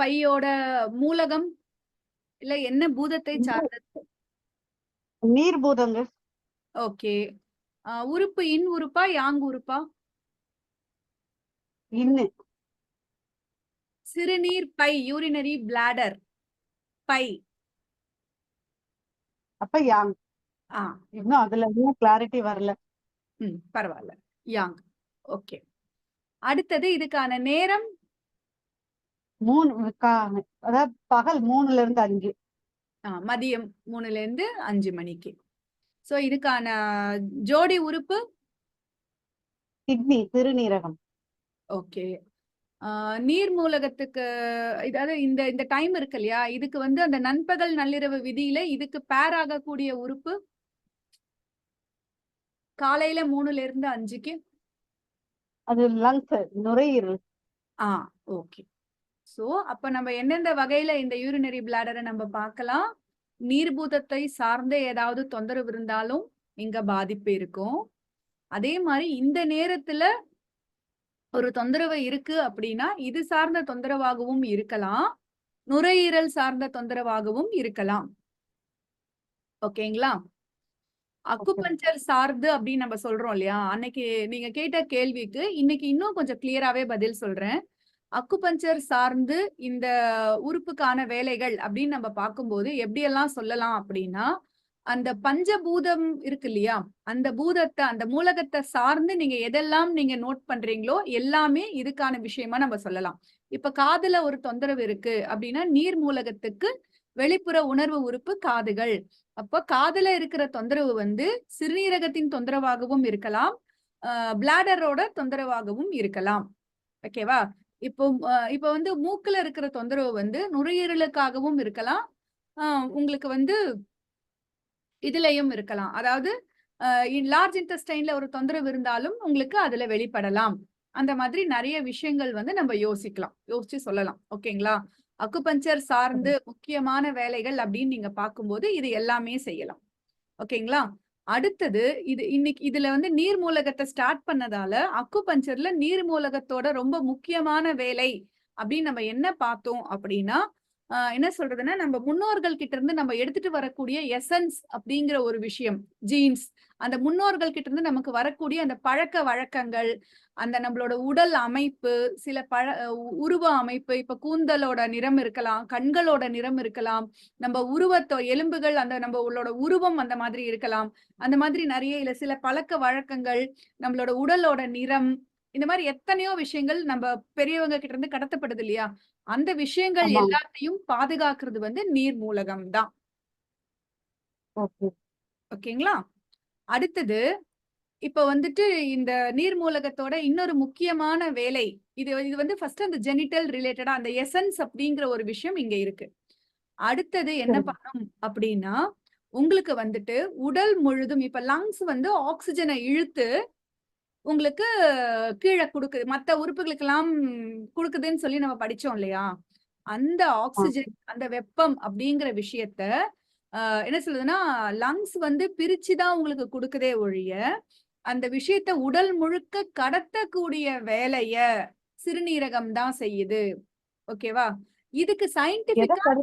பையோட மூலகம் இல்ல என்ன பூதத்தை சார்ந்தது? நீர் பூதங்க. ஓகே. உறுப்பு இன் உறுப்பா யாங் உறுப்பா? இன்னு. சிறுநீர் பை, யூரினரி பிளாடர் பை. அப்ப யாங். ஆ இன்னும் அதுல இன்னும் கிளாரிட்டி வரல. பரவாயில்ல. யாங். ஓகே. அடுத்தது இதுக்கான நேரம் 3 அதாவது பகல் 3ல இருந்து 5. மதியம் 3ல இருந்து 5 மணிக்கு. சோ இதுக்கான ஜோடி உறுப்பு கிட்னி, சிறுநீரகம். ஓகே. நீர் மூலகத்துக்கு அதாவது இந்த இந்த டைம் இருக்கு இல்லையா, இதுக்கு வந்து அந்த நண்பகல் நள்ளிரவு விதியில இதுக்கு பேர் ஆகக்கூடிய உறுப்பு காலையில 3ல இருந்து 5க்கு அது லங்ஸ், நுரையீரல். ஓகே. சோ அப்ப நம்ம எந்தெந்த வகையில இந்த யூரினரி பிளாடரை நம்ம பார்க்கலாம். நீர்பூதத்தை சார்ந்த ஏதாவது தொந்தரவு இருந்தாலும் இங்க பாதிப்பு இருக்கும். அதே மாதிரி இந்த நேரத்துல ஒரு தொந்தரவு இருக்கு அப்படின்னா இது சார்ந்த தொந்தரவாகவும் இருக்கலாம், நுரையீரல் சார்ந்த தொந்தரவாகவும் இருக்கலாம். ஓகேங்களா? அக்குபஞ்சர் சார்ந்து அப்படின்னு நம்ம சொல்றோம் இல்லையா, அன்னைக்கு நீங்க கேட்ட கேள்விக்கு இன்னைக்கு இன்னும் கொஞ்சம் கிளியராவே பதில் சொல்றேன். அக்குபஞ்சர் சார்ந்து இந்த உறுப்புக்கான வேலைகள் அப்படின்னு நம்ம பார்க்கும்போது எப்படியெல்லாம் சொல்லலாம் அப்படின்னா, அந்த பஞ்சபூதம் இருக்கு இல்லையா, அந்த பூதத்தை அந்த மூலகத்தை சார்ந்து நீங்க எதெல்லாம் நீங்க நோட் பண்றீங்களோ எல்லாமே இதுக்கான விஷயமா நம்ம சொல்லலாம். இப்ப காதுல ஒரு தொந்தரவு இருக்கு அப்படின்னா நீர் மூலகத்துக்கு வெளிப்புற உணர்வு உறுப்பு காதுகள். அப்ப காதுல இருக்கிற தொந்தரவு வந்து சிறுநீரகத்தின் தொந்தரவாகவும் இருக்கலாம், பிளாடரோட தொந்தரவாகவும் இருக்கலாம். ஓகேவா? இப்போ இப்போ வந்து மூக்குல இருக்கிற தொந்தரவு வந்து நுரையீரலுக்காகவும் இருக்கலாம், உங்களுக்கு வந்து இதுலயும் இருக்கலாம். அதாவது லார்ஜ் இன்டெஸ்டைன்ல ஒரு தொந்தரவு இருந்தாலும் உங்களுக்கு அதுல வெளிப்படலாம். அந்த மாதிரி நிறைய விஷயங்கள் வந்து நம்ம யோசிச்சு சொல்லலாம். ஓகேங்களா? அக்குபஞ்சர் சார்ந்து முக்கியமான வேலைகள் அப்படின்னு நீங்க பார்க்கும்போது இது எல்லாமே செய்யலாம். ஓகேங்களா? அடுத்தது இன்னைக்கு இதுல வந்து நீர் மூலகத்தை ஸ்டார்ட் பண்ணதால அக்குபஞ்சர்ல நீர் மூலகத்தோட ரொம்ப முக்கியமான வேலை அப்படின்னு நம்ம என்ன பார்த்தோம் அப்படின்னா, என்ன சொல்றதுன்னா நம்ம முன்னோர்கள் கிட்ட இருந்து நம்ம எடுத்துட்டு வரக்கூடிய எசன்ஸ் அப்படிங்கிற ஒரு விஷயம், ஜீன்ஸ், அந்த முன்னோர்கள் கிட்ட இருந்து நமக்கு வரக்கூடிய அந்த பழக்க வழக்கங்கள், அந்த நம்மளோட உடல் அமைப்பு, சில உருவ அமைப்பு, இப்ப கூந்தலோட நிறம் இருக்கலாம், கண்களோட நிறம் இருக்கலாம், நம்ம எலும்புகள், அந்த நம்மளோட உருவம் அந்த மாதிரி இருக்கலாம். அந்த மாதிரி நிறைய இல்ல சில பழக்க வழக்கங்கள், நம்மளோட உடலோட நிறம், இந்த மாதிரி எத்தனையோ விஷயங்கள் நம்ம பெரியவங்க கிட்ட இருந்து கடத்தப்படுது இல்லையா, அந்த விஷயங்கள் எல்லாத்தையும் பாதுகாக்கிறது வந்து நீர் மூலகம் தான். ஓகேங்களா? அடுத்தது இப்ப வந்துட்டு இந்த நீர் மூலகத்தோட இன்னொரு முக்கியமான வேலை, இது வந்து ஃபர்ஸ்ட் அந்த ஜெனிட்டல் ரிலேட்டடா அந்த எசன்ஸ் அப்படிங்கிற ஒரு விஷயம் இங்க இருக்கு. அடுத்தது என்ன பண்ணும் அப்படின்னா, உங்களுக்கு வந்துட்டு உடல் முழுதும் இப்ப லங்ஸ் வந்து ஆக்சிஜனை இழுத்து உங்களுக்கு கீழே கொடுக்குது, மத்த உறுப்புகளுக்கெல்லாம் கொடுக்குதுன்னு சொல்லி நம்ம படிச்சோம் இல்லையா, அந்த ஆக்சிஜன் அந்த வெப்பம் அப்படிங்கிற விஷயத்த என்ன சொல்லுதுன்னா லங்ஸ் வந்து பிரிச்சுதான் உங்களுக்கு கொடுக்குதே ஒழிய அந்த விஷயத்த உடல் முழுக்க கடத்தக்கூடிய வேலைய சிறுநீரகம் தான் செய்யுது. ஓகேவா? இதுக்கு சயின்டிபிக்கா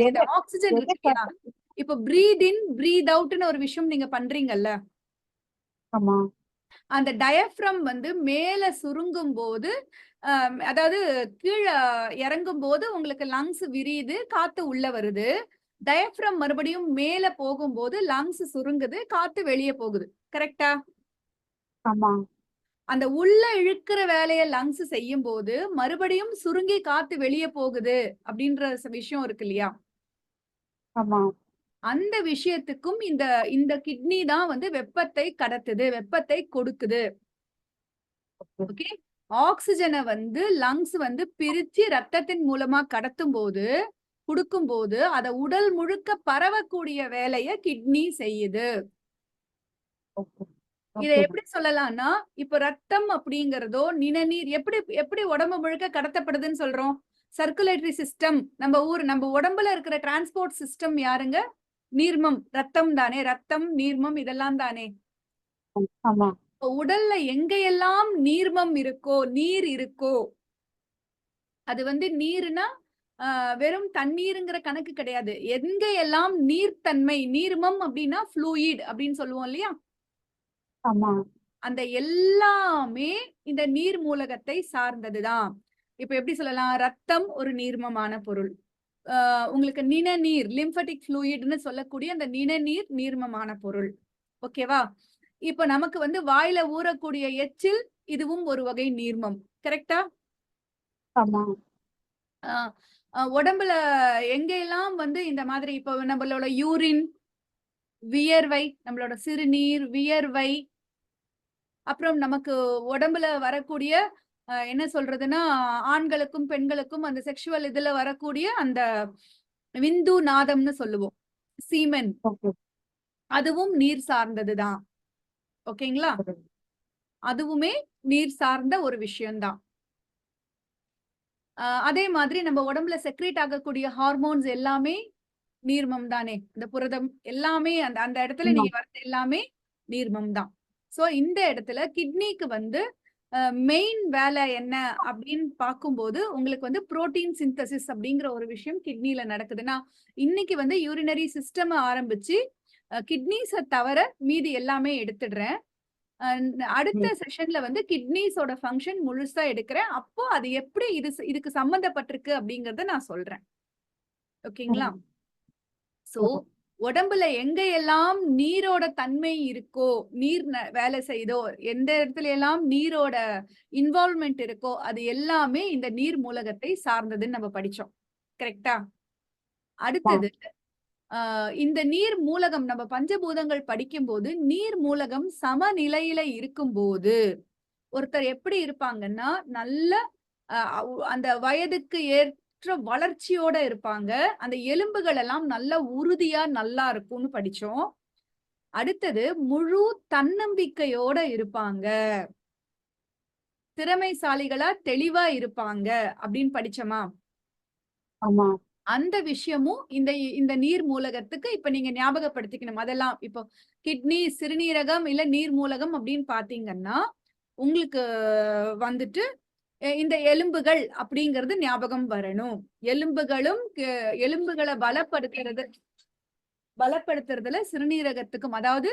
அந்த ஆக்சிஜன் இருக்கு இல்லையா, இப்ப பிரீத் இன் பிரீத் அவுட்னு ஒரு விஷயம் நீங்க பண்றீங்கல்ல, அந்த டயப்ரம் வந்து மேல சுருங்கும் போது அதாவது கீழே இறங்கும் போது உங்களுக்கு லங்ஸ் விரியுது, காத்து உள்ள வருது. டயப்ரம் மறுபடியும் மேல போகும்போது லங்ஸ் சுருங்குது, காத்து வெளியே போகுது. கரெக்டா? அந்த உள்ள இழுக்கிற வேலையை லங்ஸ் செய்யும் போது மறுபடியும் சுருங்கி காத்து வெளியே போகுது அப்படின்ற விஷயம் இருக்கு இல்லையா, அந்த விஷயத்துக்கும் இந்த இந்த கிட்னி தான் வந்து வெப்பத்தை கடத்துது, வெப்பத்தை கொடுக்குது. ஓகே, ஆக்சிஜனை வந்து லங்ஸ் வந்து பிரிச்சு ரத்தத்தின் மூலமா கடத்தும் போது கொடுக்கும் போது அத உடல் முழுக்க பரவக்கூடிய வேலையை கிட்னி செய்யுது. இத எப்படி சொல்லலாம்னா, இப்ப ரத்தம் அப்படிங்கறதோ நிணநீர் எப்படி எப்படி உடம்பு முழுக்க கடத்தப்படுதுன்னு சொல்றோம், சர்க்குலேட்டரி சிஸ்டம். நம்ம உடம்புல இருக்கிற டிரான்ஸ்போர்ட் சிஸ்டம் யாருங்க? நீர்மம், ரத்தம் தானே. ரத்தம், நீர்மம் இதெல்லாம் தானே. உடல்ல எங்கெல்லாம் நீர்மம் இருக்கோ, நீர் இருக்கோ, அது வந்து நீருனா வெறும் தண்ணீருங்கிற கணக்கு கிடையாது. எங்க எல்லாம் நீர்த்தன்மை, நீர்மம் அப்படின்னா ஃப்ளூயிட் அப்படின்னு சொல்லுவோம் இல்லையா? ஆமா. அந்த எல்லாமே இந்த நீர் மூலகத்தை சார்ந்ததுதான். இப்ப எப்படி சொல்லலாம்? ரத்தம் ஒரு நீர்மமான பொருள். உங்களுக்கு நிணநீர், லிம்பெட்டிக் ஃப்ளூயிட்ன்னு சொல்லக்கூடிய அந்த நிணநீர் நீர்மமான பொருள். ஓகேவா? இப்ப நமக்கு வந்து வாயில ஊறக்கூடிய எச்சில், இதுவும் ஒரு வகை நீர்மம். கரெக்ட்டா? ஆமா. அ உடம்புல எங்கெல்லாம் வந்து இந்த மாதிரி இப்போ நம்மளோட யூரின், வியர்வை, நம்மளோட சிறுநீர், வியர்வை, அப்புறம் நமக்கு உடம்புல வரக்கூடிய என்ன சொல்றதுன்னா, ஆண்களுக்கும், பெண்களுக்கும் அந்த செக்சுவல் இதுல வரக்கூடிய அந்த விந்து நாதம்னு சொல்லுவோம். சீமென். ஓகே. அதுவும் நீர் சார்ந்தது தான். ஓகேங்களா? சரி. அதுவுமே நீர் சார்ந்த ஒரு விஷயம் தான். அதே மாதிரி நம்ம உடம்புல செக்ரீட் ஆகக்கூடிய ஹார்மோன்ஸ் எல்லாமே நீர்மம் தானே. இந்த புரதம் எல்லாமே அந்த அந்த இடத்துல ஆமா. நீங்க வர்றது எல்லாமே நீர்மம் தான். சோ இந்த இடத்துல கிட்னிக்கு வந்து மெயின் வேலை என்ன அப்படின்னு பார்க்கும்போது, உங்களுக்கு வந்து புரோட்டீன் சிந்தசிஸ் அப்படிங்கிற ஒரு விஷயம் கிட்னில நடக்குதுன்னா, இன்னைக்கு வந்து யூரினரி சிஸ்டம் ஆரம்பிச்சு கிட்னிஸ தவிர மீதி எல்லாமே எடுத்துடுறேன். அ அடுத்த ம். செஷன்ல வந்து கிட்னிஸோட ஃபங்ஷன் முழுசா எடுக்கிறேன். அப்போ அது எப்படி இதுக்கு சம்பந்தப்பட்டிருக்கு அப்படிங்கறத நான் சொல்றேன். ஓகேங்களா? ம். சோ, சரி. உடம்புல எங்க எல்லாம் நீரோட தன்மை இருக்கோ, நீர் வேலை செய்யுதோ, எந்த இடத்துல எல்லாம் நீரோட இன்வால்வ்மென்ட் இருக்கோ, அது எல்லாமே இந்த நீர் மூலகத்தை சார்ந்ததுன்னு நம்ம படிச்சோம். கரெக்ட்டா? ஆ. அடுத்தது, அ இந்த நீர் மூலகம் நம்ம பஞ்சபூதங்கள் படிக்கும்போது, நீர் மூலகம் சமநிலையில இருக்கும்போது, ஒருத்தர் எப்படி இருப்பாங்கன்னா, நல்ல அந்த வயதுக்கு ஏற்ற வளர்ச்சியோட இருப்பாங்க. அந்த எலும்புகள் எல்லாம் நல்ல உறுதியா நல்லா இருக்கும்னு படிச்சோம். அடுத்தது முழு தன்னம்பிக்கையோட இருப்பாங்க. திறமைசாலிகளா தெளிவா இருப்பாங்க அப்படின்னு படிச்சோமா? ஆமா. அந்த விஷயமும் இந்த இந்த நீர் மூலகத்துக்கு இப்ப நீங்க ஞாபகப்படுத்திக்கணும். அதெல்லாம் இப்போ கிட்னி, சிறுநீரகம் இல்ல நீர் மூலகம் அப்படின்னு பார்த்தீங்கன்னா, உங்களுக்கு வந்துட்டு இந்த எலும்புகள் அப்படிங்கிறது ஞாபகம் வரணும். எலும்புகளும் எலும்புகள பலப்படுத்துறதுல சிறுநீரகத்துக்கும் அதாவது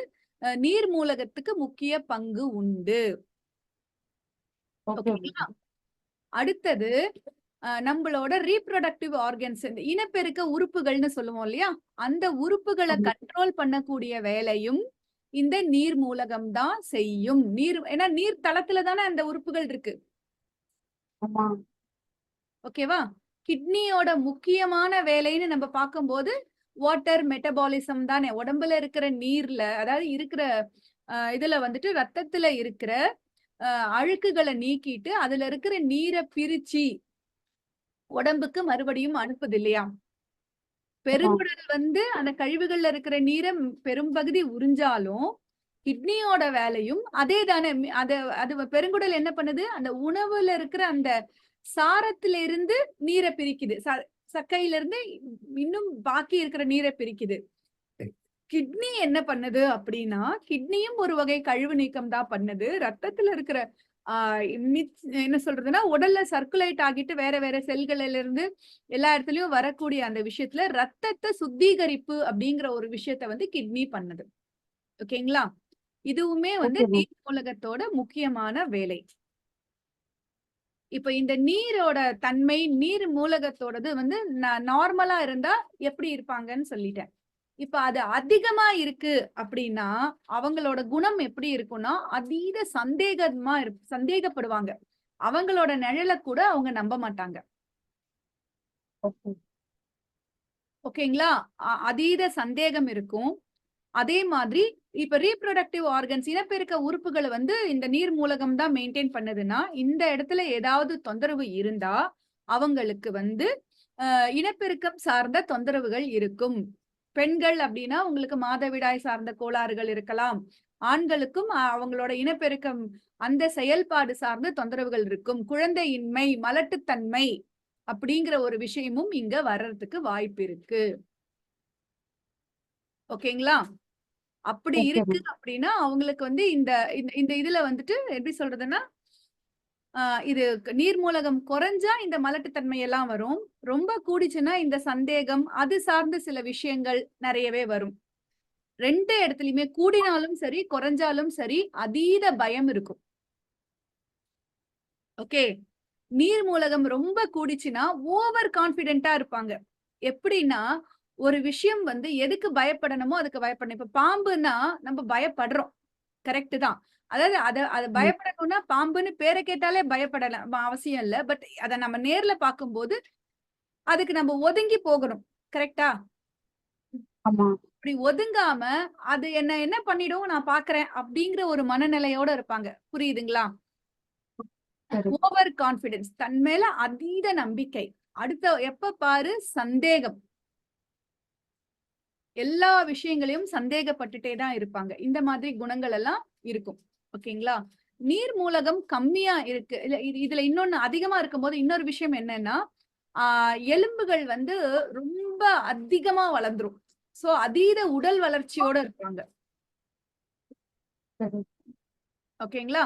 நீர் மூலகத்துக்கு முக்கிய பங்கு உண்டு. ஓகே. ஓகேங்களா? அடுத்தது நம்மளோட ரீப்ரொடக்டிவ் ஆர்கன்ஸ் இந்த இனப்பெருக்க உறுப்புகள்னு சொல்லுவோம் இல்லையா? அந்த உறுப்புகள ஆமா. கண்ட்ரோல் பண்ணக்கூடிய வேலையும் இந்த நீர் மூலகம் தான் செய்யும். ஏன்னா நீர் தளத்துல தானே அந்த உறுப்புகள் இருக்கு. ஆமா. ஓகேவா? கிட்னியோட முக்கியமான வேலைன்னு நம்ம பார்க்கும்போது, வாட்டர் மெட்டபாலிசம் தானே. உடம்புல இருக்கிற நீர்ல, அதாவது இருக்கிற இதுல வந்துட்டு ரத்தத்துல இருக்கிற அ அழுக்குகள நீக்கிட்டு, அதுல இருக்கிற நீர பிரிச்சு உடம்புக்கு மறுபடியும் அனுப்புது இல்லையா? ஆமா. பெருங்குடல் வந்து அந்த கழிவுகள்ல இருக்கிற நீர பெரும்பகுதி உறிஞ்சாலும், கிட்னியோட வேலையும் அதே தானே. அது அது பெருங்குடல் என்ன பண்ணுது? அந்த உணவுல இருக்கிற அந்த சாரத்தில இருந்து நீர பிரிக்குது. சக்கையில இருந்து இன்னும் பாக்கி இருக்கிற நீர பிரிக்குது. கிட்னி என்ன பண்ணுது அப்படின்னா, கிட்னியும் ஒரு வகை கழிவு நீக்கம் தான் பண்ணுது. ரத்தத்துல இருக்கிற ஆ என்ன சொல்றதுன்னா, உடல்ல சர்க்குலேட் ஆகிட்டு வேற வேற செல்கள்ல இருந்து எல்லா இடத்துலயும் வரக்கூடிய அந்த விஷயத்துல ரத்தத்த சுத்திகரிப்பு அப்படிங்கிற ஒரு விஷயத்த வந்து கிட்னி பண்ணுது. ஓகேங்களா? இதுவுமே வந்து ஓகே மேம். நீர் மூலகத்தோட முக்கியமான வேலை. இப்ப இந்த நீரோட தன்மை, நீர் மூலகத்தோடது வந்து நார்மலா இருந்தா எப்படி இருப்பாங்கன்னு சொல்லிட்டேன். இப்ப அது அதிகமா இருக்கு அப்படின்னா, அவங்களோட குணம் எப்படி இருக்கும்னா, அதீத சந்தேகப்படுவாங்க. அவங்களோட நிழல கூட அவங்க நம்ப மாட்டாங்க. ஓகே. ஓகேங்களா? அதீத சந்தேகம் இருக்கும். அதே மாதிரி இப்ப ரீப்ரொடக்டிவ் ஆர்கன்ஸ் இனப்பெருக்க உறுப்புகள வந்து இந்த நீர் மூலகம் தான் மெயின்டெயின் பண்ணுதுன்னா, இந்த இடத்துல ஏதாவது தொந்தரவு இருந்தா, அவங்களுக்கு வந்து இனப்பெருக்கம் சார்ந்த தொந்தரவுகள் இருக்கும். பெண்கள் அப்டின்னா, உங்களுக்கு மாதவிடாய் சார்ந்த கோளாறுகள் இருக்கலாம். ஆண்களுக்கும் அவங்களோட இனப்பெருக்கம் அந்த செயல்பாடு சார்ந்த தொந்தரவுகள் இருக்கும். குழந்தையின்மை, மலட்டுத்தன்மை அப்படிங்கிற ஒரு விஷயமும் இங்க வர்றதுக்கு வாய்ப்பு இருக்கு. ஓகேங்களா? அப்படி ஓகே இருக்கு மேம். அப்படின்னா, அவங்களுக்கு வந்து இந்த இந்த இந்த இதுல வந்துட்டு எப்படி சொல்றதுன்னா, இது நீர்மூலகம் குறைஞ்சா இந்த மலட்டுத்தன்மை எல்லாம் வரும். ரொம்ப கூடிச்சுன்னா இந்த சந்தேகம், அது சார்ந்த சில விஷயங்கள் நிறையவே வரும். 2 இடத்துலயுமே கூடினாலும் சரி, குறைஞ்சாலும் சரி, அதீத பயம் இருக்கும். ஓகே. நீர்மூலகம் ரொம்ப கூடிச்சுன்னா, ஓவர் கான்ஃபிடென்ட்டா இருப்பாங்க. எப்படின்னா, ஒரு விஷயம் வந்து எதுக்கு பயப்படணுமோ அதுக்கு பயப்படணும். இப்ப பாம்புன்னா நம்ம பயப்படுறோம். கரெக்ட் தான். அதாவது அத ம். பயப்படணும்னா பாம்புன்னு பேர கேட்டாலே பயப்படலாம் அவசியம் இல்ல. பட் அத நம்ம நேர்ல பார்க்கும்போது, அதுக்கு நம்ம ஒதுங்கி போகணும். கரெக்ட்டா? ஆமா. அப்படி ஒதுங்காம, அது என்ன பண்ணிடும் நான் பார்க்கிறேன் அப்படிங்கிற ஒரு மனநிலையோட இருப்பாங்க. புரியுதுங்களா? சரி. Over confidence. தன் மேல அதீத நம்பிக்கை. அடுத்த எப்ப பாரு சந்தேகம். எல்லா விஷயங்களையும் சந்தேகப்பட்டுட்டே தான் இருப்பாங்க. இந்த மாதிரி குணங்கள் எல்லாம் இருக்கும். ஓகேங்களா? நீர் மூலகம் கம்மியா இருக்கு. இல்ல இதுல இன்னொன்னு அதிகமா இருக்கும்போது இன்னொரு விஷயம் என்னன்னா, ஆ எலும்புகள் வந்து ரொம்ப அதிகமா வளர்ந்துரும். சோ அதீத உடல் வளர்ச்சியோட இருப்பாங்க. சரி. ஓகேங்களா?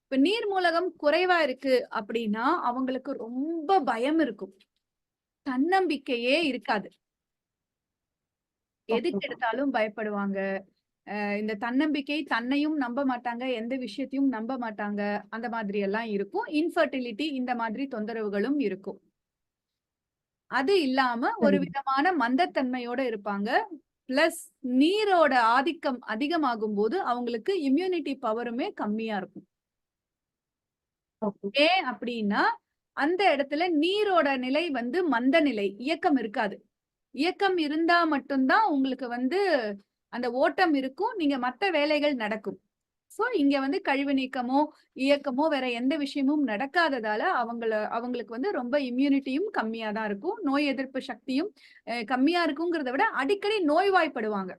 இப்ப நீர் மூலகம் குறைவா இருக்கு அப்படின்னா, அவங்களுக்கு ரொம்ப பயம் இருக்கும். தன்னம்பிக்கையே இருக்காது. ஓகே. எதுக்கு எடுத்தாலும் பயப்படுவாங்க. இந்த தன்னம்பிக்கை தன்னையும் நம்ப மாட்டாங்க. எந்த விஷயத்தையும் நம்ப மாட்டாங்க. அந்த மாதிரி எல்லாம் இருக்கும். இன்ஃபெர்டிலிட்டி இந்த மாதிரி தொந்தரவுகளும் இருக்கும். அது இல்லாம ஒரு சரி. விதமான மந்தத்தன்மையோட இருப்பாங்க. பிளஸ் நீரோட ஆதிக்கம் அதிகமாகும்போது அவங்களுக்கு இம்யூனிட்டி பவருமே கம்மியா இருக்கும். ஓகே. ஏன் அப்டின்னா, அந்த இடத்துல நீரோட நிலை வந்து மந்த நிலை. இயக்கம் இருக்காது. இயக்கம் இருந்தா மட்டும் தான் உங்களுக்கு வந்து அந்த ஓட்டம் இருக்கும். நீங்க மத்த வேலைகள் நடக்கும். சோ, இங்க வந்து கழிவு நீக்கமோ, இயக்கமோ வேற எந்த விஷயமும் நடக்காததால அவங்களுக்கு வந்து ரொம்ப இம்யூனிட்டியும் கம்மியா தான் இருக்கும். நோய் எதிர்ப்பு சக்தியும் கம்மியா இருக்குங்கிறத விட அடிக்கடி நோய்வாய்ப்படுவாங்க.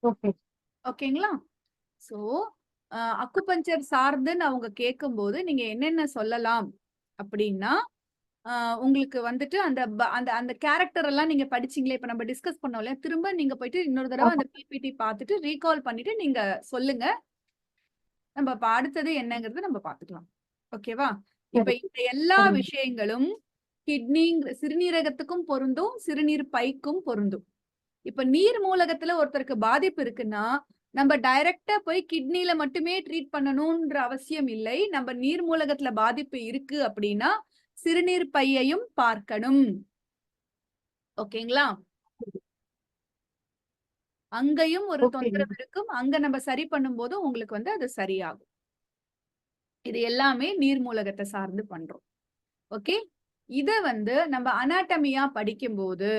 ஓகே. ஓகேங்களா? சோ, அக்குபஞ்சர் சார்ந்துன்னு அவங்க கேட்கும்போது, நீங்க என்னென்ன சொல்லலாம் அப்டின்னா, அ உங்களுக்கு வந்துட்டு அந்த அந்த அந்த கேரக்டர் எல்லாம் நீங்க படிச்சீங்களே, இப்ப நம்ம டிஸ்கஸ் பண்ணோம் இல்லையா? திரும்ப நீங்க போயிட்டு இன்னொரு தடவ ஆமா. அந்த பிபிடி பார்த்துட்டு ரீகால் பண்ணிட்டு நீங்க சொல்லுங்க. நம்ம இப்ப அடுத்தது என்னங்கிறது நம்ம பார்த்துக்கலாம். ஓகேவா? இப்ப சரி. இந்த எல்லா சரிங்க. விஷயங்களும் கிட்னி சிறுநீரகத்துக்கும் பொருந்தும், சிறுநீர் பைக்கும் பொருந்தும். இப்ப நீர் மூலகத்துல ஒருத்தருக்கு பாதிப்பு இருக்குன்னா, நம்ம டைரக்ட்டா போய் கிட்னில மட்டுமே ட்ரீட் பண்ணணும்ன்ற அவசியம் இல்லை. நம்ம நீர் மூலகத்துல பாதிப்பு இருக்கு அப்படின்னா, சிறுநீர் பையையும் பார்க்கணும். ஓகேங்களா? அங்கேயும் ஒரு ஓகேங்க. தொந்தரவு இருக்கும். அங்க நம்ம சரி பண்ணும்போது உங்களுக்கு வந்து அது சரியாகும். இது எல்லாமே நீர் மூலகத்த சார்ந்து பண்றோம். ஓகே. இத வந்து நம்ம அனாட்டமியா படிக்கும்போது,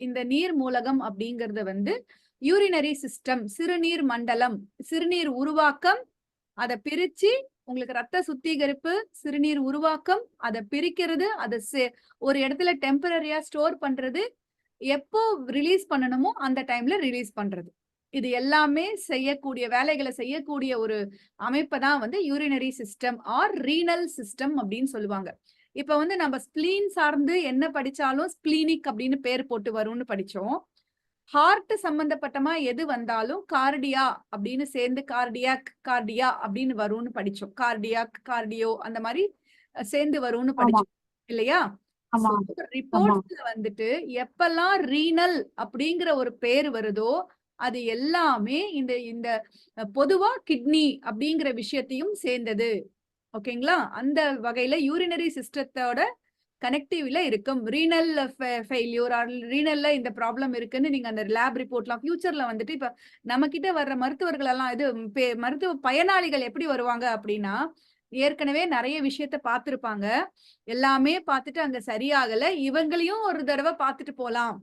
இந்த நீர் மூலகம் அப்படிங்கறது வந்து யூரினரி சிஸ்டம், சிறுநீர் மண்டலம், சிறுநீர் உருவாக்கம், அத பிரிச்சு உங்களுக்கு ரத்த சுத்திகரிப்பு, சிறுநீர் உருவாக்கம், அத பிரிக்கிறது, ஒரு இடத்துல டெம்பரரியா ஸ்டோர் பண்றது, எப்போ ரிலீஸ் பண்ணணுமோ அந்த டைம்ல ரிலீஸ் பண்றது. இது எல்லாமே செய்யக்கூடிய வேலைகள செய்யக்கூடிய ஒரு அமைப்ப தான் வந்து urinary system or renal system அப்படின்னு சொல்லுவாங்க. இப்ப வந்து நம்ம ஸ்ப்ளீன் சார்ந்து என்ன படிச்சாலும் ஸ்ப்ளீனிக் அப்படின்னு பேர் போட்டு வரும்னு படிச்சோம். ஹார்ட் சம்பந்தப்பட்டமா எது வந்தாலும் கார்டியா அப்படின்னு சேர்ந்து கார்டியா அப்படின்னு வரும்னு படிச்சோம். கார்டியாக், கார்டியோ அந்த மாரி சேர்ந்து வரும்னு ஆமா. படிச்சோம். இல்லையா? சோ ஆமா. ஆமா. ரிப்போர்ட்ஸ்ல வந்துட்டு எப்பல்லாம் ரீனல் அப்படிங்கிற ஒரு பேர் வருதோ, அது எல்லாமே இந்த இந்த பொதுவா கிட்னி அப்படிங்கிற விஷயத்தையும் சேர்ந்தது. ஓகேங்களா? அந்த வகையில யூரினரி சிஸ்டத்தோட கனெக்டிவ்ல இருக்கும். ரீனல் ஃபெயில்யூர் ஆர் ரீனல்ல இந்த ப்ராப்ளம் இருக்குன்னு நீங்க அந்த லேப் ரிப்போர்ட்லாம் ஃபியூச்சர்ல வந்துட்டு இப்ப நம்மகிட்ட வர்ற மருத்துவர்கள் எல்லாம் மருத்துவ பயனாளிகள் எப்படி வருவாங்க அப்படின்னா, ஏற்கனவே நெறைய விஷயத்த பார்த்திருப்பாங்க. எல்லாமே பார்த்துட்டு அங்க சரியாகல. இவங்களையும் ஒரு தடவ பார்த்துட்டு போலாம்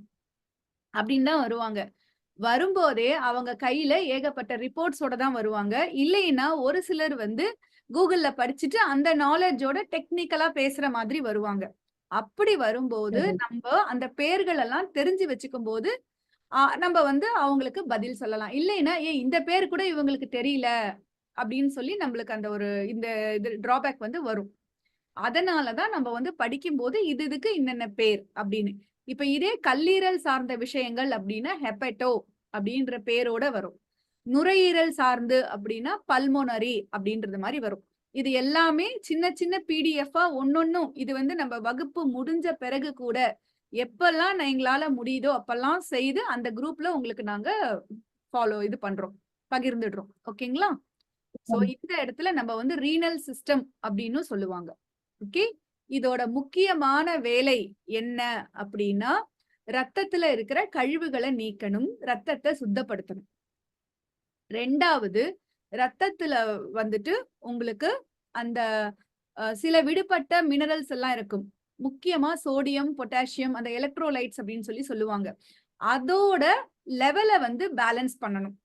அப்படின்னு தான் வருவாங்க. வரும்போதே அவங்க கையில ஏகப்பட்ட ரிப்போர்ட்ஸோட தான் வருவாங்க. இல்லைன்னா ஒரு சிலர் வந்து Googleல படிச்சுட்டு அந்த நாலெட்ஜோட டெக்னிக்கலா பேசுற மாதிரி வருவாங்க. அப்படி வரும்போது சரி. நம்ப அந்த பெயர்கள் எல்லாம் தெரிஞ்சு வச்சுக்கும்போது, நம்ப வந்து அவங்களுக்கு பதில் சொல்லலாம். இல்லைன்னா, "ஏய் இந்த பேரு கூட இவங்களுக்கு தெரியல." அப்படின்னு சொல்லி நம்மளுக்கு அந்த ஒரு இந்த இது டிராபேக் வந்து வரும். அதனால தான் நம்ம வந்து படிக்கும்போது இது இதுக்கு இன்னென்ன பேர் அப்படின்னு. இப்ப இதே கல்லீரல் சார்ந்த விஷயங்கள் அப்படின்னா ஹெப்படோ அப்படின்ற பேரோட வரும். நுரையீரல் சார்ந்து அப்படின்னா பல்மோனரி அப்படின்றது மாதிரி வரும். இது எல்லாமே சின்ன சின்ன பிடிஎஃபா ஒன்னொன்னும் இது வந்து நம்ம வகுப்பு முடிஞ்ச பிறகு கூட எப்பெல்லாம் எங்களால முடியுதோ அப்பெல்லாம் செய்து அந்த குரூப்ல உங்களுக்கு நாங்க இது பண்றோம், பகிர்ந்துடுறோம். ஓகேங்களா? சோ இந்த இடத்துல நம்ம வந்து ரீனல் சிஸ்டம் அப்படின்னு சொல்லுவாங்க. ஓகே, இதோட முக்கியமான வேலை என்ன அப்படின்னா ரத்தத்துல இருக்கிற கழிவுகளை நீக்கணும், ரத்தத்தை சுத்தப்படுத்தணும். ரெண்டாவது, ரத்தத்துல வந்துட்டு உங்களுக்கு அந்த சில விடுபட்ட மினரல்ஸ் எல்லாம் இருக்கும். முக்கியமா சோடியம், பொட்டாசியம், அந்த எலக்ட்ரோலைட்ஸ் அப்படின்னு சொல்லி சொல்லுவாங்க. அதோட லெவலை வந்து பேலன்ஸ் பண்ணணும்.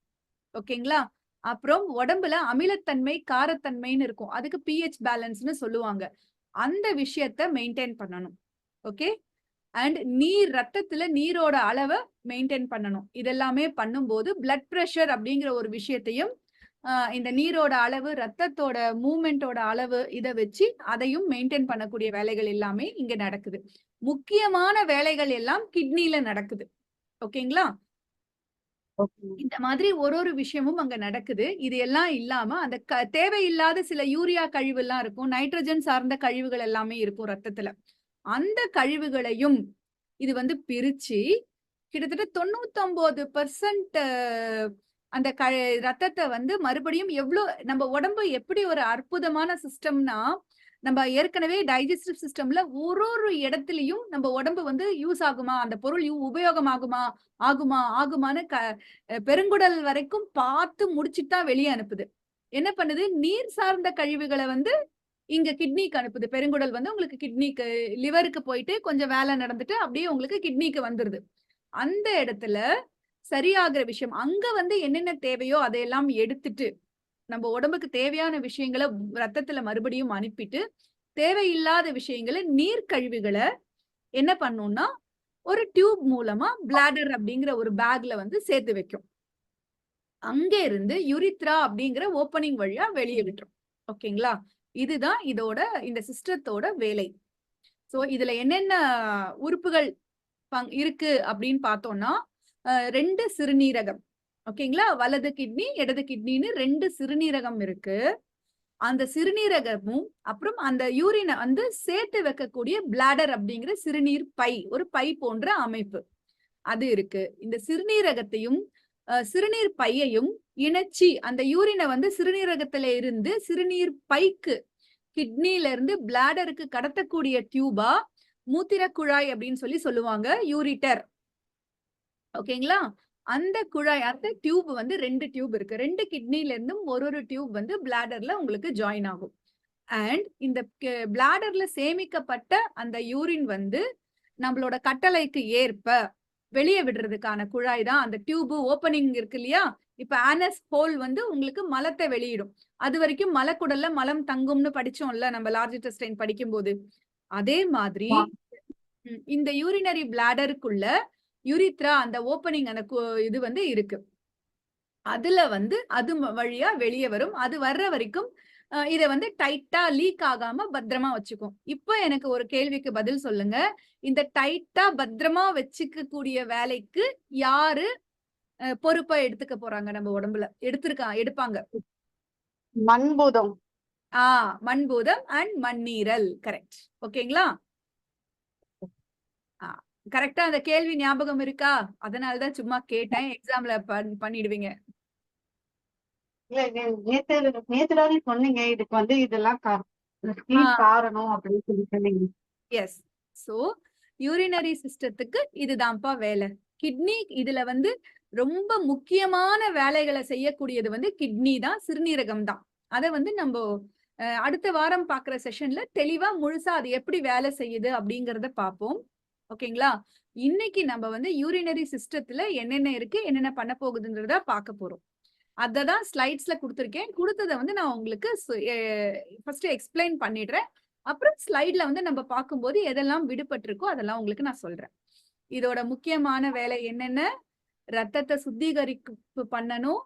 ஓகேங்களா? அப்புறம் உடம்புல அமிலத்தன்மை, காரத்தன்மைன்னு இருக்கும். அதுக்கு pH பேலன்ஸ்னு சொல்லுவாங்க. அந்த விஷயத்த மெயின்டைன் பண்ணணும். ஓகே, அண்ட் ரத்தத்துல நீரோட அளவை மெயின்டைன் பண்ணணும். இதெல்லாமே பண்ணும்போது பிளட் பிரஷர் அப்படிங்கிற ஒரு விஷயத்தையும் இந்த நீரோட அளவு, ரத்தத்தோட மூவ்மெண்டோட அளவு இதை வச்சு அதையும் மெயின்டைன் பண்ணக்கூடிய வேலைகள் எல்லாமே இங்க நடக்குது. முக்கியமான வேலைகள் எல்லாம் கிட்னில நடக்குது. ஓகேங்களா? இந்த மாதிரி ஒரு விஷயமும் அங்க நடக்குது. இது எல்லாம் இல்லாம அந்த தேவையில்லாத சில யூரியா கழிவு எல்லாம் இருக்கும், நைட்ரஜன் சார்ந்த கழிவுகள் எல்லாமே இருக்கும் ரத்தத்துல. அந்த கழிவுகளையும் இது வந்து பிரிச்சு கிட்டத்தட்ட 99% அந்த ரத்தத்தை வந்து மறுபடியும் நம்ம உடம்பு எப்படி ஒரு அற்புதமான சிஸ்டம்னா, நம்ம ஏற்கனவே டைஜஸ்டிவ் சிஸ்டம்ல ஒரு இடத்துலயும் நம்ம உடம்பு வந்து யூஸ் ஆகுமா, அந்த பொருள் உபயோகமாகுமா ஆகுமான்னு பெருங்குடல் வரைக்கும் பார்த்து முடிச்சுட்டு தான் வெளியே அனுப்புது. என்ன பண்ணுது, நீர் சார்ந்த கழிவுகளை வந்து இங்க கிட்னிக்கு அனுப்புது. பெருங்குடல் வந்து உங்களுக்கு கிட்னிக்கு, லிவருக்கு போயிட்டு கொஞ்சம் வேலை நடந்துட்டு அப்படியே உங்களுக்கு கிட்னிக்கு வந்துருது. அந்த இடத்துல சரியாகிற விஷயம் அங்க வந்து என்னென்ன தேவையோ அதையெல்லாம் எடுத்துட்டு நம்ம உடம்புக்கு தேவையான விஷயங்களை ரத்தத்துல மறுபடியும் அனுப்பிட்டு, தேவையில்லாத விஷயங்களை நீர் கழிவுகளை என்ன பண்ணும்னா ஒரு டியூப் மூலமா பிளாடர் அப்படிங்கிற ஒரு பேக்ல வந்து சேர்த்து வைக்கும். அங்க இருந்து யுரித்ரா அப்படிங்கிற ஓப்பனிங் வழியா வெளியே விட்டுரும். ஓகேங்களா? இதுதான் இதோட இந்த சிஸ்டத்தோட வேலை. சோ இதுல என்னென்ன உறுப்புகள் இருக்கு அப்படின்னு பார்த்தோம்னா 2 சிறுநீரகம். ஓகேங்களா? வலது கிட்னி, இடது கிட்னின்னு 2 சிறுநீரகம் இருக்கு. அந்த சிறுநீரகமும் அப்புறம் அந்த யூரினை வந்து சேர்த்து வைக்கக்கூடிய பிளாடர் அப்படிங்கிற சிறுநீர் பை, ஒரு பை போன்ற அமைப்பு அது இருக்கு. இந்த சிறுநீரகத்தையும் சிறுநீர் பையையும் இணைச்சி அந்த யூரினை வந்து சிறுநீரகத்தில இருந்து சிறுநீர் பைக்கு, கிட்னில இருந்து பிளாடருக்கு கடத்தக்கூடிய டியூபா மூத்திர குழாய் அப்படின்னு சொல்லி சொல்லுவாங்க, யூரிட்டர். ஓகேங்களா? அந்த குழாய், அந்த டியூப் வந்து 2 டியூப் இருக்கு. 2 கிட்னில இருந்தும் ஒரு டியூப் வந்து பிளாடர்ல உங்களுக்கு ஜாயின் ஆகும். அண்ட் இந்த பிளாடர்ல சேமிக்கப்பட்ட அந்த யூரின் வந்து நம்மளோட கட்டளைக்கு ஏற்ப வெளியே விடுறதுக்கான குழாய் தான் அந்த டியூப் ஓப்பனிங் இருக்கு இல்லையா? இப்ப ஆனஸ் ஹோல் வந்து உங்களுக்கு மலத்தை வெளியிடும். அது வரைக்கும் மலக்குடல்ல மலம் தங்கும்னு படிச்சோம்ல நம்ம லார்ஜ் இன்டெஸ்டைன் படிக்கும்போது. அதே மாதிரி இந்த யூரினரி பிளாடருக்குள்ள யூரித்ரா அந்த ஓப்பனிங் அந்த இது வந்து இருக்கு. அதுல வந்து அது வழியா வெளியே வரும். அது வர்ற வரைக்கும் இத வந்து டைட்டா லீக் ஆகாம பத்திரமா வச்சுக்கும். இப்ப எனக்கு ஒரு கேள்விக்கு பதில் சொல்லுங்க. இந்த டைட்டா பத்திரமா வச்சுக்க கூடிய வேலைக்கு யாரு பொறுப்பா எடுத்துக்க போறாங்க நம்ம உடம்புல? எடுப்பாங்க. மண்பூதம். மண்பூதம் அண்ட் மண்ணீரல். கரெக்ட். ஓகேங்களா? கரெக்டா அந்த கேள்வி ஞாபகம் இருக்கா? அதனாலதான் சும்மா கேட்டேன். எக்ஸாம்ல பண்ணிடுவீங்க. நேத்து சொன்னீங்க இதுக்கு வந்து இதெல்லாம் காரணம் அப்படின்னு சொல்லி சொன்னீங்க. எஸ். சோ யூரினரி சிஸ்டத்துக்கு இதுதான்ப்பா வேலை. கிட்னி இதுல வந்து ரொம்ப முக்கியமான வேலைகளை செய்யக்கூடியது வந்து கிட்னி தான், சிறுநீரகம் தான். அதை வந்து நம்ம அடுத்த வாரம் பாக்குற செஷன்ல தெளிவா முழுசா அது எப்படி வேலை செய்யுது அப்படிங்கறத பார்ப்போம். ஓகேங்களா? இன்னைக்கு நம்ம வந்து யூரினரி சிஸ்டத்துல என்னென்ன இருக்கு, என்னென்ன பண்ண போகுதுன்றத பார்க்க போறோம். அததான் ஸ்லைட்ஸ்ல கொடுத்திருக்கேன். கொடுத்ததை வந்து நான் உங்களுக்கு ஃபர்ஸ்ட் எக்ஸ்பிளைன் பண்ணிடுறேன். அப்புறம் ஸ்லைட்ல வந்து நம்ம பார்க்கும்போது எதெல்லாம் விடுபட்டிருக்கோ அதெல்லாம் உங்களுக்கு நான் சொல்றேன். இதோட முக்கியமான வேலை என்னென்ன? ரத்தத்தை சுத்திகரிப்பு பண்ணணும்,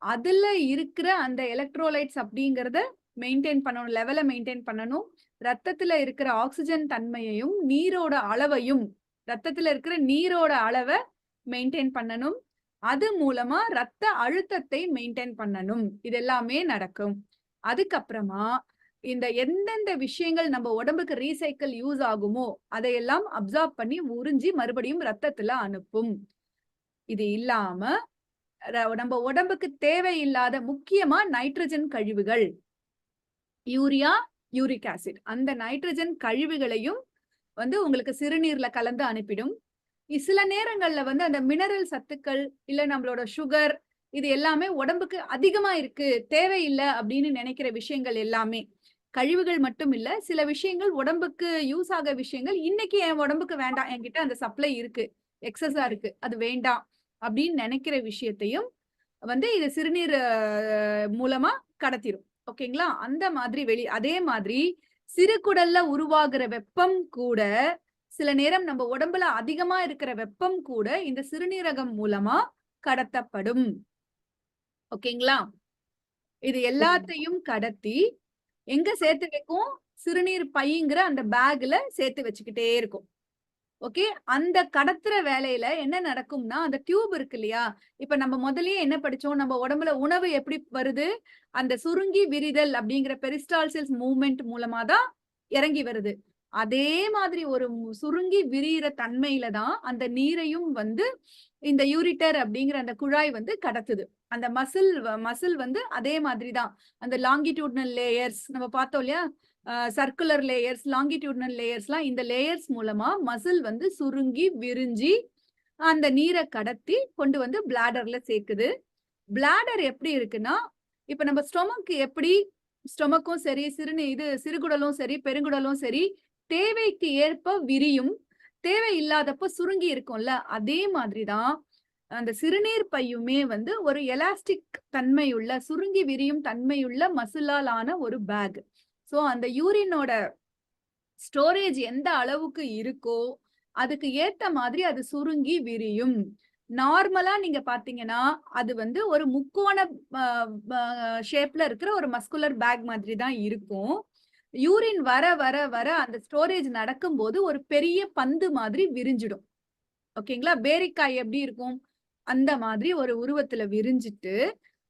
அதுல இருக்கிற அந்த எலக்ட்ரோலைட்ஸ் அப்படிங்கறத மெயின்டைன் பண்ணணும், லெவலை மெயின்டைன் பண்ணணும். ரத்தத்துல இருக்கிற ஆக்சிஜன் தன்மையையும் நீரோட அளவையும், ரத்தத்துல இருக்கிற நீரோட அளவை மெயின்டைன் பண்ணணும். அது மூலமா ரத்த அழுத்தத்தை மெயின்டைன் பண்ணணும். இது எல்லாமே நடக்கும். அதுக்கப்புறமா இந்த எந்தெந்த விஷயங்கள் நம்ம உடம்புக்கு ரீசைக்கிள் யூஸ் ஆகுமோ அதையெல்லாம் அப்சார்ப் பண்ணி உறிஞ்சி மறுபடியும் ரத்தத்துல அனுப்பும். இது இல்லாம நம்ம உடம்புக்கு தேவையில்லாத முக்கியமா நைட்ரஜன் கழிவுகள், யூரியா, யூரிக் ஆசிட், அந்த நைட்ரஜன் கழிவுகளையும் வந்து உங்களுக்கு சிறுநீர்ல கலந்து அனுப்பிடும். சில நேரங்கள்ல வந்து அந்த மினரல் சத்துக்கள் இல்ல நம்மளோட சுகர் இது எல்லாமே உடம்புக்கு அதிகமா இருக்கு, தேவையில்லை அப்படின்னு நினைக்கிற விஷயங்கள் எல்லாமே கழிவுகள் மட்டும் இல்ல, சில விஷயங்கள் உடம்புக்கு யூஸ் ஆக விஷயங்கள் இன்னைக்கு என் உடம்புக்கு வேண்டாம், என்கிட்ட அந்த சப்ளை இருக்கு, எக்ஸஸா இருக்கு, அது வேண்டாம் அப்படின்னு நினைக்கிற விஷயத்தையும் வந்து இது சிறுநீர் மூலமா கடத்திடும். ஓகேங்களா? அந்த மாதிரி அதே மாதிரி சிறுகுடல்ல உருவாகிற வெப்பம் கூட சில நேரம் நம்ம உடம்புல அதிகமா இருக்கிற வெப்பம் கூட இந்த சிறுநீரகம் மூலமா கடத்தப்படும். ஓகேங்களா? இது எல்லாத்தையும் கடத்தி எங்க சேர்த்து வைக்கும்? சிறுநீர் பைங்கிற அந்த பேக்ல சேர்த்து வச்சுக்கிட்டே இருக்கும். ஓகே, அந்த கடத்துற வேலையில என்ன நடக்கும்னா அந்த டியூப் இருக்கு இல்லையா? இப்ப நம்ம முதல்லயே என்ன படிச்சோம்? நம்ம உடம்புல உணவு எப்படி வருது? அந்த சுருங்கி விரிதல் அப்படிங்கிற பெரிஸ்டால்சிஸ் மூவ்மெண்ட் மூலமா தான் இறங்கி வருது. அதே மாதிரி ஒரு சுருங்கி விரியிற தன்மையில தான் அந்த நீரையும் வந்து இந்த யூரிட்டர் அப்படிங்கிற அந்த குழாய் வந்து கடத்துது. அந்த மசில் வந்து அதே மாதிரி தான். அந்த லாங்கிடியூட்னல் லேயர்ஸ் நம்ம பார்த்தோம் இல்லையா? சர்க்குலர் லேயர்ஸ், லாங்கிடியூட்னல் லேயர்ஸ்லாம் இந்த லேயர்ஸ் மூலமா மசில் வந்து சுருங்கி விரிஞ்சி அந்த நீரை கடத்தி கொண்டு வந்து பிளாடர்ல சேர்க்குது. பிளாடர் எப்படி இருக்குன்னா, இப்ப நம்ம ஸ்டொமக் எப்படி ஸ்டொமக்கும் சரி, சிறுகுடலும் சரி, பெருங்குடலும் சரி, தேவைக்கு ஏற்ப விரியும். தேவை இல்லாதப்ப சுருங்கி இருக்கும்ல, அதே மாதிரி தான் அந்த சிறுநீர் பையுமே வந்து ஒரு எலாஸ்டிக் தன்மையுள்ள, சுருங்கி விரியும் தன்மையுள்ள மசிலால் ஆன ஒரு பேக். சோ அந்த யூரினோட ஸ்டோரேஜ் எந்த அளவுக்கு இருக்கோ அதுக்கு ஏத்த மாதிரி அது சுருங்கி விரியும். நார்மலா நீங்க பாத்தீங்கன்னா அது வந்து ஒரு முக்கோண ஷேப்ல இருக்கிற ஒரு மஸ்குலர் பேக் மாதிரி தான் இருக்கும். யூரின் வர வர வர அந்த ஸ்டோரேஜ் நடக்கும்போது ஒரு பெரிய பந்து மாதிரி விரிஞ்சிடும். ஓகேங்களா? பேரிக்காய் எப்படி இருக்கும்? அந்த மாதிரி ஒரு உருவத்துல விரிஞ்சிட்டு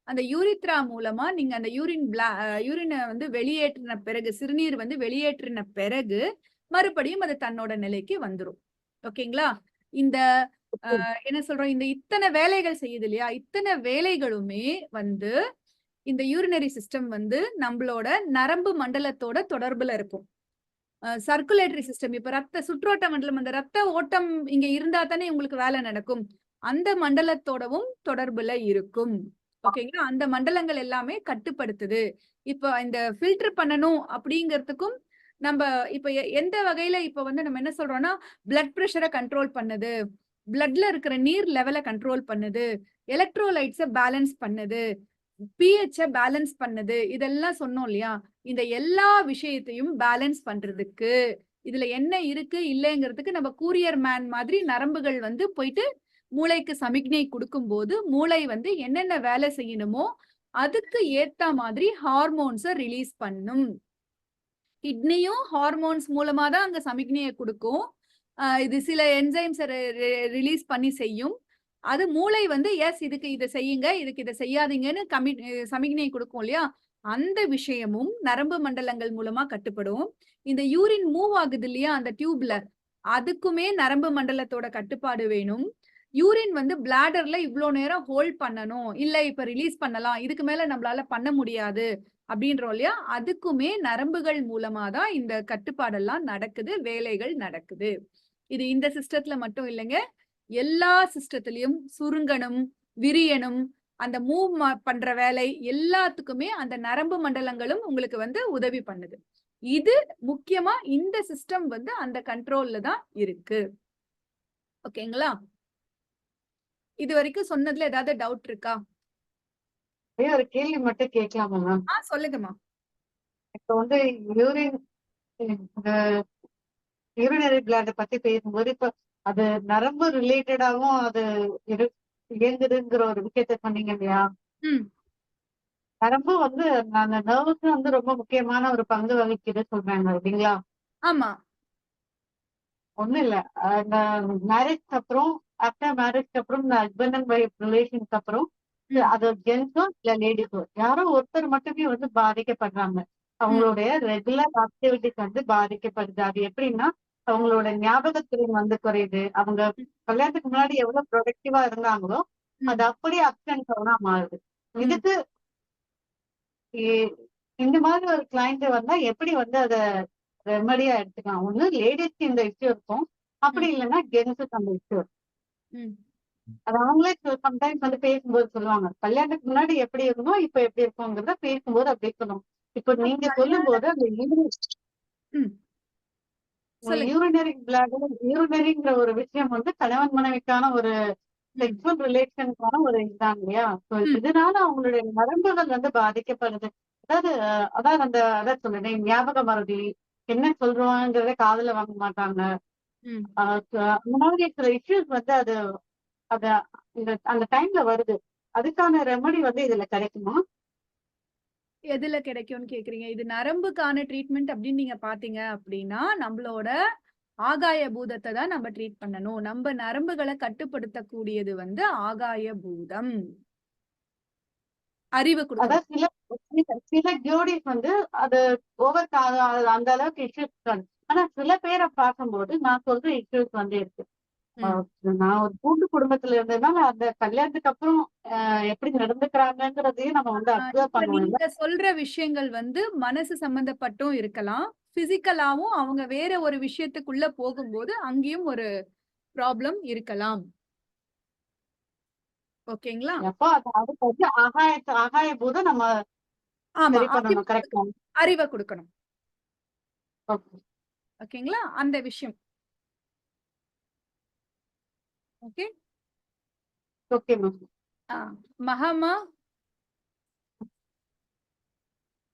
அந்த யூரித்ரா மூலமா நீங்க அந்த யூரினை வந்து வெளியேற்றின பிறகு, சிறுநீர் வந்து வெளியேற்றின பிறகு மறுபடியும் அது தன்னோட நிலைக்கு வந்துரும். ஓகேங்களா? இந்த என்ன சொல்றோம்? இந்த இத்தனை வேலைகள் செய்யுது இல்லையா? இத்தனை வேலைகளுமே வந்து இந்த யூரினரி சிஸ்டம் வந்து நம்மளோட நரம்பு மண்டலத்தோட தொடர்புல இருக்கும். சர்க்குலேட்டரி சிஸ்டம், இப்ப சுற்றோட்ட மண்டலம், அந்த ரத்த ஓட்டம் இங்க இருந்தா தானே உங்களுக்கு வேலை நடக்கும். அந்த மண்டலத்தோடவும் தொடர்புல இருக்கும். ஓகேங்களா? அந்த மண்டலங்கள் எல்லாமே கட்டுப்படுத்துது. இப்ப இந்த ஃபில்டர் பண்ணணும் அப்படிங்கிறதுக்கும் நம்ம இப்ப எந்த வகையில இப்ப வந்து நம்ம என்ன சொல்றோம்னா, பிளட் பிரஷரை கண்ட்ரோல் பண்ணுது. பிளட்ல இருக்கிற நீர் லெவல கண்ட்ரோல் பண்ணுது. எலக்ட்ரோலைட்ஸ பேலன்ஸ் பண்ணுது. பிஹெச்ச பேலன்ஸ் பண்ணுது. இதெல்லாம் சொன்னோம் இல்லையா? இந்த எல்லா விஷயத்தையும் பேலன்ஸ் பண்றதுக்கு இதுல என்ன இருக்கு இல்லைங்கிறதுக்கு நம்ம கூரியர் மேன் மாதிரி நரம்புகள் வந்து போயிட்டு மூளைக்கு சமிக்ஞை கொடுக்கும்போது மூளை வந்து என்னென்ன வேலை செய்யணுமோ அதுக்கு ஏத்த மாதிரி ஹார்மோன்ஸ ரிலீஸ் பண்ணும். கிட்னியும் ஹார்மோன்ஸ் மூலமா தான் அங்க சமிக்ஞையை கொடுக்கும். இது சில என்சைம்ஸ் ரிலீஸ் பண்ணி செய்யும். அது மூளை வந்து எஸ் இதுக்கு இதை செய்யுங்க, இதுக்கு இதை செய்யாதீங்கன்னு சமிக்ஞை கொடுக்கும் இல்லையா? அந்த விஷயமும் நரம்பு மண்டலங்கள் மூலமா கட்டுப்படும். இந்த யூரின் மூவ் ஆகுது இல்லையா அந்த டியூப்ல, அதுக்குமே நரம்பு மண்டலத்தோட கட்டுப்பாடு வேணும். யூரின் வந்து பிளாடர்ல இவ்ளோ நேரம் ஹோல்ட் பண்ணணும், இல்ல இப்ப ரிலீஸ் பண்ணலாம், இதுக்கு மேல நம்மளால பண்ண முடியாது அப்படின்றோம் இல்லையா? அதுக்குமே நரம்புகள் மூலமா தான் இந்த கட்டுப்பாடெல்லாம் நடக்குது, வேலைகள் நடக்குது. இது இந்த சிஸ்டத்துல மட்டும் இல்லைங்க, எல்லா சிஸ்டத்திலயும் சுருங்கணும், விரியணும், அந்த மூவ் பண்ற வேலை எல்லாத்துக்குமே அந்த நரம்பு மண்டலங்களும் உங்களுக்கு வந்து உதவி பண்ணுது. இது முக்கியமா இந்த சிஸ்டம் வந்து அந்த கண்ட்ரோல்ல தான் இருக்கு. ஓகேங்களா? இது வரைக்கும் சொன்னதுல ஏதாவது டவுட் இருக்கா? ஒரு கேள்வி மட்டும் கேட்கலாமா மேம்? சொல்லுங்கம்மா. இப்ப வந்து யூரின் யூரினரி பிளாட பத்தி பேசும்போது இப்ப அது நரம்பு ரிலேட்டடாவும் அது இயங்குதுங்கிற ஒரு விஷயத்த சொன்னீங்க இல்லையா? நரம்பு வந்து அந்த நர்வுக்கு வந்து ரொம்ப முக்கியமான ஒரு பங்கு வகிக்குது சொல்றாங்க இல்லைங்களா? ஆமா. ஒண்ணும் இல்ல, அந்த மேரேஜ்க்கு அப்புறம் ஆஃப்டர் மேரேஜ்க்கு அப்புறம் இந்த ஹஸ்பண்ட் அண்ட் ஒய்ஃப் ரிலேஷனுக்கு அப்புறம் ம், அது ஜென்ஸோ இல்ல லேடிஸோ யாரோ ஒருத்தர் மட்டுமே வந்து பாதிக்கப்படுறாங்க. ம், அவங்களுடைய ரெகுலர் ஆக்டிவிட்டிஸ் வந்து பாதிக்கப்படுது. அது எப்படின்னா அவங்களோட ஞாபகத்திறன் வந்து குறையுது. அவங்க ம், கல்யாணத்துக்கு முன்னாடி எவ்வளவு ப்ரொடக்டிவா இருந்தாங்களோ அது ம், அப்படியே அப்ஸ் அண்ட் டவுனா மாறுது. ம். இதுக்கு இ- இந்த மாதிரி ஒரு கிளைண்ட் வந்தா எப்படி வந்து அத ரெமடியா எடுத்துக்கலாம்? ஒண்ணு லேடிஸ்க்கு இந்த இஷ்யூ இருக்கும், அப்படி ம், இல்லைன்னா ஜென்ஸுக்கு அந்த இஷ்யூ இருக்கும். ம். அது அவங்களே சம்டைம்ஸ் வந்து பேசும்போது சொல்லுவாங்க, கல்யாணத்துக்கு முன்னாடி எப்படி இருந்தோம் இப்ப எப்படி இருக்கோங்கிறத பேசும்போது அப்படி சொல்லுவோம். இப்ப நீங்க சொல்லும் கல்யாண போது அந்த ம். சொல்லுங்க. யூரினரி பிளாடர் யூரினரிங்கிற ஒரு விஷயம் வந்து கணவன் மனைவிக்கான ஒரு ம், செக்ஷுவல் ரிலேஷனுக்கான ஒரு இதுதான் இல்லையா? So ம், இதனால அவங்களுடைய நரம்புகள் வந்து பாதிக்கப்படுது. அதாவது அதான் சொல்றேன், ஞாபக மறதி, என்ன சொல்றோங்கிறத காதுல வாங்க மாட்டாங்க. ம். அந்த மாதிரி சில இஷ்யூஸ் வந்து அது அத அந்த டைம்ல வருது. அதுக்கான ரெமடி வந்து இதுல கிடைக்குமா? எதுல கிடைக்கும்னு கேக்குறீங்க? இது நரம்புக்கான ட்ரீட்மெண்ட் அப்படின்னு நீங்க பாத்தீங்க அப்படின்னா, நம்மளோட ஆகாய பூதத்த தான் நம்ம ட்ரீட் பண்ணணும். நம்ம நரம்புகள கட்டுப்படுத்தக்கூடியது வந்து ஆகாய பூதம். அறிவு குடுக்கணும். அதாவது சில சில சில ஜோடிஸ் வந்து அது அந்த அளவுக்கு இஷ்யூஸ் இருக்காது. ஆனா சில பேரை பார்க்கும்போது நான் சொல்ற இஷ்யூஸ் வந்து இருக்கு. ம். நான் ஒரு கூட்டு குடும்பத்துல இருந்ததுனால அந்த கல்யாணத்துக்கு அப்புறம் எப்படி நடந்துக்கிறாங்கங்கிறதையும் நம்ம வந்து அப்சர்வ் இப்ப பண்ணுவோம் இல்ல? நீங்க சொல்ற விஷயங்கள் வந்து மனசு சம்பந்தப்பட்டும் இருக்கலாம். பிசிக்கலாவும் அவங்க வேற ஒரு விஷயத்துக்குள்ள போகும்போது, அங்கேயும் ஒரு ப்ராப்ளம் இருக்கலாம். ஓகேங்களா? அப்போ அதுக்கு வந்து ஆகாய பூதம் நம்ம ஆமா. சரி பண்ணணும். கரெக்டா? அறிவ குடுக்கணும். ஓகே. ஓகேங்களா? அந்த விஷயம். ஓகே. Okay ma'am. ஆ. மகாமா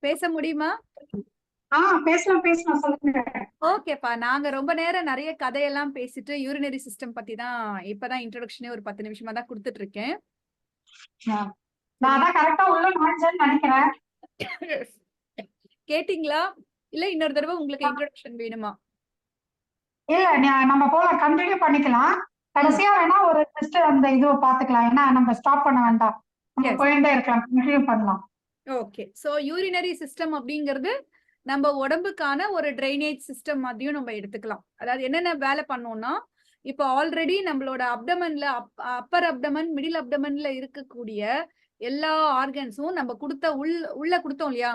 பேச முடியுமா? பேசலாம் பேசலாம் சொல்லுங்க. ஓகேப்பா. நாங்க ரொம்ப நேரம் நெறைய கதையெல்லாம் பேசிட்டு யூரினரி சிஸ்டம் பத்தி தான் இப்பதான் இன்ட்ரோடக்ஷனே ஒரு 10 நிமிஷமா தான் குடுத்துட்டு இருக்கேன். நான் சரி. அதான் கரெக்டா உள்ள நுழைஞ்சேன்னு நினைக்கிறேன். கேட்டீங்களா? இல்ல இன்னொரு தடவ உங்களுக்கு இன்ட்ரோடக்ஷன் வேணுமா? இல்ல நம்ம போல கண்டினியூ பண்ணிக்கலாம். ம். கடைசியா வேணா ஒரு ஜஸ்ட் அந்த இதுவை பாத்துக்கலாம். ஏன்னா நம்ம ஸ்டாப் பண்ண வேண்டாம். நம்ம எஸ். போயிட்டே இருக்கலாம். கண்டினியூ பண்ணலாம். ஓகே. சோ யூரினரி சிஸ்டம் அப்படிங்கிறது நம்ம உடம்புக்கான ஒரு ட்ரைனேஜ் சிஸ்டம் மாதிரியும் நம்ம எடுத்துக்கலாம். அதாவது என்னென்ன வேலை பண்ணோம்னா, இப்போ ஆல்ரெடி நம்மளோட அப்டமன்ல அப்பர் அப்டமன், மிடில் அப்டமன்ல இருக்கக்கூடிய எல்லா ஆர்கன்ஸும் நம்ம குடுத்த உள்ள குடுத்தோம் இல்லையா?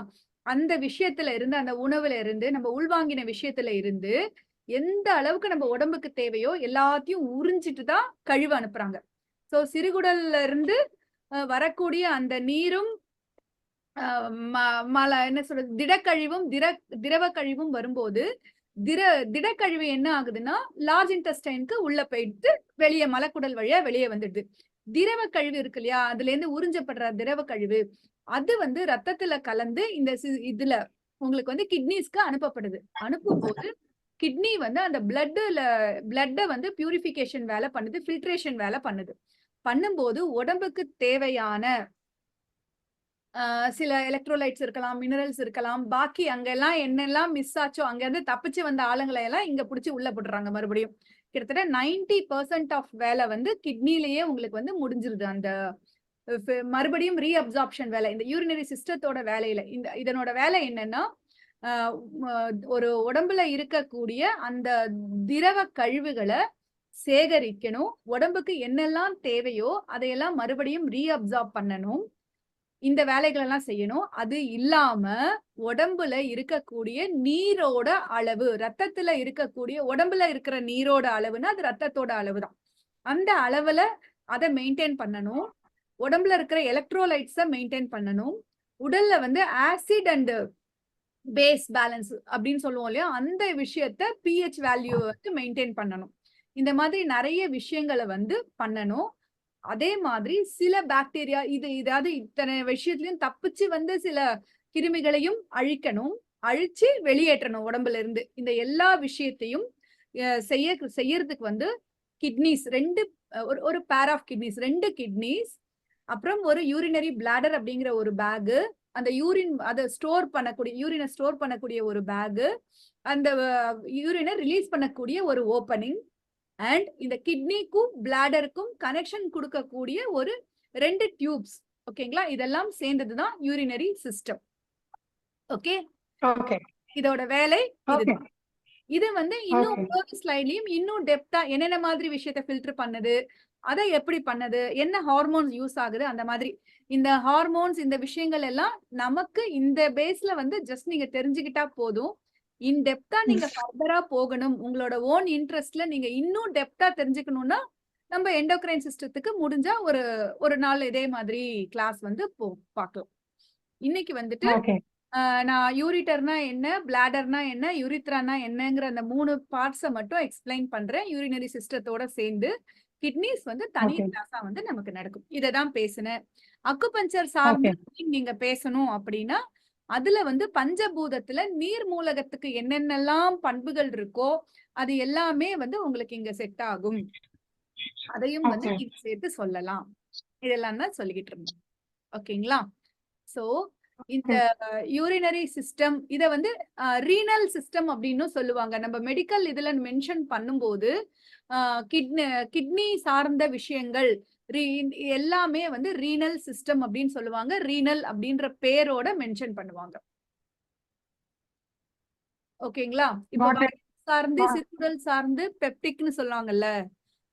அந்த விஷயத்துல இருந்து, அந்த உணவுல இருந்து, நம்ம உள்வாங்கின விஷயத்துல இருந்து, எந்த அளவுக்கு நம்ம உடம்புக்கு தேவையோ எல்லாத்தையும் உறிஞ்சிட்டு தான் கழிவு அனுப்புறாங்க. சோ சிறுகுடல்ல இருந்து வரக்கூடிய அந்த நீரும் என்ன சொல்றது திடக்கழிவும் திரவ கழிவும் வரும்போது திர திடக்கழிவு என்ன ஆகுதுன்னா லார்ஜ் இன்டெஸ்டைனுக்கு உள்ள போயிட்டு வெளியே மலக்குடல் வழியா வெளியே வந்துடுது. திரவ கழிவு இருக்கு இல்லையா? அதுல இருந்து உறிஞ்சப்படுற திரவ கழிவு அது வந்து ரத்தத்துல கலந்து இந்த இதுல உங்களுக்கு வந்து கிட்னிஸ்க்கு அனுப்பப்படுது. அனுப்பும்போது கிட்னி வந்து அந்த பிளட்ட வந்து பியூரிஃபிகேஷன் வேலை பண்ணுது, ஃபில்ட்ரேஷன் வேலை பண்ணுது. பண்ணும்போது உடம்புக்கு தேவையான சில எலக்ட்ரோலைட்ஸ் இருக்கலாம், மினரல்ஸ் இருக்கலாம். பாக்கி அங்கெல்லாம் என்னெல்லாம் மிஸ் ஆச்சோ, அங்கருந்து தப்பிச்சு வந்த ஆளுங்கள எல்லாம் இங்க புடிச்சு உள்ள போட்டுறாங்க மறுபடியும். கிட்டத்தட்ட 90% ஆஃப் வேலை வந்து கிட்னிலயே உங்களுக்கு வந்து முடிஞ்சிருது. அந்த மறுபடியும் ரீஅப்சார்ப்ஷன் வேலை. இந்த யூரினரி சிஸ்டத்தோட வேலையில. இதனோட வேலை என்னன்னா, அ ஒரு உடம்புல இருக்கக்கூடிய அந்த திரவ கழிவுகள சேகரிக்கணும். உடம்புக்கு என்னெல்லாம் தேவையோ, அதையெல்லாம் மறுபடியும் ரீஅப்சார்ப் பண்ணணும். இந்த வேலைகள் எல்லாம் செய்யணும். அது இல்லாம உடம்புல இருக்கக்கூடிய நீரோட அளவு, ரத்தத்துல இருக்கக்கூடிய உடம்புல இருக்கிற நீரோட அளவுன்னா, அது ரத்தத்தோட அளவு தான். அந்த அளவுல அத மெயின்டெயின் பண்ணணும். உடம்புல இருக்கிற எலக்ட்ரோலைட்ஸ மெயின்டெயின் பண்ணணும். உடல்ல வந்து ஆசிட் அண்ட் பேஸ் பேலன்ஸ் அப்படின்னு சொல்லுவோம் இல்லையா? அந்த விஷயத்த பிஹெச் வேல்யூ வந்து மெயின்டெயின் பண்ணணும். இந்த மாதிரி நெறைய விஷயங்கள வந்து பண்ணணும். அதே மாதிரி சில பாக்டீரியா இதாவது இத்தனை விஷயத்திலயும் தப்பிச்சு வந்து சில கிருமிகளையும் அழிக்கணும். அழிச்சு வெளியேற்றணும் உடம்புல இருந்து. இந்த எல்லா விஷயத்தையும் செய்யறதுக்கு வந்து கிட்னிஸ் 2 ஒரு ஒரு பேர் ஆஃப் கிட்னிஸ் 2 கிட்னிஸ் அப்புறம் ஒரு யூரினரி பிளாடர் அப்படிங்கிற ஒரு பேக் அந்த அத யூரினை ஸ்டோர் பண்ணக்கூடிய ஒரு பேக் அந்த யூரினை ரிலீஸ் பண்ணக்கூடிய ஒரு ஓப்பனிங் அண்ட் இந்த கிட்னிக்கும் பிளாடருக்கும் கனெக்ஷன் கொடுக்கக்கூடிய ஒரு 2 டியூப்ஸ். ஓகேங்களா, இதெல்லாம் சேர்ந்ததுதான் யூரினரி சிஸ்டம். ஓகே, ஓகே இதோட வேலை ஓகே இதுதான். இது வந்து இன்னும் ஓகே ஒவ்வொரு ஸ்லைட்லயும் இன்னும் டெப்தா என்னென்ன மாதிரி விஷயத்த ஃபில்டர் பண்ணுது, அதை எப்படி பண்ணுது, என்ன ஹார்மோன்ஸ் யூஸ் ஆகுது, அந்த மாதிரி இந்த ஹார்மோன்ஸ் இந்த விஷயங்கள் எல்லாம் நமக்கு இந்த பேஸ்ல வந்து ஜஸ்ட் நீங்க தெரிஞ்சுக்கிட்டா போதும். இன் டெப்தா நீங்க ஃபர்தரா போகணும், உங்களோட ஓன் இன்ட்ரெஸ்ட்ல நீங்க இன்னும் டெப்தா தெரிஞ்சுக்கணும்னா நம்ம எண்டோக்ரைன் சிஸ்டத்துக்கு முடிஞ்சா ஒரு நாள் இதே மாதிரி கிளாஸ் வந்து பார்க்கலாம். இன்னைக்கு வந்துட்டு ஓகே நான் யூரிட்டர்னா என்ன, பிளாடர்னா என்ன, யூரித்ரானா என்னங்கிற அந்த 3 பார்ட்ஸை மட்டும் எக்ஸ்பிளைன் பண்றேன். யூரினரி சிஸ்டத்தோட சேர்ந்து கிட்னிஸ் வந்து தனி ஓகே கிளாஸா வந்து நமக்கு நடக்கும். இததான் பேசுனேன். அக்குபஞ்சர் சார்ந்து ஓகே நீங்க பேசணும் அப்படின்னா அதுல வந்து பஞ்சபூதத்துல நீர் மூலகத்துக்கு என்னென்னலாம் பண்புகள் இருக்கோ அது எல்லாமே வந்து உங்களுக்கு இங்க செட் ஆகும். அதையும் வந்து ஓகே நீங்க சேர்த்து சொல்லலாம். இதெல்லாம் தான் சொல்லிக்கிட்டு இருந்தோம். ஓகேங்களா? சோ இந்த யூரினரி சிஸ்டம் இத வந்து ரீனல் சிஸ்டம் அப்படின்னு சொல்லுவாங்க. நம்ம மெடிக்கல் இதுல மென்ஷன் பண்ணும்போது கிட்னி சார்ந்த விஷயங்கள் எல்லாமே வந்து ரீனல் சிஸ்டம் அப்படின்னு சொல்லுவாங்க. ரீனல் அப்படின்ற பேரோட மென்ஷன் பண்ணுவாங்க. ஓகேங்களா? இப்போ சார்ந்து சிறுகுடல் சார்ந்து பெப்டிக்னு சொல்லுவாங்கல்ல,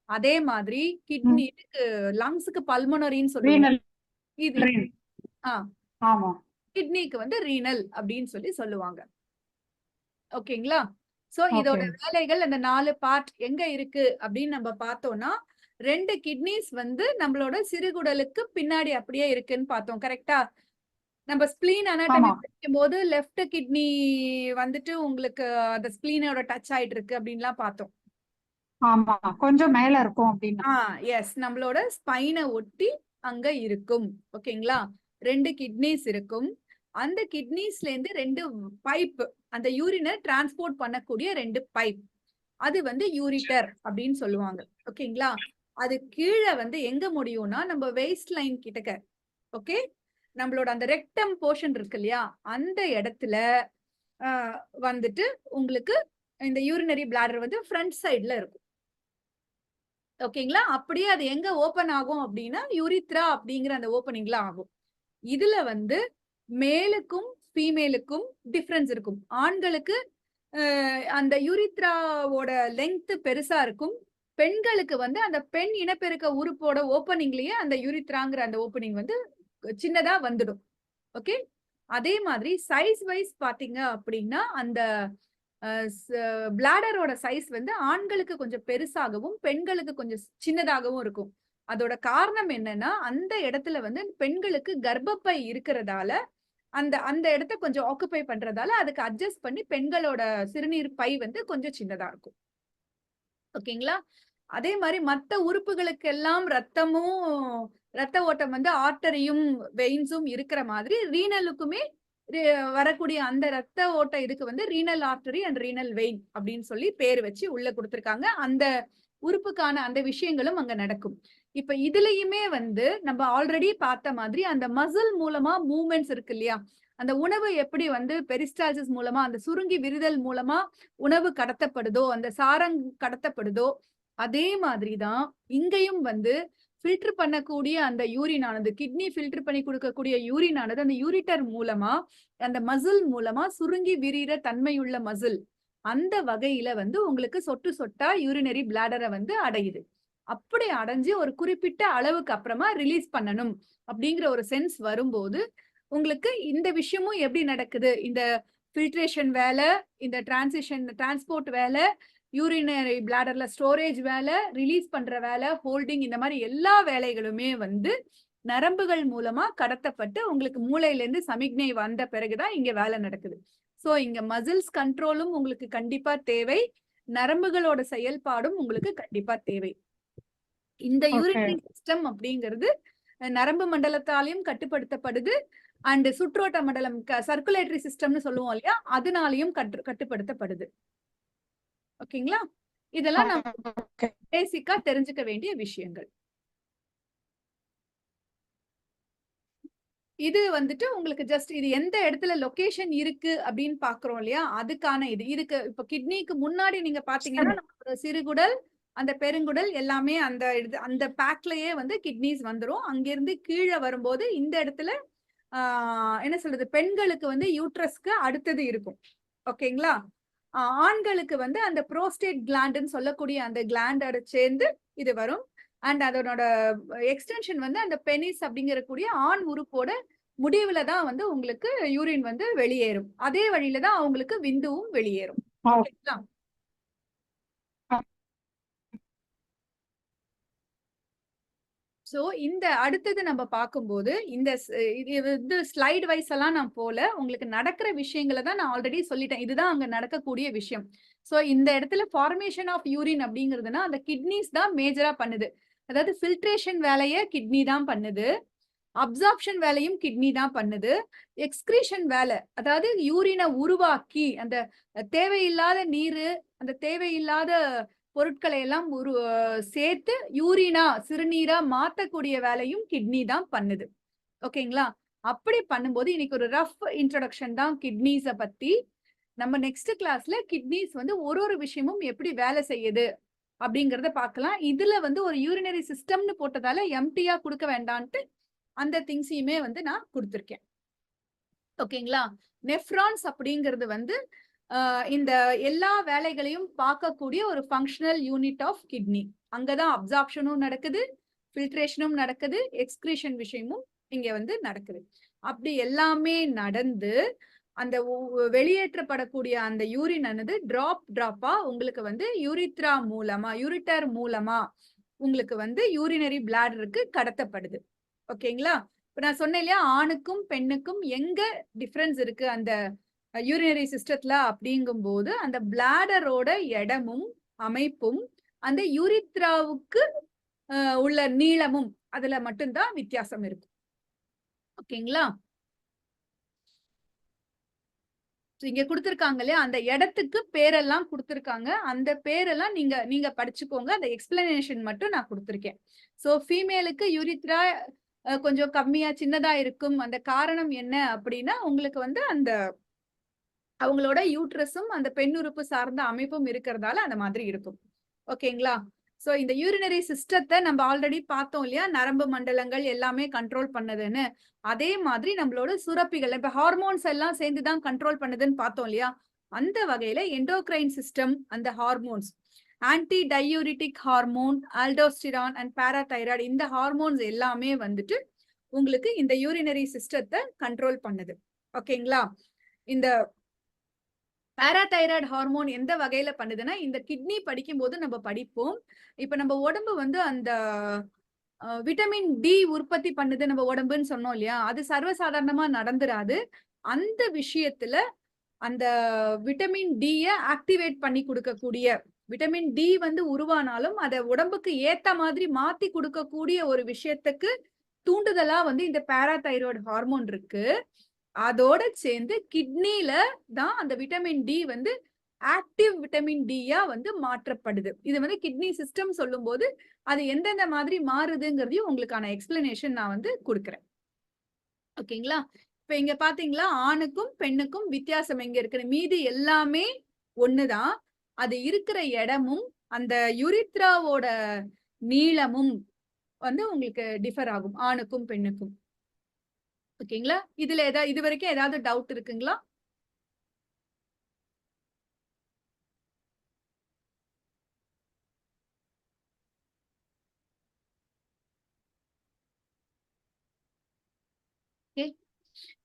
அதே மாதிரி கிட்னி லங்ஸுக்கு பல்மனரின்னு சொல்லுவாங்க. இது ஆமா கிட்னிக்கு வந்து ரீனல் அப்படின்னு சொல்லி சொல்லுவாங்க. ஓகேங்களா? சோ இதோட வேலைகள் அந்த 4 பார்ட் எங்க இருக்கு அப்படின்னு நம்ம பார்த்தோம்னா 2 கிட்னிஸ் வந்து நம்மளோட சிறுகுடலுக்கு பின்னாடி அப்படியே இருக்குன்னு பார்த்தோம். கரெக்டா? நம்ம ஸ்பிளீன் அனாட்டமி படிக்கும் போது லெஃப்ட் கிட்னி வந்துட்டு உங்களுக்கு அந்த ஸ்பிளீனோட டச் ஆயிட்டு இருக்கு அப்படின்லாம் பார்த்தோம். ஆமா கொஞ்சம் மேல இருக்கும் அப்படின்னா. எஸ், நம்மளோட ஸ்பைனை ஒட்டி அங்க இருக்கும். ஓகேங்களா? 2 கிட்னிஸ் இருக்கும். அந்த கிட்னிஸ்ல இருந்து 2 பைப், அந்த யூரினை டிரான்ஸ்போர்ட் பண்ணக்கூடிய 2 பைப், அது வந்து யூரிட்டர் அப்படின்னு சொல்லுவாங்க. ஓகேங்களா? அது கீழே வந்து எங்க முடியும்னா நம்ம வெயிஸ்ட் லைன் கிட்டக்க, ஓகே, நம்மளோட அந்த ரெக்டம் போர்ஷன் இருக்கு இல்லையா, அந்த இடத்துல வந்துட்டு உங்களுக்கு இந்த யூரினரி பிளாடர் வந்து ஃப்ரண்ட் சைட்ல இருக்கும். ஓகேங்களா? அப்படியே அது எங்க ஓபன் ஆகும் அப்படின்னா யூரித்ரா அப்படிங்கிற அந்த ஓபனிங்ல ஆகும். இதுல வந்து மேலுக்கும் ஃபீமேலுக்கும் டிஃபரன்ஸ் இருக்கும். ஆண்களுக்கு அந்த யூரித்ராவோட லெங்த் பெருசா இருக்கும். பெண்களுக்கு வந்து அந்த பெண் இனப்பெருக்க உறுப்போட ஓப்பனிங்லயே அந்த யூரித்ராங்கிற அந்த ஓப்பனிங் வந்து சின்னதா வந்துடும். ஓகே, அதே மாதிரி சைஸ் வைஸ் பாத்தீங்க அப்படின்னா அந்த பிளாடரோட சைஸ் வந்து ஆண்களுக்கு கொஞ்சம் பெருசாகவும் பெண்களுக்கு கொஞ்சம் சின்னதாகவும் இருக்கும். அதோட காரணம் என்னன்னா அந்த இடத்துல வந்து பெண்களுக்கு கர்ப்பப்பை இருக்கிறதால அந்த அந்த இடத்த கொஞ்சம் ஆக்குபை பண்றதால அதுக்கு அட்ஜஸ்ட் பண்ணி பெண்களோட சிறுநீர் பை வந்து கொஞ்சம் சின்னதா இருக்கும். ஓகேங்களா? அதே மாதிரி மத்த உறுப்புகளுக்கு எல்லாம் ரத்த ஓட்டம் வந்து ஆர்டரியும் வெயின்ஸும் இருக்கிற மாதிரி ரீனலுக்குமே வரக்கூடிய அந்த ரத்த ஓட்ட இதுக்கு வந்து renal artery and renal vein அப்படின்னு சொல்லி பேர் வச்சு உள்ள கொடுத்திருக்காங்க. அந்த உறுப்புக்கான அந்த விஷயங்களும் அங்க நடக்கும். இப்ப இதுலயுமே வந்து நம்ம ஆல்ரெடி பார்த்த மாதிரி அந்த மசில் மூலமா மூவ்மெண்ட்ஸ் இருக்கு இல்லையா, அந்த உணவு எப்படி வந்து பெரிஸ்டால்சிஸ் மூலமா அந்த சுருங்கி விரிதல் மூலமா உணவு கடத்தப்படுதோ, அந்த சாரங் கடத்தப்படுதோ, அதே மாதிரிதான் இங்கேயும் வந்து ஃபில்டர் பண்ணக்கூடிய அந்த யூரின் ஆனது, கிட்னி ஃபில்டர் பண்ணி கொடுக்கக்கூடிய யூரின் ஆனது அந்த யூரிட்டர் மூலமா அந்த மசில் மூலமா சுருங்கி விரிகிற தன்மையுள்ள மசில் அந்த வகையில வந்து உங்களுக்கு சொட்டு சொட்டா யூரினரி பிளாடரை வந்து அடையுது. அப்படி அடைஞ்சு ஒரு குறிப்பிட்ட அளவுக்கு அப்புறமா ரிலீஸ் பண்ணணும் அப்படிங்கிற ஒரு சென்ஸ் வரும்போது உங்களுக்கு இந்த விஷயமும் எப்படி நடக்குது, இந்த ஃபில்ட்ரேஷன் வேலை, இந்த டிரான்ஸ்போர்ட் வேலை, யூரினரி பிளாடர்ல ஸ்டோரேஜ் வேலை, ரிலீஸ் பண்ற வேலை, ஹோல்டிங், இந்த மாதிரி எல்லா வேலைகளுமே வந்து நரம்புகள் மூலமா கடத்தப்பட்டு உங்களுக்கு மூளையில இருந்து சமிக்ஞை வந்த பிறகுதான் இங்க வேலை நடக்குது. சோ இங்க மசில்ஸ் கண்ட்ரோலும் உங்களுக்கு கண்டிப்பா தேவை, நரம்புகளோட செயல்பாடும் உங்களுக்கு கண்டிப்பா தேவை. இந்த யூரினரி சிஸ்டம் அப்படிங்கிறது நரம்பு மண்டலத்தாலையும் கட்டுப்படுத்தப்படுது அண்ட் சுற்றோட்ட மண்டலம் சர்க்குலேட்டரி சிஸ்டம்னு சொல்லுவோம் இல்லையா, அதனாலையும் கட்டுப்படுத்தப்படுது. ஓகேங்களா? இதெல்லாம் நம்ம பேசிக்கா தெரிஞ்சுக்க வேண்டிய விஷயங்கள். இது வந்துட்டு உங்களுக்கு ஜஸ்ட் இது எந்த இடத்துல லொகேஷன் இருக்கு அப்படின்னு பாக்குறோம் இல்லையா, அதுக்கான இதுக்கு இப்ப கிட்னிக்கு முன்னாடி நீங்க பாத்தீங்கன்னா சிறுகுடல், அந்த பெருங்குடல் எல்லாமே அந்த பேக்லயே வந்து கிட்னிஸ் வந்துரும். அங்கிருந்து கீழே வரும்போது இந்த இடத்துல என்ன சொல்றது, பெண்களுக்கு வந்து யூட்ரஸ்க்கு அடுத்தது இருக்கும். ஓகேங்களா? ஆண்களுக்கு வந்து அந்த புரோஸ்டேட் கிளாண்டுன்னு சொல்லக்கூடிய அந்த கிளாண்டோட சேர்ந்து இது வரும். அண்ட் அதனோட எக்ஸ்டென்ஷன் வந்து அந்த பெனிஸ் அப்படிங்கிற கூடிய ஆண் உறுப்போட முடிவுல தான் வந்து உங்களுக்கு யூரின் வந்து வெளியேறும். அதே வழியில தான் அவங்களுக்கு விந்துவும் வெளியேறும். ஓகேங்களா? சோ இந்த அடுத்தது நம்ம பார்க்கும்போது இது வந்து ஸ்லைடு வைஸ் எல்லாம் நான் போல, உங்களுக்கு நடக்கிற விஷயங்களை தான் நான் ஆல்ரெடி சொல்லிட்டேன். இதுதான் அங்க நடக்கக்கூடிய விஷயம். சோ இந்த இடத்துல ஃபார்மேஷன் ஆஃப் யூரின் அப்படிங்கிறதுனா அந்த கிட்னிஸ் தான் மேஜரா பண்ணுது. அதாவது ஃபில்ட்ரேஷன் வேலையை கிட்னி தான் பண்ணுது. அப்சார்ப்ஷன் வேலையும் கிட்னி தான் பண்ணுது. எக்ஸ்கிரீஷன் வேலை, அதாவது யூரினை உருவாக்கி அந்த தேவையில்லாத நீரு, அந்த தேவையில்லாத பொருட்களை எல்லாம் சேர்த்து யூரினா சிறுநீரா மாத்தக்கூடிய வேலையும் கிட்னி தான் பண்ணுது. ஓகேங்களா? அப்படி பண்ணும்போது இன்னைக்கு ஒரு ரஃப் இன்ட்ரோடக்ஷன் தான் கிட்னிஸ பத்தி. நம்ம நெக்ஸ்ட் கிளாஸ்ல கிட்னிஸ் வந்து ஒரு விஷயமும் எப்படி வேலை செய்யுது அப்படிங்கறத பார்க்கலாம். இதுல வந்து ஒரு யூரினரி சிஸ்டம்னு போட்டதால எம்டியா கொடுக்க வேண்டான்ட்டு அந்த திங்ஸையுமே வந்து நான் கொடுத்துருக்கேன். ஓகேங்களா? நெஃப்ரான்ஸ் அப்படிங்கிறது வந்து இந்த எல்லா வேலைகளையும் பார்க்கக்கூடிய ஒரு ஃபங்க்ஷனல் யூனிட் ஆஃப் கிட்னி. அங்கதான் அப்சார்ப்ஷனும் நடக்குது, ஃபில்ட்ரேஷனும் நடக்குது, எக்ஸ்கிரீஷன் விஷயமும் இங்க வந்து நடக்குது. அப்படி எல்லாமே நடந்து அந்த வெளியேற்றப்படக்கூடிய அந்த யூரின் ஆனது டிராப்பா உங்களுக்கு வந்து யூரிட்டர் மூலமா உங்களுக்கு வந்து யூரினரி பிளாடருக்கு கடத்தப்படுது. ஓகேங்களா? இப்ப நான் சொன்னேன் இல்லையா, ஆணுக்கும் பெண்ணுக்கும் எங்க டிஃபரன்ஸ் இருக்கு அந்த யூரினரி சிஸ்டத்துல அப்படிங்கும் போது, அந்த பிளாடரோட இடமும் அமைப்பும் அந்த யூரித்ராவுக்கு உள்ள நீளமும் அதுல மட்டும்தான் வித்தியாசம் இருக்கு. ஓகேங்களா? இங்க கொடுத்திருக்காங்க இல்லையா, அந்த இடத்துக்கு பேரெல்லாம் கொடுத்திருக்காங்க. அந்த பேரெல்லாம் நீங்க படிச்சுக்கோங்க. அந்த எக்ஸ்பிளனேஷன் மட்டும் நான் கொடுத்திருக்கேன். சோ ஃபீமேலுக்கு யூரித்ரா கொஞ்சம் கம்மியா சின்னதா இருக்கும். அந்த காரணம் என்ன அப்படின்னா, உங்களுக்கு வந்து அந்த அவங்களோட யூட்ரஸும் அந்த பெண் உறுப்பு சார்ந்த அமைப்பும் இருக்கிறதால அந்த மாதிரி இருக்கும். ஓகேங்களா? சோ இந்த யூரினரி சிஸ்டத்தை நம்ம ஆல்ரெடி பார்த்தோம் இல்லையா, நரம்பு மண்டலங்கள் எல்லாமே கண்ட்ரோல் பண்ணுதுன்னு. அதே மாதிரி நம்மளோட சுரப்பிகள், இப்ப ஹார்மோன்ஸ் எல்லாம் சேர்ந்துதான் கண்ட்ரோல் பண்ணுதுன்னு பார்த்தோம் இல்லையா, அந்த வகையில எண்டோக்ரைன் சிஸ்டம், அந்த hormones, anti diuretic hormone, aldosterone and parathyroid, இந்த ஹார்மோன்ஸ் எல்லாமே வந்துட்டு உங்களுக்கு இந்த யூரினரி சிஸ்டத்தை கண்ட்ரோல் பண்ணுது. ஓகேங்களா? இந்த பாராதைராய்டு ஹார்மோன் எந்த வகையில பண்ணுதுன்னா, இந்த கிட்னி படிக்கும் போது நம்ம படிப்போம். இப்ப நம்ம உடம்பு வந்து அந்த விட்டமின் டி உற்பத்தி பண்ணுது நம்ம உடம்புன்னு சொன்னோம் இல்லையா, அது சர்வசாதாரணமா நடந்துராது. அந்த விஷயத்துல அந்த விட்டமின் டிய ஆக்டிவேட் பண்ணி கொடுக்கக்கூடிய, விட்டமின் டி வந்து உருவானாலும் அதை உடம்புக்கு ஏத்த மாதிரி மாத்தி கொடுக்கக்கூடிய ஒரு விஷயத்துக்கு தூண்டுதலா வந்து இந்த பாராதைராய்டு ஹார்மோன் இருக்கு. அதோட சேர்ந்து கிட்னில தான் அந்த விட்டமின் டி வந்து ஆக்டிவ் விட்டமின் டியா வந்து மாற்றப்படுது. இது வந்து கிட்னி சிஸ்டம் சொல்லும் போது அது எந்தெந்த மாதிரி மாறுதுங்கிறதையும் உங்களுக்கான எக்ஸ்பிளனேஷன் நான் வந்து கொடுக்குறேன். ஓகேங்களா? இப்ப இங்க பாத்தீங்களா, ஆணுக்கும் பெண்ணுக்கும் வித்தியாசம் எங்க இருக்கு? மீதி எல்லாமே ஒண்ணுதான். அது இருக்கிற இடமும் அந்த யூரித்ராவோட நீளமும் வந்து உங்களுக்கு டிஃபர் ஆகும் ஆணுக்கும் பெண்ணுக்கும். ஓகேங்களா? இதுல இது வரைக்கும் ஏதாவது டவுட் இருக்குங்களா?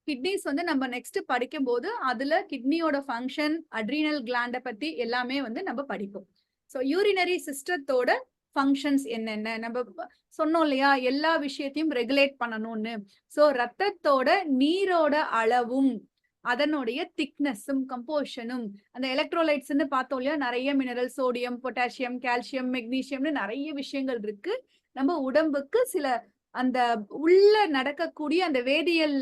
கிட்னிஸ் வந்து நம்ம நெக்ஸ்ட் படிக்கும் போது அதுல கிட்னியோட ஃபங்க்ஷன், அட்ரீனல் கிளாண்ட பத்தி எல்லாமே வந்து நம்ம படிப்போம். சோ யூரினரி சிஸ்டத்தோட ஃபங்க்ஷன்ஸ் என்னென்ன நம்ம சொன்னோம் இல்லையா, எல்லா விஷயத்தையும் ரெகுலேட் பண்ணணும்னு. சோ ரத்தத்தோட நீரோட அளவும் அதனுடைய திக்னஸும் கம்போஷனும், அந்த எலக்ட்ரோலைட்ஸ்ன்னு பார்த்தோம் இல்லையா, நிறைய மினரல், சோடியம், பொட்டாசியம், கால்சியம், மெக்னீசியம்னு நிறைய விஷயங்கள் இருக்கு. நம்ம உடம்புக்கு சில அந்த உள்ள நடக்கக்கூடிய அந்த வேதியியல்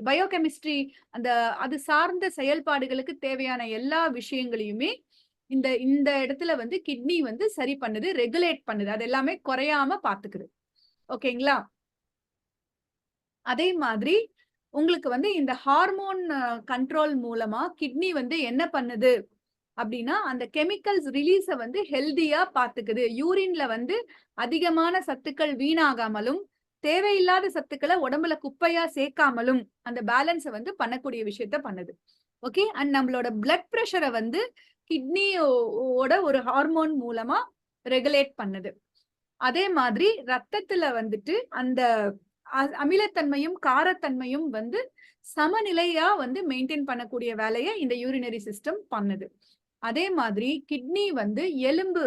பயோகெமிஸ்ட்ரி அது சார்ந்த செயல்பாடுகளுக்கு தேவையான எல்லா விஷயங்களையுமே இந்த இடத்துல வந்து கிட்னி வந்து சரி பண்ணுது, ரெகுலேட் பண்ணுது. அது எல்லாமே குறையாம பாத்துக்குது. ஓகேங்களா? அதே மாதிரி உங்களுக்கு வந்து இந்த ஹார்மோன் கண்ட்ரோல் மூலமா கிட்னி வந்து என்ன பண்ணுது அப்படின்னா அந்த கெமிக்கல்ஸ் ரிலீஸ வந்து ஹெல்தியா பாத்துக்குது. யூரின்ல வந்து அதிகமான சத்துக்கள் வீணாகாமலும் தேவையில்லாத சத்துக்களை உடம்புல குப்பையா சேர்க்காமலும் அந்த பேலன்ஸை வந்து பண்ணக்கூடிய விஷயத்த பண்ணுது. ஓகே. அண்ட் நம்மளோட பிளட் பிரஷரை வந்து கிட்னியோட ஒரு ஹார்மோன் மூலமா ரெகுலேட் பண்ணுது. அதே மாதிரி ரத்தத்துல வந்துட்டு அந்த அமிலத்தன்மையும் காரத்தன்மையும் வந்து சமநிலையா வந்து மெயின்டைன் பண்ணக்கூடிய வேலையை இந்த யூரினரி சிஸ்டம் பண்ணுது. அதே மாதிரி கிட்னி வந்து எலும்பு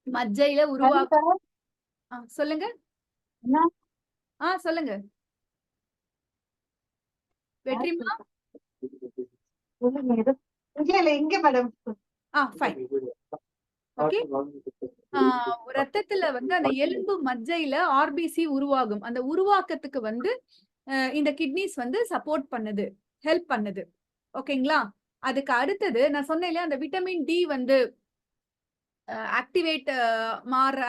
மஜ்ஜையில சொல்லுங்க. சொல்லுங்க வெற்றிமா. இங்க மேடம். ஃபைன். ஓகே. ரத்தத்துல வந்து அந்த எலும்பு மஜ்ஜையில ஆர்பிசி உருவாகும். அந்த உருவாக்கத்துக்கு வந்து இந்த கிட்னிஸ் வந்து சப்போர்ட் பண்ணுது, ஹெல்ப் பண்ணுது. ஓகேங்களா? அதுக்கு அடுத்தது நான் சொன்னேன் இல்லையா, அந்த விட்டமின் டி வந்து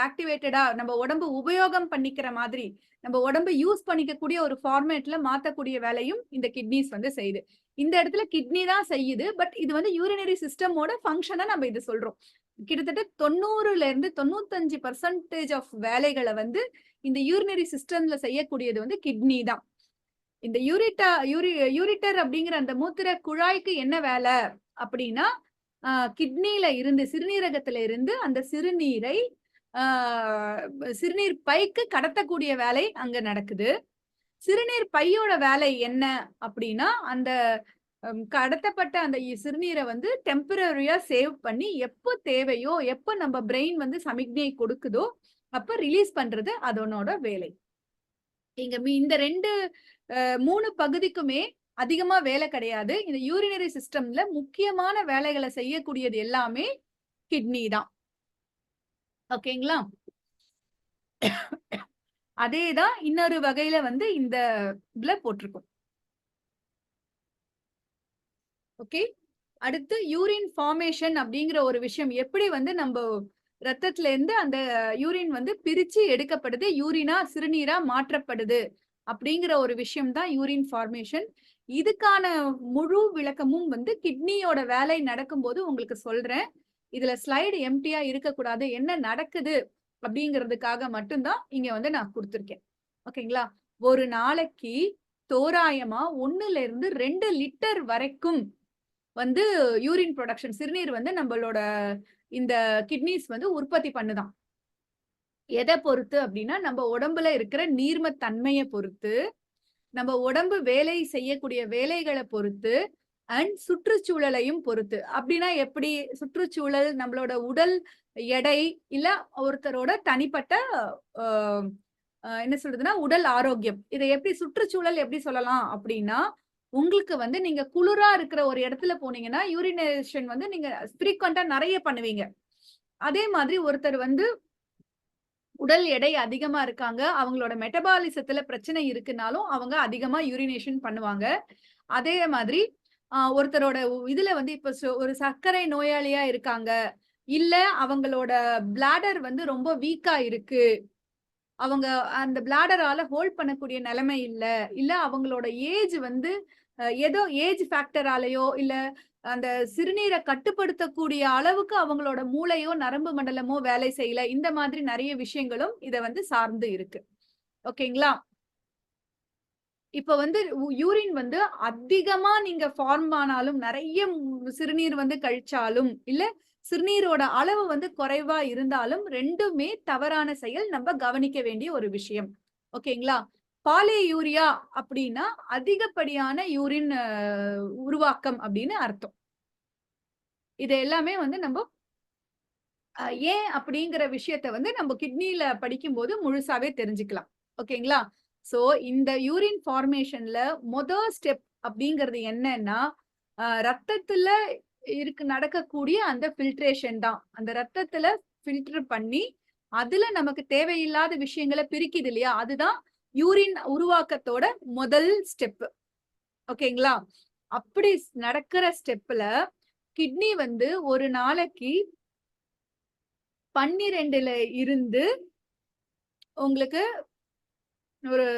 ஆக்டிவேட்டடா நம்ம உடம்பு உபயோகம் பண்ணிக்கிற மாதிரி நம்ம உடம்பு யூஸ் பண்ணிக்கக்கூடிய ஒரு ஃபார்மேட்ல மாத்தக்கூடிய வேலையும் இந்த கிட்னிஸ் வந்து செய்யுது. இந்த இடத்துல கிட்னி தான் செய்யுது. பட் இது வந்து யூரினரி சிஸ்டமோட ஃபங்க்ஷனா நம்ம இது சொல்றோம். கிட்டத்தட்ட 90% ஆஃப் வேலைகளை வந்து இந்த யூரினரி சிஸ்டம்ல செய்யக்கூடியது வந்து கிட்னி தான். இந்த யூரிட்டர் அப்படிங்கிற அந்த மூத்திர குழாய்க்கு என்ன வேலை அப்படின்னா, கிட்னில இருந்து சிறுநீரகத்துல இருந்து அந்த சிறுநீரை சிறுநீர் பைக்கு கடத்தக்கூடிய வேலை அங்க நடக்குது. சிறுநீர் பையோட வேலை என்ன அப்படின்னா, அந்த கடத்தப்பட்ட அந்த சிறுநீரை வந்து டெம்பரரியா சேவ் பண்ணி எப்போ தேவையோ, எப்போ நம்ம பிரெயின் வந்து சமிக்ஞை கொடுக்குதோ அப்ப ரிலீஸ் பண்றது அதனோட வேலை. இங்க இந்த 3 பகுதிக்குமே அதிகமா வேலை கிடையாது. இந்த யூரினரி சிஸ்டம்ல முக்கியமான வேலைகளை செய்யக்கூடியது எல்லாமே கிட்னி தான். ஓகேங்களா? அதேதான் இன்னொரு வகையில வந்து இந்த இதுல போட்டிருக்கும். ஓகே. அடுத்து யூரின் ஃபார்மேஷன் அப்படிங்கிற ஒரு விஷயம் எப்படி வந்து நம்ம ரத்தத்துல இருந்து அந்த யூரின் வந்து பிரிச்சு எடுக்கப்படுது, யூரினா சிறுநீரா மாற்றப்படுது அப்படிங்கிற ஒரு விஷயம் தான் யூரின் ஃபார்மேஷன். இதுக்கான முழு விளக்கமும் வந்து கிட்னியோட வேலை நடக்கும்போது உங்களுக்கு சொல்றேன். இதுல ஸ்லைடு எம்டியா இருக்கக்கூடாது, என்ன நடக்குது அப்படிங்கிறதுக்காக மட்டும்தான் இங்க வந்து நான் கொடுத்துருக்கேன். ஓகேங்களா? ஒரு நாளைக்கு தோராயமா 1-2 லிட்டர் வரைக்கும் வந்து யூரின் ப்ரொடக்ஷன் சிறுநீர் வந்து நம்மளோட இந்த கிட்னிஸ் வந்து உற்பத்தி பண்ணுதான். எதை பொறுத்து அப்படின்னா, நம்ம உடம்புல இருக்கிற நீர்ம தன்மையை பொறுத்து, நம்ம உடம்பு வேலை செய்யக்கூடிய வேலைகளை பொறுத்து, அண்ட் சுற்றுச்சூழலையும் பொறுத்து. அப்படின்னா எப்படி? சுற்றுச்சூழல், நம்மளோட உடல் எடை, இல்ல ஒருத்தரோட தனிப்பட்ட என்ன சொல்றதுன்னா உடல் ஆரோக்கியம். இதை எப்படி சுற்றுச்சூழல் எப்படி சொல்லலாம் அப்படின்னா, உங்களுக்கு வந்து நீங்க குளிரா இருக்கிற ஒரு இடத்துல போனீங்கன்னா யூரினேஷன் வந்து நீங்க ஃப்ரீக்வெண்டா நிறைய பண்ணுவீங்க. அதே மாதிரி ஒருத்தர் வந்து உடல் எடை அதிகமா இருக்காங்க, அவங்களோட மெட்டபாலிசத்துல பிரச்சனை இருக்குனாலும் அவங்க அதிகமா யூரினேஷன் பண்ணுவாங்க. அதே மாதிரி ஒருத்தரோட இதுல வந்து இப்ப ஒரு சர்க்கரை நோயாளியா இருக்காங்க, இல்ல அவங்களோட பிளாடர் வந்து ரொம்ப வீக்கா இருக்கு, அவங்க அந்த பிளாடரால ஹோல்ட் பண்ணக்கூடிய நிலைமை இல்ல அவங்களோட ஏஜ் வந்து ஏதோ ஏஜ் ஃபேக்டராலேயோ இல்ல அந்த சிறுநீரை கட்டுப்படுத்தக்கூடிய அளவுக்கு அவங்களோட மூளையோ நரம்பு மண்டலமோ வேலை செய்யல, இந்த மாதிரி நிறைய விஷயங்களும் இத வந்து சார்ந்து இருக்கு. ஓகேங்களா? இப்ப வந்து யூரின் வந்து அதிகமா நீங்க ஃபார்ம் ஆனாலும், நிறைய சிறுநீர் வந்து கழிச்சாலும், இல்ல சிறுநீரோட அளவு வந்து குறைவா இருந்தாலும் 2மே தவறான செயல், நம்ம கவனிக்க வேண்டிய ஒரு விஷயம். ஓகேங்களா? பாலியூரியா அப்படின்னா அதிகப்படியான யூரின் உருவாக்கம் அப்படின்னு அர்த்தம். இது எல்லாமே வந்து நம்ம ஏன் அப்படிங்கிற விஷயத்த வந்து நம்ம கிட்னில படிக்கும்போது முழுசாவே தெரிஞ்சுக்கலாம். ஓகேங்களா? சோ இந்த யூரின் ஃபார்மேஷன்ல ஸ்டெப் அப்படிங்கிறது என்னன்னா, ரத்தத்துல நடக்கக்கூடிய அந்த ஃபில்ட்ரேஷன் தான். அந்த ரத்தத்துல ஃபில்டர் பண்ணி அதுல நமக்கு தேவையில்லாத விஷயங்களை பிரிக்குது இல்லையா, அதுதான் யூரின் உருவாக்கத்தோட முதல் ஸ்டெப். ஓகேங்களா? அப்படி நடக்கிற ஸ்டெப்ல கிட்னி வந்து ஒரு நாளைக்கு 12ல இருந்து உங்களுக்கு ஒரு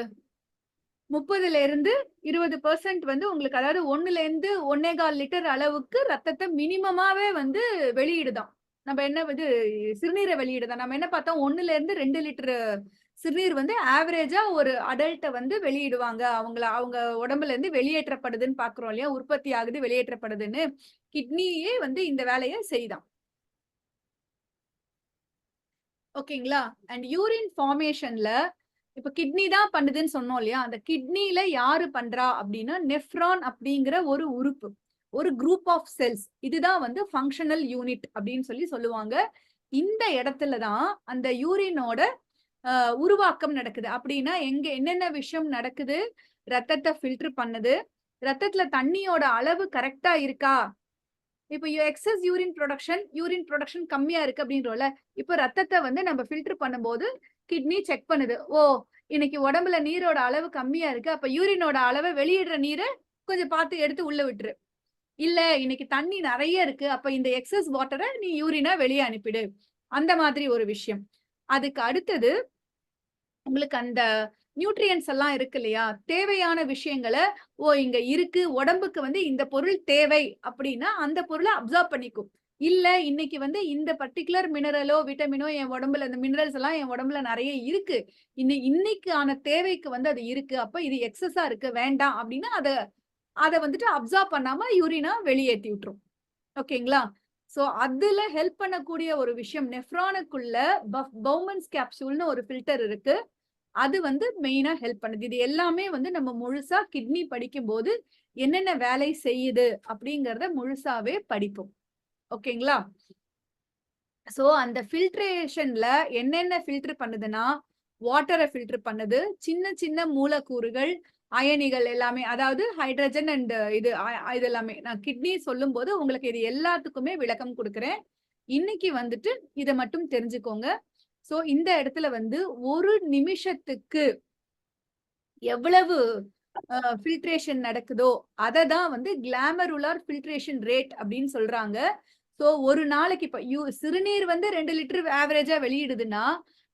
30% வந்து உங்களுக்கு, அதாவது 1.25 லிட்டர் அளவுக்கு ரத்தத்தை மினிமமாவே வந்து வெளியிடுதான். நம்ம என்ன வந்து சிறுநீரை வெளியிடுதான். நம்ம என்ன பார்த்தோம், 1-2 லிட்டர் சிறுநீர் வந்து ஆவரேஜா ஒரு அடல்ட்ட வந்து வெளியிடுவாங்க. அவங்க உடம்புல இருந்து வெளியேற்றப்படுதுன்னு பாக்குறோம் இல்லையா, உற்பத்தி ஆகுது வெளியேற்றப்படுதுன்னு. கிட்னியே வந்து இந்த வேலையை செய்தான். ஓகேங்களா? அண்ட் யூரின் ஃபார்மேஷன்ல இப்ப கிட்னி தான் பண்ணுதுன்னு சொன்னோம் இல்லையா, அந்த கிட்னில யாரு பண்றா அப்படின்னா நெஃப்ரான் அப்படிங்கிற ஒரு உறுப்பு, ஒரு குரூப் ஆஃப் செல்ஸ். இதுதான் வந்து ஃபங்க்ஷனல் யூனிட் அப்படின்னு சொல்லுவாங்க. இந்த இடத்துல தான் அந்த யூரினோட உருவாக்கம் நடக்குது. அப்படின்னா என்னென்ன விஷயம் நடக்குது? ரத்தத்தை ஃபில்டர் பண்ணுது. ரத்தத்துல தண்ணியோட அளவு கரெக்டா இருக்கா? இப்ப எக்ஸஸ் யூரின் ப்ரொடக்ஷன் கம்மியா இருக்கு அப்படின்றோம்ல. இப்ப ரத்தத்தை வந்து நம்ம ஃபில்டர் பண்ணும்போது கிட்னி செக் பண்ணுது. ஓ, இன்னைக்கு உடம்புல நீரோட அளவு கம்மியா இருக்கு. அப்ப யூரினோட அளவை, வெளியிடுற நீரை கொஞ்சம் பார்த்து எடுத்து உள்ள விட்டுரு. இல்ல, இன்னைக்கு தண்ணி நிறைய இருக்கு. அப்ப இந்த எக்ஸஸ் வாட்டரை நீ யூரினா வெளியே அனுப்பிடு. அந்த மாதிரி ஒரு விஷயம். அதுக்கு அடுத்தது உங்களுக்கு அந்த நியூட்ரியன்ஸ் எல்லாம் இருக்கு இல்லையா, தேவையான விஷயங்களை இங்க இருக்கு, உடம்புக்கு வந்து இந்த பொருள் தேவை அப்படின்னா அந்த பொருளை அப்சர்வ் பண்ணிக்கும். இல்ல, இன்னைக்கு வந்து இந்த பர்டிகுலர் மினரலோ விட்டமினோ என் உடம்புல, இந்த மினரல்ஸ் எல்லாம் என் உடம்புல நிறைய இருக்கு, இன்னைக்கான தேவைக்கு வந்து அது இருக்கு, அப்ப இது எக்ஸஸா இருக்கு, வேண்டாம் அப்படின்னா அதை வந்துட்டு அப்சர்வ் பண்ணாம யூரினா வெளியேற்றி விட்டுரும். ஓகேங்களா? சோ அதுல ஹெல்ப் பண்ணக்கூடிய ஒரு விஷயம், நெஃப்ரானுக்குள்ள பவுமன்ஸ் கேப்சூல்னு ஒரு ஃபில்டர் இருக்கு. அது வந்து மெயினா ஹெல்ப் பண்ணுது. இது எல்லாமே வந்து நம்ம முழுசா கிட்னி படிக்கும் போது என்னென்ன வேலை செய்யுது அப்படிங்கறத முழுசாவே படிப்போம். ஓகேங்களா? சோ அந்த ஃபில்ட்ரேஷன்ல என்னென்ன ஃபில்டர் பண்ணுதுன்னா, வாட்டரை ஃபில்டர் பண்ணுது, சின்ன சின்ன மூலக்கூறுகள், அயனிகள் எல்லாமே, அதாவது ஹைட்ரஜன் அண்ட் இது எல்லாமே. நான் கிட்னி சொல்லும் போது உங்களுக்கு இது எல்லாத்துக்குமே விளக்கம் கொடுக்குறேன். இன்னைக்கு வந்துட்டு இதை மட்டும் தெரிஞ்சுக்கோங்க. சோ இந்த இடத்துல வந்து ஒரு நிமிஷத்துக்கு எவ்வளவு ஃபில்ட்ரேஷன் நடக்குதோ அதை தான் வந்து கிளாமருலார் ஃபில்ட்ரேஷன் ரேட் அப்படின்னு சொல்றாங்க. சோ ஒரு நாளைக்கு இப்ப சிறுநீர் வந்து 2 லிட்டர் ஆவரேஜா வெளியிடுதுன்னா,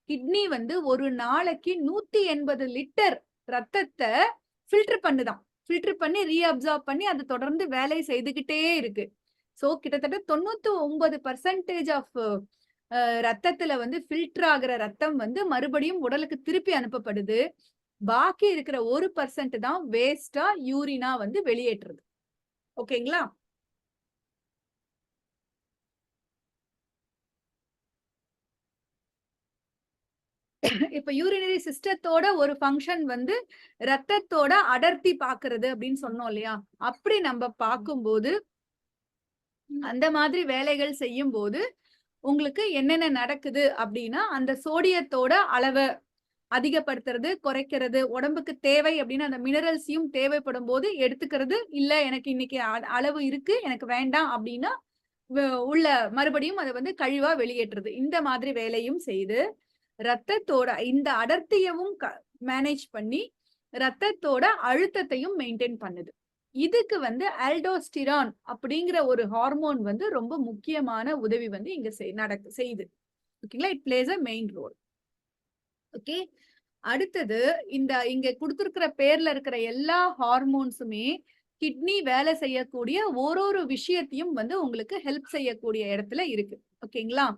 கிட்னி வந்து ஒரு நாளைக்கு 180 லிட்டர் ரத்தத்தை ஃபில்டர் பண்ணுதான். ஃபில்டர் பண்ணி ரீஅப்சார்ப் பண்ணி அது தொடர்ந்து வேலை செய்துகிட்டே இருக்கு. சோ கிட்டத்தட்ட 99% ஆஃப் ரத்தத்துல வந்து ஃபில்டர் ஆகிற ரத்தம் வந்து மறுபடியும் உடலுக்கு திருப்பி அனுப்பப்படுது. பாக்கி இருக்கிற 1% தான் வேஸ்டா யூரினா வந்து வெளியேற்றுறது. ஓகேங்களா? இப்ப யூரினரி சிஸ்டத்தோட ஒரு ஃபங்க்ஷன் வந்து ரத்தத்தோட அடர்த்தி பாக்குறது அப்படின்னு சொன்னோம் இல்லையா, அப்படி நம்ம பார்க்கும்போது அந்த மாதிரி வேலைகள் செய்யும் போது உங்களுக்கு என்னென்ன நடக்குது அப்படின்னா, அந்த சோடியத்தோட அளவை அதிகப்படுத்துறது, குறைக்கிறது, உடம்புக்கு தேவை அப்படின்னு அந்த மினரல்ஸையும் தேவைப்படும் போது எடுத்துக்கிறது. இல்ல, எனக்கு இன்னைக்கு அளவு இருக்கு, எனக்கு வேண்டாம் அப்படின்னா உள்ள மறுபடியும் அதை வந்து கழிவா வெளியேற்றுறது. இந்த மாதிரி வேலையும் செய்து ரத்தத்தோட இந்த அடர்த்தியவும் மேனேஜ் பண்ணி ரத்தத்தோட அழுத்தத்தையும் மெயின்டைன் பண்ணுது. இதுக்கு வந்து ஆல்டோஸ்டிரான் அப்படிங்கிற ஒரு ஹார்மோன் வந்து ரொம்ப முக்கியமான உதவி வந்து இங்க செய்யுது. ஓகேங்களா? It plays a main role. Okay, அடுத்தது இங்க கொடுத்திருக்கிற பேர்ல இருக்கிற எல்லா ஹார்மோன்ஸுமே கிட்னி வேலை செய்யக்கூடிய ஒரு விஷயத்தையும் வந்து உங்களுக்கு ஹெல்ப் செய்யக்கூடிய இடத்துல இருக்கு. ஓகேங்களா?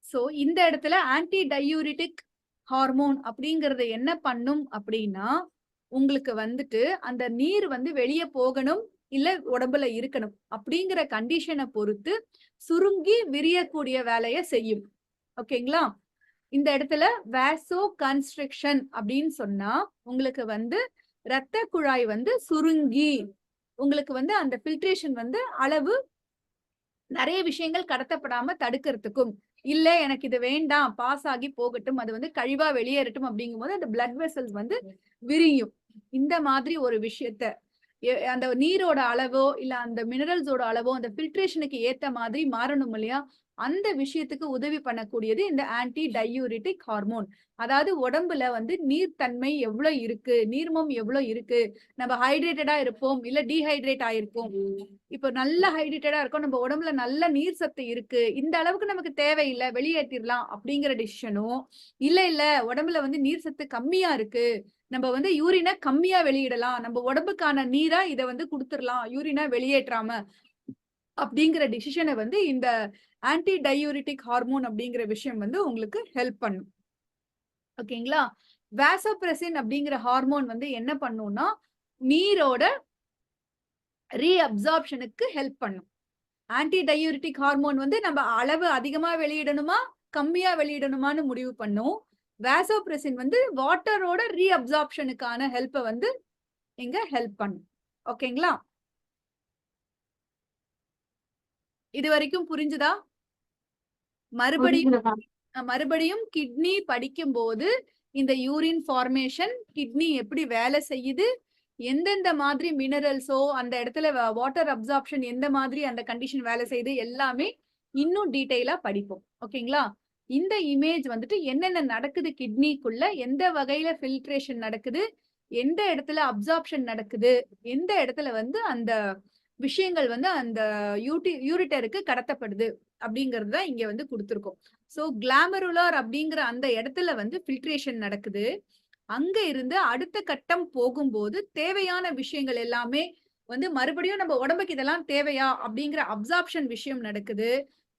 சோ இந்த இடத்துல ஆன்டி டயூரிட்டிக் ஹார்மோன் அப்படிங்கறது என்ன பண்ணும் அப்படின்னா, உங்களுக்கு வந்துட்டு அந்த நீர் வந்து வெளியே போகணும், இல்ல உடம்புல இருக்கணும் அப்படிங்கிற கண்டிஷனை பொறுத்து சுருங்கி விரியக்கூடிய வேலையை செய்யும். ஓகேங்களா? இந்த இடத்துல வாசோ கன்ஸ்ட்ரக்ஷன் அப்படின்னு சொன்னா உங்களுக்கு வந்து ரத்த குழாய் வந்து சுருங்கி உங்களுக்கு வந்து அந்த ஃபில்ட்ரேஷன் வந்து அளவு நிறைய விஷயங்கள் கடத்தப்படாம தடுக்கிறதுக்கும், இல்ல எனக்கு இது வேண்டாம், பாஸ் ஆகி போகட்டும், அது வந்து கழிவா வெளியேறட்டும் அப்படிங்கும் போது அந்த பிளட் வெசல்ஸ் வந்து விரியும். இந்த மாதிரி ஒரு விஷயத்த அந்த நீரோட அளவோ இல்ல அந்த மினரல்ஸோட அளவோ அந்த ஃபில்ட்ரேஷனுக்கு ஏத்த மாதிரி மாறணும் இல்லையா, அந்த விஷயத்துக்கு உதவி பண்ணக்கூடியது இந்த ஆன்டி டயூரிட்டிக் ஹார்மோன். அதாவது உடம்புல வந்து நீர்த்தன்மை எவ்வளவு இருக்கு, நீர்மம் எவ்வளவு இருக்கு, நம்ம ஹைட்ரேட்டடா இருப்போம் இல்ல டீஹைட்ரேட் ஆயிருப்போம். இப்போ நல்ல ஹைட்ரேட்டடா இருக்கும், நம்ம உடம்புல நல்ல நீர் சத்து இருக்கு, இந்த அளவுக்கு நமக்கு தேவையில்லை, வெளியேற்றிடலாம் அப்படிங்கிற டிசிஷனும், இல்ல உடம்புல வந்து நீர் சத்து கம்மியா இருக்கு, நம்ம வந்து யூரினை கம்மியா வெளியிடலாம், நம்ம உடம்புக்கான நீரா இதை வந்து கொடுத்துடலாம், யூரினா வெளியேற்றாம அப்படிங்கிற டிசிஷனை வந்து இந்த ஆன்டி டயூரிட்டிக் ஹார்மோன் அப்படிங்கிற விஷயம் வந்து உங்களுக்கு ஹெல்ப் பண்ணும். ஓகேங்களா? வாசோப்ரெசின் அப்படிங்கிற ஹார்மோன் வந்து என்ன பண்ணும்னா நீரோட ரீஅப்சார்ப்ஷனுக்கு ஹெல்ப் பண்ணும். ஆன்டி டயூரிட்டிக் ஹார்மோன் வந்து நம்ம அளவு அதிகமா வெளியிடணுமா கம்மியா வெளியிடணுமான்னு முடிவு பண்ணும். வாசோப்ரெசின் வந்து வாட்டரோட ரீஅப்சார்ப்ஷனுக்கான ஹெல்ப்பை வந்து இங்க ஹெல்ப் பண்ணும். ஓகேங்களா? இது வரைக்கும் புரிஞ்சுதா? மறுபடியும் புரிஞ்சுது மேம். மறுபடியும் கிட்னி படிக்கும் போது இந்த யூரின் ஃபார்மேஷன், கிட்னி எப்படி வேலை செய்யுது, எந்தெந்த மாதிரி மினரல்ஸோ அந்த இடத்துல வாட்டர் அப்சார்ப்ஷன் எந்த மாதிரி அந்த கண்டிஷன் வேலை செய்யுது எல்லாமே இன்னும் டீடைலா படிப்போம். ஓகேங்களா? இந்த இமேஜ் வந்துட்டு என்னென்ன நடக்குது கிட்னிக்குள்ள, எந்த வகையில ஃபில்ட்ரேஷன் நடக்குது, எந்த இடத்துல அப்சார்ப்ஷன் நடக்குது, எந்த இடத்துல வந்து அந்த விஷயங்கள் வந்து அந்த யூரிட்டருக்கு கடத்தப்படுது அப்படிங்கிறது தான் இங்க வந்து கொடுத்துருக்கோம். சோ கிளாமருலார் அப்படிங்கிற அந்த இடத்துல வந்து ஃபில்ட்ரேஷன் நடக்குது. அங்க இருந்து அடுத்த கட்டம் போகும்போது தேவையான விஷயங்கள் எல்லாமே வந்து மறுபடியும் நம்ம உடம்புக்கு இதெல்லாம் தேவையா அப்படிங்கிற அப்சார்ப்ஷன் விஷயம் நடக்குது.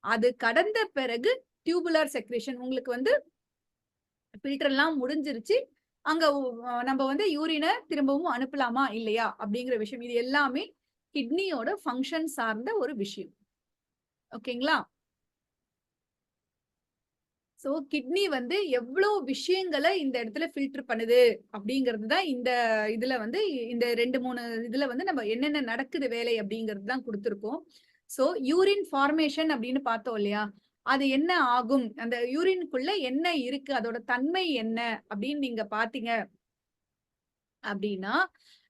அது கடந்த பிறகு டியூபுலர் செக்ரேஷன் உங்களுக்கு வந்து ஃபில்டர் எல்லாம் முடிஞ்சிருச்சு. அங்க நம்ம வந்து யூரினை திரும்பவும் அனுப்பலாமா இல்லையா அப்படிங்கிற விஷயம், இது எல்லாமே கிட்னியோட ஃபங்க்ஷன் சார்ந்த ஒரு விஷயம். ஓகேங்களா? சோ கிட்னி வந்து எவ்வளவு விஷயங்களை இந்த இடத்துல ஃபில்டர் பண்ணுது அப்படிங்கிறது தான் இந்த இதுல வந்து இந்த 2-3 இதுல வந்து நம்ம என்னென்ன நடக்குது வேலை அப்படிங்கிறது தான் கொடுத்துருக்கோம். சோ யூரின் ஃபார்மேஷன் அப்படின்னு பார்த்தோம் இல்லையா, அது என்ன ஆகும், அந்த யூரினுக்குள்ள என்ன இருக்கு, அதோட தன்மை என்ன அப்படின்னு நீங்க பாத்தீங்க அப்படின்னா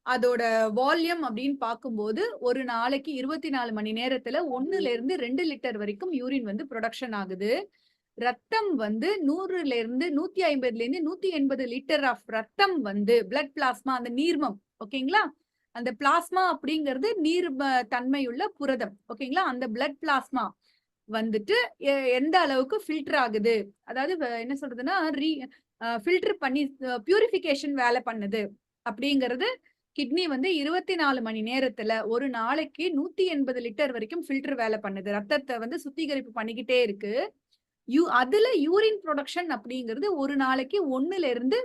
அதோட வால்யூம் அப்படின்னு பார்க்கும்போது ஒரு நாளைக்கு 24 மணி நேரத்துல 1ல இருந்து 2 லிட்டர் வரைக்கும் யூரின் வந்து ப்ரொடக்ஷன் ஆகுது. ரத்தம் வந்து 100ல இருந்து 150ல இருந்து 180 லிட்டர் ஆஃப் ரத்தம் வந்து பிளட் பிளாஸ்மா, அந்த நீர்மம். ஓகேங்களா? அந்த பிளாஸ்மா அப்படிங்கிறது நீர்ம தன்மையுள்ள புரதம். ஓகேங்களா? அந்த பிளட் பிளாஸ்மா வந்துட்டு எந்த அளவுக்கு ஃபில்டர் ஆகுது, அதாவது என்ன சொல்றதுன்னா ஃபில்டர் பண்ணி பியூரிஃபிகேஷன் வேலை பண்ணுது அப்படிங்கிறது கிட்னி வந்து 24 மணி நேரத்துல ஒரு நாளைக்கு 180 லிட்டர் வரைக்கும் ஃபில்டர் வேலை பண்ணுது, ரத்தத்தை வந்து சுத்திகரிப்பு பண்ணிக்கிட்டே இருக்கு. அதுல யூரின் ப்ரொடக்ஷன் அப்படிங்கிறது ஒரு நாளைக்கு 1ல இருந்து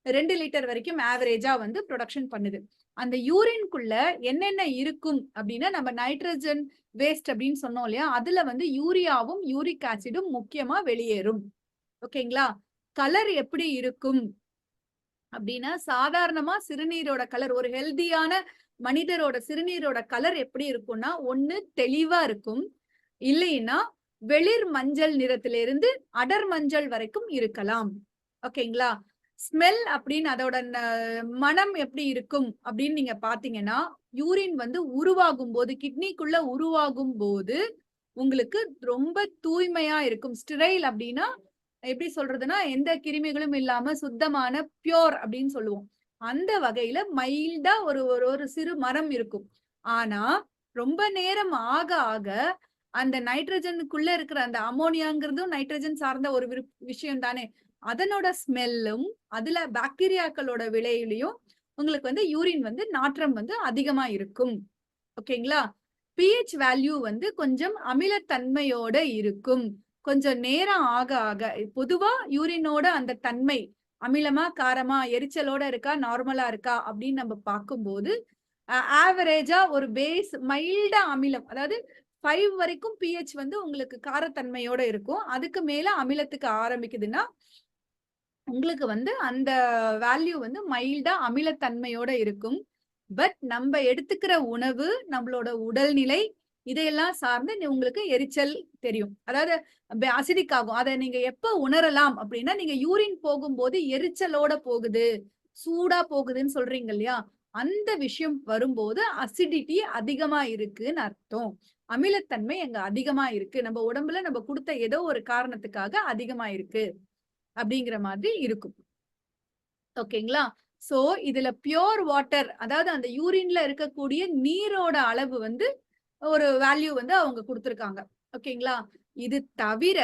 2 லிட்டர் வரைக்கும் ஆவரேஜா வந்து ப்ரொடக்ஷன் பண்ணுது. அந்த யூரின்குள்ள என்னென்ன இருக்கும் அப்படின்னா நம்ம நைட்ரஜன் வேஸ்ட் அப்படின்னு சொன்னோம் இல்லையா, அதுல வந்து யூரியாவும் யூரிக் ஆசிடும் முக்கியமா வெளியேறும். ஓகேங்களா? கலர் எப்படி இருக்கும் அப்படின்னா சாதாரணமா சிறுநீரோட கலர், ஒரு ஹெல்தியான மனிதரோட சிறுநீரோட கலர் எப்படி இருக்கும்னா ஒண்ணு தெளிவா இருக்கும், இல்லைன்னா வெளிர் மஞ்சள் நிறத்திலிருந்து அடர் மஞ்சள் வரைக்கும் இருக்கலாம். ஓகேங்களா? ஸ்மெல் அப்படின்னு அதோட மனம் எப்படி இருக்கும் அப்படின்னு நீங்க பாத்தீங்கன்னா யூரின் வந்து உருவாகும் போது, கிட்னிக்குள்ள உருவாகும் போது உங்களுக்கு ரொம்ப தூய்மையா இருக்கும். ஸ்டிரைல் அப்படின்னா எப்படி சொல்றதுன்னா எந்த கிருமிகளும் இல்லாம சுத்தமான பியோர் அப்படின்னு சொல்லுவோம். அந்த வகையில மைல்டா ஒரு சிறு மரம் இருக்கும். ஆனா ரொம்ப நேரம் ஆக ஆக அந்த நைட்ரஜனுக்குள்ள இருக்கிற அந்த அமோனியாங்கிறதும் நைட்ரஜன் சார்ந்த ஒரு விஷயம் தானே, அதனோட ஸ்மெல்லும் அதுல பாக்டீரியாக்களோட விளையிலையும் உங்களுக்கு வந்து யூரின் வந்து நாற்றம் வந்து அதிகமா இருக்கும். ஓகேங்களா? pH வேல்யூ வந்து கொஞ்சம் அமிலத்தன்மையோட இருக்கும். கொஞ்சம் நேரம் ஆக ஆக பொதுவா யூரினோட அந்த தன்மை அமிலமா காரமா எரிச்சலோட இருக்கா நார்மலா இருக்கா அப்படின்னு நம்ம பார்க்கும்போது ஆவரேஜா ஒரு பேஸ் மைல்டா அமிலம், அதாவது 5 வரைக்கும் pH வந்து உங்களுக்கு காரத்தன்மையோட இருக்கும். அதுக்கு மேல அமிலத்துக்கு ஆரம்பிக்குதுன்னா உங்களுக்கு வந்து அந்த வேல்யூ வந்து மைல்டா அமிலத்தன்மையோட இருக்கும். பட் நம்ம எடுத்துக்கிற உணவு, நம்மளோட உடல்நிலை இதையெல்லாம் சார்ந்து உங்களுக்கு எரிச்சல் தெரியும், அதாவது அசிடிக் ஆகும். அதை நீங்க எப்ப உணரலாம் அப்படின்னா நீங்க யூரின் போகும்போது எரிச்சலோட போகுது, சூடா போகுதுன்னு சொல்றீங்க இல்லையா, அந்த விஷயம் வரும்போது அசிடிட்டி அதிகமா இருக்குன்னு அர்த்தம். அமிலத்தன்மை அங்க அதிகமா இருக்கு, நம்ம உடம்புல நம்ம கொடுத்த ஏதோ ஒரு காரணத்துக்காக அதிகமா இருக்கு அப்படிங்கிற மாதிரி இருக்கும். ஓகேங்களா? சோ இதுல பியோர் வாட்டர், அதாவது அந்த யூரின்ல இருக்கக்கூடிய நீரோட அளவு வந்து ஒரு வேல்யூ வந்து அவங்க கொடுத்திருக்காங்க. ஓகேங்களா? இது தவிர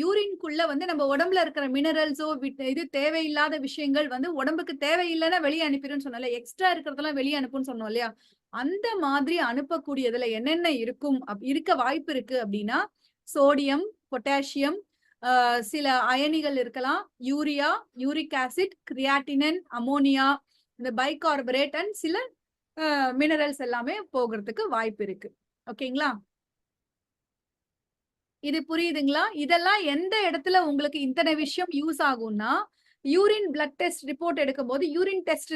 யூரின்குள்ள வந்து நம்ம உடம்புல இருக்கிற மினரல்ஸோ இது தேவையில்லாத விஷயங்கள் வந்து உடம்புக்கு தேவையில்லைன்னா வெளியே அனுப்பிடுன்னு சொன்னோம்ல, எக்ஸ்ட்ரா இருக்கிறதெல்லாம் வெளியே அனுப்புன்னு சொன்னோம் இல்லையா, அந்த மாதிரி அனுப்பக்கூடியதுல என்னென்ன இருக்கும் இருக்க வாய்ப்பு இருக்கு அப்படின்னா சோடியம், பொட்டாசியம், சில அயனிகள் இருக்கலாம், urea, uric acid, creatinine, ammonia, இந்த பைகார்பரேட் அண்ட் சில மினரல்ஸ் எல்லாமே போகிறதுக்கு வாய்ப்பு இருக்கு. ஓகேங்களா? இது புரியுதுங்களா? இதெல்லாம் எந்த இடத்துல உங்களுக்கு இத்தனை விஷயம் யூஸ் ஆகும்னா, யூரின் பிளட் டெஸ்ட் ரிப்போர்ட் எடுக்கும் போது யூரின் டெஸ்ட்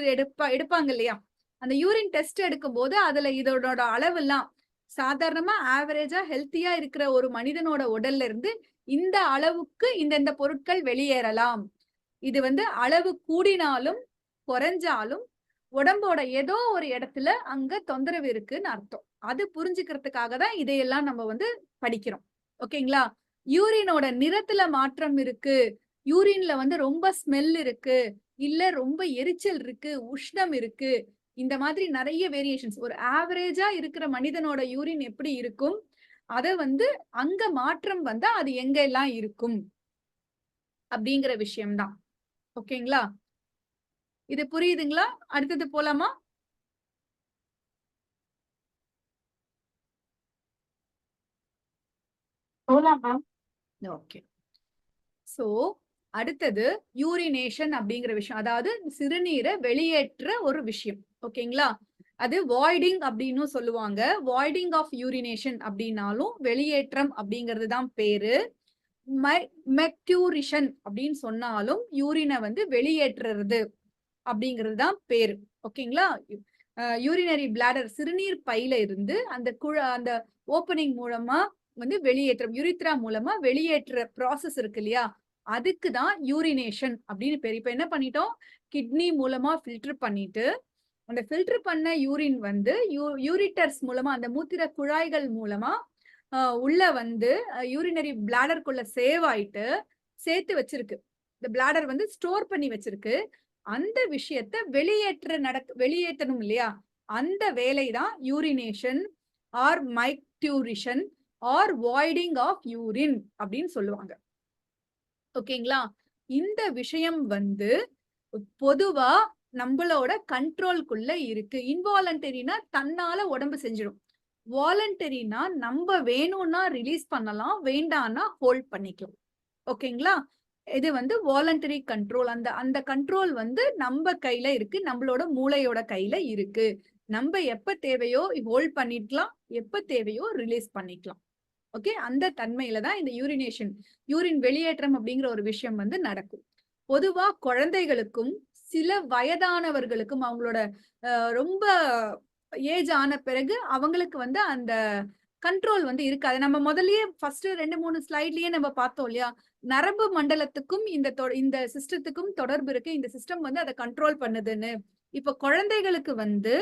எடுப்பாங்க இல்லையா, அந்த யூரின் டெஸ்ட் எடுக்கும் போது அதுல இதோட அளவெல்லாம் சாதாரணமா ஆவரேஜா ஹெல்த்தியா இருக்கிற ஒரு மனிதனோட உடல்ல இருந்து இந்த அளவுக்கு இந்த பொருட்கள் வெளியேறலாம். இது வந்து அளவு கூடினாலும் குறைஞ்சாலும் உடம்போட ஏதோ ஒரு இடத்துல அங்க தொந்தரவு இருக்குன்னு அர்த்தம். அது புரிஞ்சுக்கிறதுக்காக தான் இதையெல்லாம் நம்ம வந்து படிக்கிறோம். ஓகேங்களா? யூரினோட நிறத்துல மாற்றம் இருக்கு, யூரின்ல வந்து ரொம்ப ஸ்மெல் இருக்கு, இல்ல ரொம்ப எரிச்சல் இருக்கு, உஷ்ணம் இருக்கு, இந்த மாதிரி நிறைய வேரியேஷன்ஸ். ஒரு ஆவரேஜா இருக்கிற மனிதனோட யூரின் எப்படி இருக்கும், அத வந்து அங்க மாற்றம் வந்தா அது எங்க எல்லாம் இருக்கும் அப்படிங்கிற விஷயம்தான். ஓகேங்களா? இது புரியுதுங்களா? அடுத்தது போலாமா? போலாம் மேம். ஓகே. சோ அடுத்தது யூரினேஷன் அப்படிங்கிற விஷயம், அதாவது சிறுநீரை வெளியேற்ற ஒரு விஷயம். ஓகேங்களா? அது வாய்டிங் அப்படின்னு சொல்லுவாங்க. வாய்டிங் ஆஃப் யூரினேஷன் அப்படின்னாலும் வெளியேற்றம் அப்படிங்கிறது தான் பேரு. மெக்டூரிஷன் அப்படின்னு சொன்னாலும் யூரினை வந்து வெளியேற்றுறது அப்படிங்கிறது தான் பேரு. ஓகேங்களா? யூரினரி பிளாடர் சிறுநீர் பையில இருந்து அந்த ஓப்பனிங் மூலமா வந்து வெளியேற்றம், யூரித்ரா மூலமா வெளியேற்ற ப்ராசஸ் இருக்கு இல்லையா, அதுக்கு தான் யூரினேஷன் அப்படின்னு பேர். இப்ப என்ன பண்ணிட்டோம், கிட்னி மூலமா ஃபில்டர் பண்ணிட்டு அந்த ஃபில்டர் பண்ண யூரின் வந்து யூரிட்டர்ஸ் மூலமா அந்த மூத்திர குழாய்கள் மூலமா உள்ள வந்து யூரினரி பிளாடருக்குள்ள சேவ் ஆயிட்டு சேர்த்து வச்சிருக்கு. இந்த பிளாடர் வந்து ஸ்டோர் பண்ணி வச்சிருக்கு. அந்த விஷயத்த வெளியேற்றணும் இல்லையா, அந்த வேலை தான் urination or micturition or voiding of urine அப்படின்னு சொல்லுவாங்க. ஓகேங்களா? இந்த விஷயம் வந்து பொதுவா நம்மளோட கண்ட்ரோல்குள்ள இருக்கு. இன்வாலண்டரினா தன்னால உடம்பு செஞ்சிடும், வாலண்டரினா நம்ம வேணும்னா ரிலீஸ் பண்ணலாம், வேண்டாம்னா ஹோல்ட் பண்ணிக்கலாம். ஓகேங்களா? இது வந்து வாலண்டரி கண்ட்ரோல். அந்த கண்ட்ரோல் வந்து நம்ம கையில இருக்கு, நம்மளோட மூளையோட கையில இருக்கு. நம்ம எப்ப தேவையோ ஹோல்ட் பண்ணிக்கலாம், எப்ப தேவையோ ரிலீஸ் பண்ணிக்கலாம். ஓகே, அந்த தன்மையில தான் இந்த யூரின் வெளியேற்றம் அப்படிங்கிற ஒரு விஷயம் வந்து நடக்கும். பொதுவா குழந்தைகளுக்கும் சில வயதானவர்களுக்கும் அவங்களோட ரொம்ப ஏஜ் ஆன பிறகு அவங்களுக்கு வந்து அந்த கண்ட்ரோல் வந்து இருக்காது. நம்ம முதல்லயே ஃபர்ஸ்ட் 2-3 ஸ்லைட்லயே நம்ம பார்த்தோம் இல்லையா, நரம்பு மண்டலத்துக்கும் இந்த சிஸ்டத்துக்கும் தொடர்பு இருக்கு, இந்த சிஸ்டம் வந்து அதை கண்ட்ரோல் பண்ணுதுன்னு. இப்ப குழந்தைகளுக்கு வந்து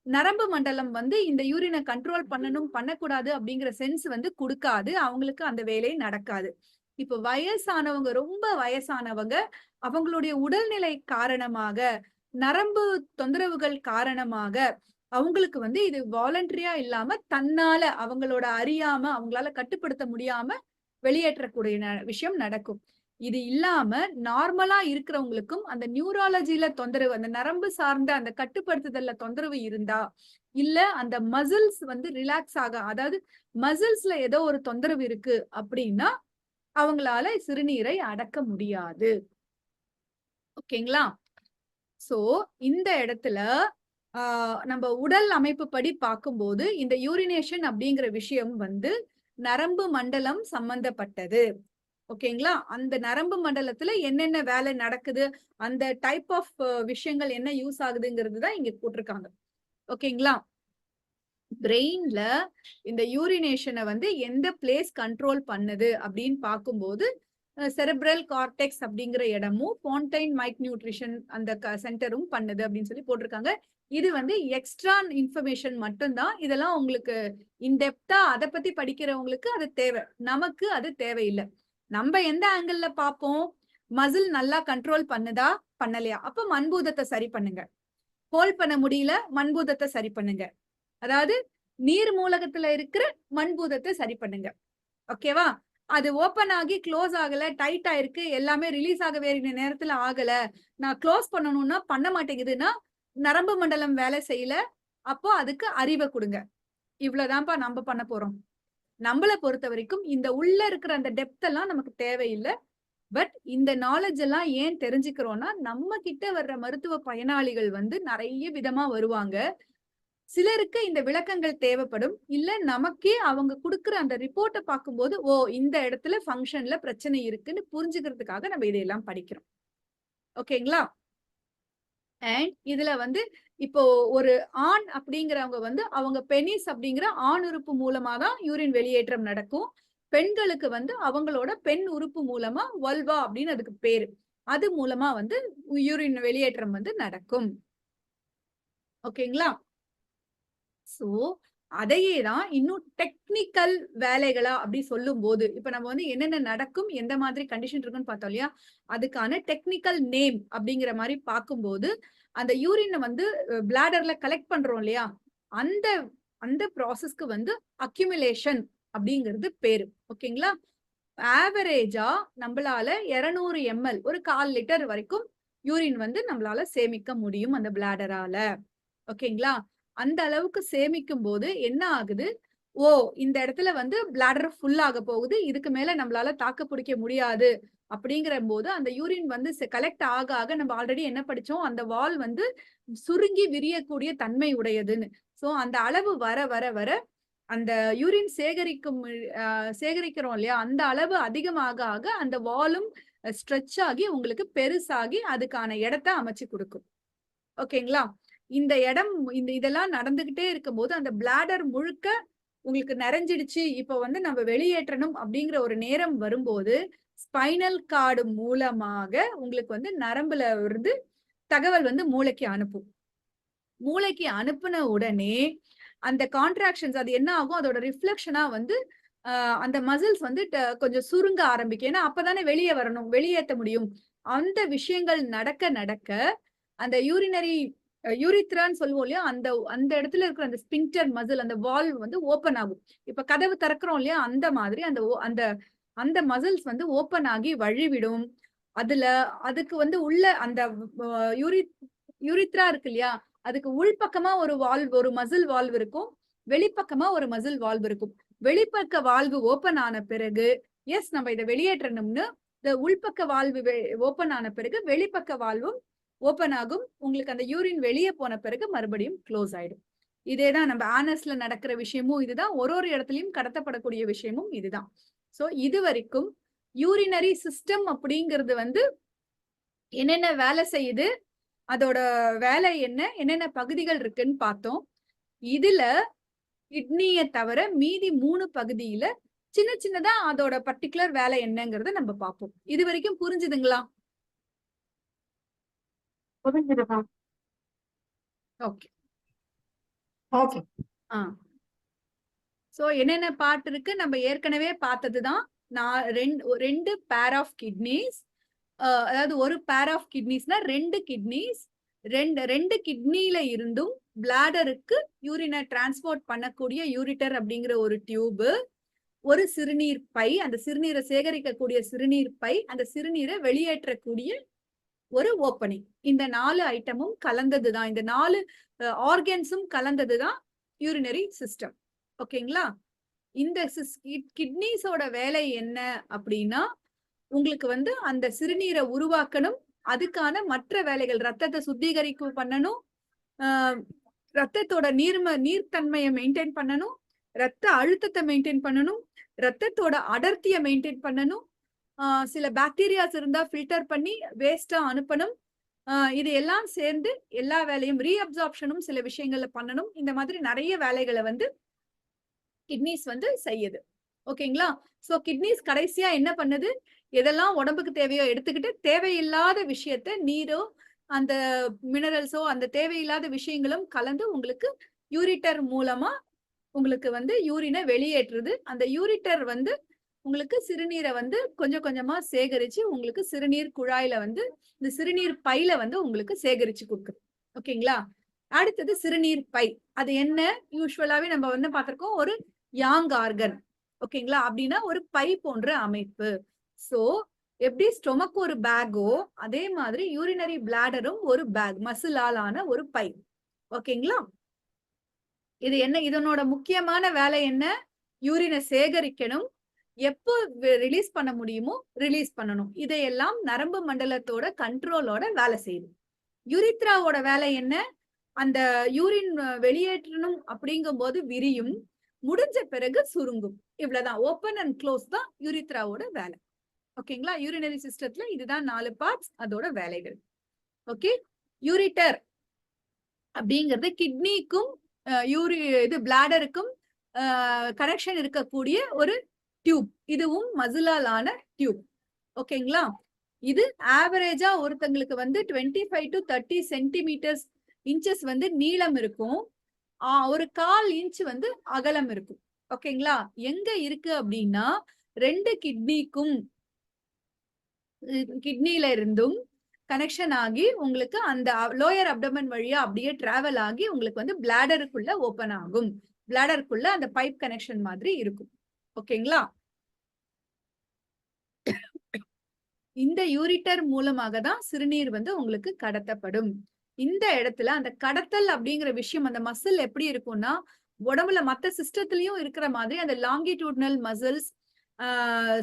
நரம்பு மண்டலம் வந்து இந்த யூரினை கண்ட்ரோல் பண்ணணும் பண்ணக்கூடாது அப்படிங்கிற சென்ஸ் வந்து கொடுக்காது, அவங்களுக்கு அந்த வேலை நடக்காது. இப்ப வயசானவங்க, ரொம்ப வயசானவங்க, அவங்களுடைய உடல்நிலை காரணமாக, நரம்பு தொந்தரவுகள் காரணமாக அவங்களுக்கு வந்து இது வாலண்டரியா இல்லாம தன்னால அவங்களோட அறியாம அவங்களால கட்டுப்படுத்த முடியாம வெளியேற்றக்கூடிய விஷயம் நடக்கும். இது இல்லாம நார்மலா இருக்கிறவங்களுக்கும் அந்த நியூராலஜில தொந்தரவு, அந்த நரம்பு சார்ந்த அந்த கட்டுப்படுத்துதல்ல தொந்தரவு இருந்தா, இல்ல அந்த மசில்ஸ் வந்து ரிலாக்ஸ் ஆக, அதாவது மசில்ஸ்ல ஏதோ ஒரு தொந்தரவு இருக்கு அப்படின்னா அவங்களால சிறுநீரை அடக்க முடியாது. ஓகேங்களா? சோ இந்த இடத்துல நம்ம உடல் அமைப்பு படி பார்க்கும்போது இந்த யூரினேஷன் அப்படிங்கிற விஷயம் வந்து நரம்பு மண்டலம் சம்பந்தப்பட்டது. ஓகேங்களா? அந்த நரம்பு மண்டலத்துல என்னென்ன வேலை நடக்குது, அந்த டைப் ஆஃப் விஷயங்கள் என்ன யூஸ் ஆகுதுங்கிறது தான் இங்க போட்டிருக்காங்க. ஓகேங்களா? பிரெயின்ல இந்த யூரினேஷனை வந்து எந்த பிளேஸ் கண்ட்ரோல் பண்ணுது அப்படின்னு பார்க்கும்போது செரெப்ரல் கார்டெக்ஸ் அப்படிங்கிற இடமும் பான்டைன் மைக் நியூட்ரிஷன் அந்த சென்டரும் பண்ணுது அப்படின்னு சொல்லி போட்டிருக்காங்க. இது வந்து எக்ஸ்ட்ரா இன்ஃபர்மேஷன் மட்டும்தான். இதெல்லாம் உங்களுக்கு இன்டெப்தா அதை பத்தி படிக்கிறவங்களுக்கு அது தேவை, நமக்கு அது தேவையில்லை. நம்ம எந்த ஆங்கிள் பார்ப்போம், மசில் நல்லா கண்ட்ரோல் பண்ணுதா பண்ணலையா, அப்ப மண்பூதத்தை சரி பண்ணுங்க. ஹோல்ட் பண்ண முடியல, மண்பூதத்தை சரி பண்ணுங்க. அதாவது நீர் மூலகத்துல இருக்கிற மண்பூதத்தை சரி பண்ணுங்க. ஓகேவா? அது ஓபன் ஆகி க்ளோஸ் ஆகல, டைட் ஆயிருக்கு, எல்லாமே ரிலீஸ் ஆக வேண்டிய நேரத்துல ஆகல, நான் க்ளோஸ் பண்ணணும்னா பண்ண மாட்டேங்குதுன்னா நரம்பு மண்டலம் வேலை செய்யல. அப்போ அதுக்கு அறிவை கொடுங்க. இவ்வளவுதான்ப்பா நம்ம பண்ண போறோம். நம்மள பொறுத்த வரைக்கும் இந்த உள்ள இருக்கிற அந்த டெப்த் எல்லாம் நமக்கு தேவையில்லை. பட் இந்த நாலேஜ் எல்லாம் ஏன் தெரிஞ்சுக்கிறோம்னா, நம்ம கிட்ட வர்ற மருத்துவ பயனாளிகள் வந்து நிறைய விதமா வருவாங்க. சிலருக்கு இந்த விளக்கங்கள் தேவைப்படும். இல்ல நமக்கே அவங்க குடுக்குற அந்த ரிப்போர்ட்ட பார்க்கும்போது, ஓ இந்த இடத்துல ஃபங்க்ஷன்ல பிரச்சனை இருக்குன்னு புரிஞ்சுக்கிறதுக்காக நம்ம இதையெல்லாம் படிக்கிறோம். ஓகேங்களா? அண்ட் இதுல வந்து இப்போ ஒரு ஆண் அப்படிங்கிறவங்க வந்து அவங்க பெனிஸ் அப்படிங்கிற ஆண் உறுப்பு மூலமா தான் யூரின் வெளியேற்றம் நடக்கும். பெண்களுக்கு வந்து அவங்களோட பெண் உறுப்பு மூலமா வல்வா அப்படின்னு அதுக்கு பேரு. அது மூலமா வந்து யூரின் வெளியேற்றம் வந்து நடக்கும். ஓகேங்களா? சோ அதையே தான் இன்னும் டெக்னிக்கல் வேலைகளா அப்படி சொல்லும் போது, இப்ப நம்ம வந்து என்னென்ன நடக்கும், எந்த மாதிரி கண்டிஷன் இருக்குன்னு பார்த்தோம் இல்லையா? அதுக்கான டெக்னிக்கல் நேம் அப்படிங்கிற மாதிரி பார்க்கும்போது, அந்த யூரினை வந்து பிளாடர்ல கலெக்ட் பண்றோம் இல்லையா? அந்த அந்த ப்ராசஸ்க்கு வந்து அக்யூமுலேஷன் அப்படிங்கிறது பேரு. ஓகேங்களா? ஆவரேஜா நம்மளால 200 ml ஒரு 1/4 லிட்டர் வரைக்கும் யூரின் வந்து நம்மளால சேமிக்க முடியும் அந்த பிளாடரால. ஓகேங்களா? அந்த அளவுக்கு சேமிக்கும் போது என்ன ஆகுது? ஓ இந்த இடத்துல வந்து பிளாடர் ஃபுல் ஆக போகுது. இதுக்கு மேல நம்மளால தாக்கு பிடிக்க முடியாது. அப்படிங்கிற போது அந்த யூரின் வந்து கலெக்ட் ஆக ஆக நம்ம ஆல்ரெடி என்ன படிச்சோம்? அந்த வால் வந்து சுருங்கி விரியக்கூடிய தன்மை உடையதுன்னு. சோ அந்த அளவு வர வர வர அந்த யூரின் சேகரிக்கிறோம் இல்லையா? அந்த அளவு அதிகமாக ஆக அந்த வாலும் ஸ்ட்ரெச் ஆகி உங்களுக்கு பெருசாகி அதுக்கான இடத்த அமைச்சு கொடுக்கும். ஓகேங்களா? இந்த இடம் இதெல்லாம் நடந்துகிட்டே இருக்கும்போது அந்த பிளாடர் முழுக்க உங்களுக்கு நிறைஞ்சிடுச்சு. இப்ப வந்து நம்ம வெளியேற்றணும் அப்படிங்கிற ஒரு நேரம் வரும்போது ஸ்பைனல் கார்டு மூலமாக உங்களுக்கு வந்து நரம்புல இருந்து தகவல் வந்து மூளைக்கு அனுப்பும். மூளைக்கு அனுப்புன உடனே அந்த கான்ட்ராக்ஷன்ஸ் அது என்ன ஆகும்? அதோட ரிஃப்ளெக்ஷனா வந்து அந்த மசில்ஸ் வந்து கொஞ்சம் சுருங்க ஆரம்பிக்கும். ஏன்னா அப்பதானே வெளியே வரணும், வெளியேற்ற முடியும். அந்த விஷயங்கள் நடக்க நடக்க அந்த யூரித்ரான்னு சொல்லுவோம் இல்லையா? அந்த அந்த இடத்துல இருக்கிற அந்த ஸ்பிங்டர் மசில் அந்த வால்வ் வந்து ஓப்பன் ஆகும். இப்ப கதவு திறக்கிறோம் இல்லையா? அந்த மாதிரி அந்த அந்த மசில்ஸ் வந்து ஓப்பன் ஆகி வழிவிடும். அதுக்கு வந்து உள்ள அந்த யூரித்ரா இருக்கு இல்லையா? அதுக்கு உள்பக்கமா ஒரு மசில் வால்வ் இருக்கும். வெளிப்பக்கமா ஒரு மசில் வால்வ் இருக்கும். வெளிப்பக்க வால்வு ஓப்பன் ஆன பிறகு நம்ம இதை வெளியேற்றணும்னு இந்த உள்பக்க வால்வு ஓப்பன் ஆன பிறகு வெளிப்பக்க வால்வும் ஓப்பன் ஆகும். உங்களுக்கு அந்த யூரின் வெளியே போன பிறகு மறுபடியும் க்ளோஸ் ஆயிடும். இதேதான் நம்ம ஆனஸ்ல நடக்கிற விஷயமும் இதுதான். ஒரு இடத்துலயும் கடத்தப்படக்கூடிய விஷயமும் இதுதான். சோ இது வரைக்கும் யூரினரி சிஸ்டம் அப்படிங்கிறது வந்து என்னென்ன வேலை செய்யுது, அதோட வேலை என்ன, என்னென்ன பகுதிகள் இருக்குன்னு பார்த்தோம். இதுல கிட்னியை தவிர மீதி 3 பகுதியில சின்ன சின்னதா அதோட பர்டிகுலர் வேலை என்னங்கறத நம்ம பார்ப்போம். இது வரைக்கும் புரிஞ்சுதுங்களா? புரிஞ்சுதுமா? ஓகே. ஓகே. சோ என்னென்ன பார்ட் இருக்கு நம்ம ஏற்கனவே பார்த்ததுதான். நான் ரெண்டு பேர் ஆஃப் கிட்னிஸ், அதாவது ஒரு பேர் ஆஃப் கிட்னிஸ்னா 2 கிட்னிஸ், ரெண்டு கிட்னில இருந்தும் பிளாடருக்கு யூரினை டிரான்ஸ்போர்ட் பண்ணக்கூடிய யூரிட்டர் அப்படிங்கிற ஒரு டியூப், ஒரு சிறுநீர் பை, அந்த சிறுநீரை சேகரிக்கக்கூடிய சிறுநீர் பை, அந்த சிறுநீரை வெளியேற்றக்கூடிய ஒரு ஓப்பனிங். இந்த 4 ஐட்டமும் கலந்ததுதான், இந்த 4 ஆர்கன்ஸும் கலந்ததுதான் யூரினரி சிஸ்டம். ஓகேங்களா? இந்த கிட்னிஸோட வேலை என்ன அப்படின்னா, உங்களுக்கு வந்து அந்த சிறுநீரை உருவாக்கணும், அதுக்கான மற்ற வேலைகள் ரத்தத்தை சுத்திகரிப்பு பண்ணணும், ரத்தத்தோட நீர்த்தன்மையை மெயின்டைன் பண்ணணும், ரத்த அழுத்தத்தை மெயின்டைன் பண்ணணும், ரத்தத்தோட அடர்த்தியை மெயின்டைன் பண்ணணும், சில பாக்டீரியாஸ் இருந்தா ஃபில்டர் பண்ணி வேஸ்டா அனுப்பணும். இது எல்லாம் சேர்ந்து எல்லா வேலையும் ரீஅப்சார்ப்ஷனும் சில விஷயங்கள்ல பண்ணணும். இந்த மாதிரி நிறைய வேலைகளை வந்து கிட்னிஸ் வந்து செய்யுது. ஓகேங்களா? சோ கிட்னிஸ் கடைசியா என்ன பண்ணுது? எதெல்லாம் உடம்புக்கு தேவையோ எடுத்துக்கிட்டு தேவையில்லாத விஷயத்த நீரோ அந்த மினரல்ஸோ அந்த தேவையில்லாத விஷயங்களும் கலந்து உங்களுக்கு யூரிட்டர் மூலமா உங்களுக்கு வந்து யூரினை வெளியேற்றுது. அந்த யூரிட்டர் வந்து உங்களுக்கு சிறுநீரை வந்து கொஞ்சம் கொஞ்சமா சேகரிச்சு உங்களுக்கு சிறுநீர் குழாயில வந்து இந்த சிறுநீர் பையில வந்து உங்களுக்கு சேகரிச்சு கொடுக்குது. ஓகேங்களா? அடுத்தது சிறுநீர் பை. அது என்ன? யூஸ்வலாவே நம்ம வந்து பார்த்திருக்கோம், ஒரு யாங் ஆர்கன். ஓகேங்களா? அப்படின்னா ஒரு பை போன்ற அமைப்பு. சோ எப்படி ஸ்டொமக் ஒரு பேக்கோ அதே மாதிரி யூரினரி பிளாடரும் ஒரு பேக், மசிலால் ஆன ஒரு பை. ஓகேங்களா? இது என்ன, இதனோட முக்கியமான வேலை என்ன? யூரினை சேகரிக்கணும், எப்போ ரிலீஸ் பண்ண முடியுமோ ரிலீஸ் பண்ணணும். இதையெல்லாம் நரம்பு மண்டலத்தோட கண்ட்ரோலோட வேலை செய்யுது. யூரித்ராவோட வேலை என்ன? அந்த யூரின் வெளியேற்றணும் அப்படிங்கும்போது விரியும், முடிஞ்ச பிறகு சுருங்கும். இவ்வளவுதான். ஓப்பன் அண்ட் க்ளோஸ் தான் யூரித்ராவோட வேலை. ஓகேங்களா? யூரினரி சிஸ்டத்துல இதுதான் 4 பார்ட்ஸ், அதோட வேலைகள். ஓகே. யூரிட்டர் அப்படிங்கிறது கிட்னிக்கும் இது பிளாடருக்கும் கனெக்ஷன் இருக்கக்கூடிய ஒரு டியூப். இதுவும் மசிலால் ஆன டியூப். ஓகேங்களா? இது ஆவரேஜா ஒருத்தங்களுக்கு வந்து 25 to 30 சென்டிமீட்டர்ஸ் இன்ச்சஸ் வந்து நீளம் இருக்கும், 1/4 இன்ச் வந்து அகலம் இருக்கும். ஓகேங்களா? எங்க இருக்கு அப்படின்னா 2 கிட்னில இருந்தும் கனெக்ஷன் ஆகி உங்களுக்கு அந்த லோயர் அப்டமன் வழியா அப்படியே டிராவல் ஆகி உங்களுக்கு வந்து பிளாடருக்குள்ள ஓபன் ஆகும். பிளாடருக்குள்ள அந்த பைப் கனெக்ஷன் மாதிரி இருக்கும். ஓகேங்களா? இந்த யூரிட்டர் மூலமாக தான் சிறுநீர் வந்து உங்களுக்கு கடத்தப்படும். இந்த இடத்துல அந்த கடத்தல் அப்படிங்கிற விஷயம், அந்த மசில் எப்படி இருக்கும்னா உடம்புல மத்த சிஸ்டத்திலயும் இருக்கிற மாதிரி அந்த லாங்கிடியூட்னல் மசில்ஸ்,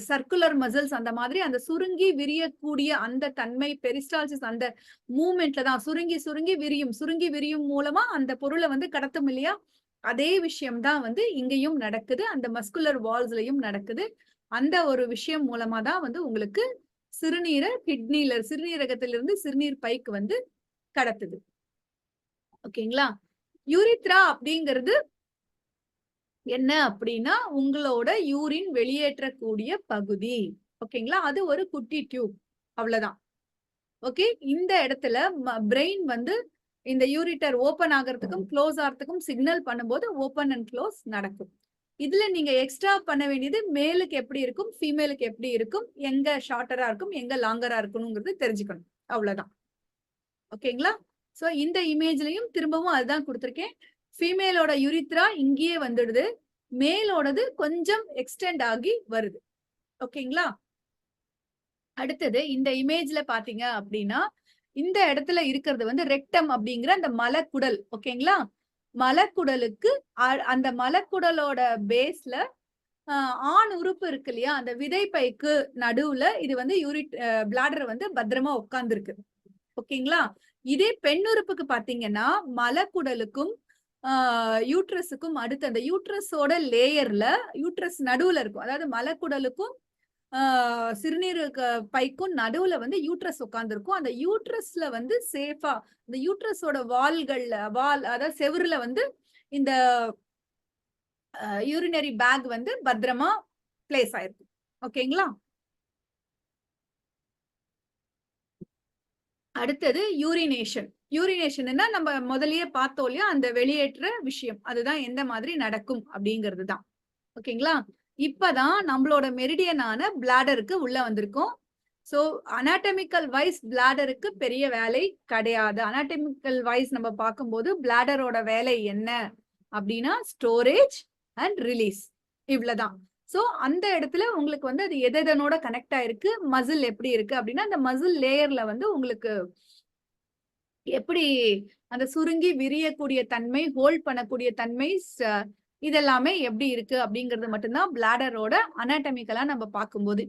சர்க்குலர் மசில்ஸ், அந்த மாதிரி அந்த சுருங்கி விரியக்கூடிய அந்த தன்மை, பெரிஸ்டால்சிஸ் அந்த மூவ்மெண்ட்ல தான் சுருங்கி சுருங்கி விரியும். சுருங்கி விரியும் மூலமா அந்த பொருளை வந்து கடத்தும் இல்லையா? அதே விஷயம் தான் வந்து இங்கேயும் நடக்குது, அந்த மஸ்குலர் வால்ஸ்லயும் நடக்குது. அந்த ஒரு விஷயம் மூலமா தான் வந்து உங்களுக்கு சிறுநீரை கிட்னில சிறுநீரகத்திலிருந்து சிறுநீர் பைக்கு வந்து கடத்துது. ஓகேங்களா? யூரித்ரா அப்படிங்கிறது என்ன அப்படின்னா உங்களோட யூரின் வெளியேற்றக்கூடிய பகுதி. ஓகேங்களா? அது ஒரு குட்டி டியூப், அவ்வளவுதான். ஓகே. இந்த இடத்துல பிரெயின் வந்து இந்த யூரிட்டர் ஓபன் ஆகிறதுக்கும் க்ளோஸ் ஆகிறதுக்கும் சிக்னல் பண்ணும்போது ஓபன் அண்ட் க்ளோஸ் நடக்கும். இதுல நீங்க எக்ஸ்ட்ரா பண்ண வேண்டியது மேலுக்கு எப்படி இருக்கும், ஃபீமேலுக்கு எப்படி இருக்கும், எங்க ஷார்ட்டரா இருக்கும், எங்க லாங்கரா இருக்கணும்ங்கிறது தெரிஞ்சுக்கணும். அவ்வளவுதான். ஓகேங்களா? சோ இந்த இமேஜ்லயும் திரும்பவும் அதுதான் கொடுத்திருக்கேன். ஃபீமேலோட யூரித்ரா இங்கேயே வந்துடுது, மேலோடது கொஞ்சம் எக்ஸ்டெண்ட் ஆகி வருது. ஓகேங்களா? அடுத்தது இந்த இமேஜ்ல பாத்தீங்க அப்படின்னா இந்த இடத்துல இருக்கிறது வந்து ரெக்டம் அப்படிங்கிற அந்த மலக்குடல். ஓகேங்களா? மலக்குடலுக்கு அந்த மலக்குடலோட பேஸ்ல ஆண் உறுப்பு இருக்கு இல்லையா, அந்த விதைப்பைக்கு நடுவுல இது வந்து பிளாடர் வந்து பத்திரமா உட்கார்ந்துருக்கு. ஓகேங்களா? இதே பெண் உறுப்புக்கு பாத்தீங்கன்னா மலக்குடலுக்கும் யூட்ரஸுக்கும் அடுத்து அந்த யூட்ரஸோட லேயர்ல யூட்ரஸ் நடுவுல இருக்கும். அதாவது மலக்குடலுக்கும் சிறுநீர் பைக்கும் நடுவுல வந்து யூட்ரஸ் உட்கார்ந்துருக்கும். அந்த யூட்ரஸ்ல வந்து சேஃபா இந்த யூட்ரஸோட அதாவது செவுருல வந்து இந்த யூரினரி பேக் வந்து பத்திரமா பிளேஸ் ஆயிருக்கு. ஓகேங்களா? அடுத்தது யூரினேஷன். யூரினேஷன்னா நம்ம முதல்லயே பார்த்தோம் இல்லையா, அந்த வெளியேற்ற விஷயம், அதுதான் எந்த மாதிரி நடக்கும் அப்படிங்கிறது தான். ஓகேங்களா? இப்பதான் நம்மளோட மெரிடியனான பிளாடருக்கு உள்ள வந்திருக்கோம். சோ அனாட்டமிக்கல் வைஸ் பிளாடருக்கு பெரிய வேலை கிடையாது. அனாட்டமிக்கல் வைஸ் நம்ம பார்க்கும்போது பிளாடரோட வேலை என்ன அப்படின்னா ஸ்டோரேஜ் அண்ட் ரிலீஸ், இவ்வளவுதான். சோ அந்த இடத்துல உங்களுக்கு வந்து அது எதனோட கனெக்ட் ஆயிருக்கு, மசில் எப்படி இருக்கு அப்படின்னா அந்த மசில் லேயர்ல வந்து உங்களுக்கு எப்படி அந்த சுருங்கி விரியக்கூடிய தன்மை, ஹோல்ட் பண்ணக்கூடிய தன்மை, இதெல்லாமே எப்படி இருக்கு அப்படிங்கிறது மட்டும்தான் பிளாடரோட அனாட்டமிக்கலா நம்ம பார்க்கும்போது.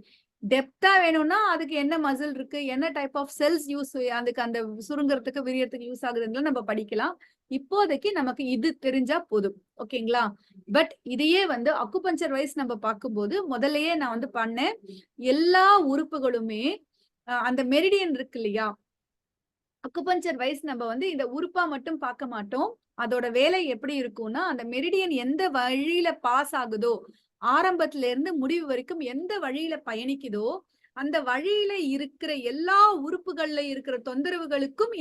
டெப்தா வேணும்னா அதுக்கு என்ன மசில் இருக்கு, என்ன டைப் ஆஃப் செல்ஸ் யூஸ் அதுக்கு அந்த சுருங்குறதுக்கு விரியறதுக்கு யூஸ் ஆகுதுன்னு நம்ம படிக்கலாம். இப்போதைக்கு நமக்கு இது தெரிஞ்சா போதும். ஓகேங்களா? பட் இதையே வந்து அக்குபஞ்சர் வைஸ் நம்ம பார்க்கும்போது முதல்லயே நான் வந்து பண்ணேன், எல்லா உறுப்புகளுமே அந்த மெரிடியன் இருக்கு இல்லையா, அக்குபஞ்சர் வைஸ் நம்ம வந்து இந்த உறுப்பா மட்டும் பார்க்க மாட்டோம். அதோட வேலை எப்படி இருக்கும்னா அந்த மெரிடியன் எந்த வழியில பாஸ் ஆகுதோ, ஆரம்பத்துல இருந்து முடிவு வரைக்கும் எந்த வழியில பயணிக்குதோ அந்த வழியில இருக்கிற எல்லா உறுப்புகள்ல இருக்கிற தொந்தரவுகளுக்கும்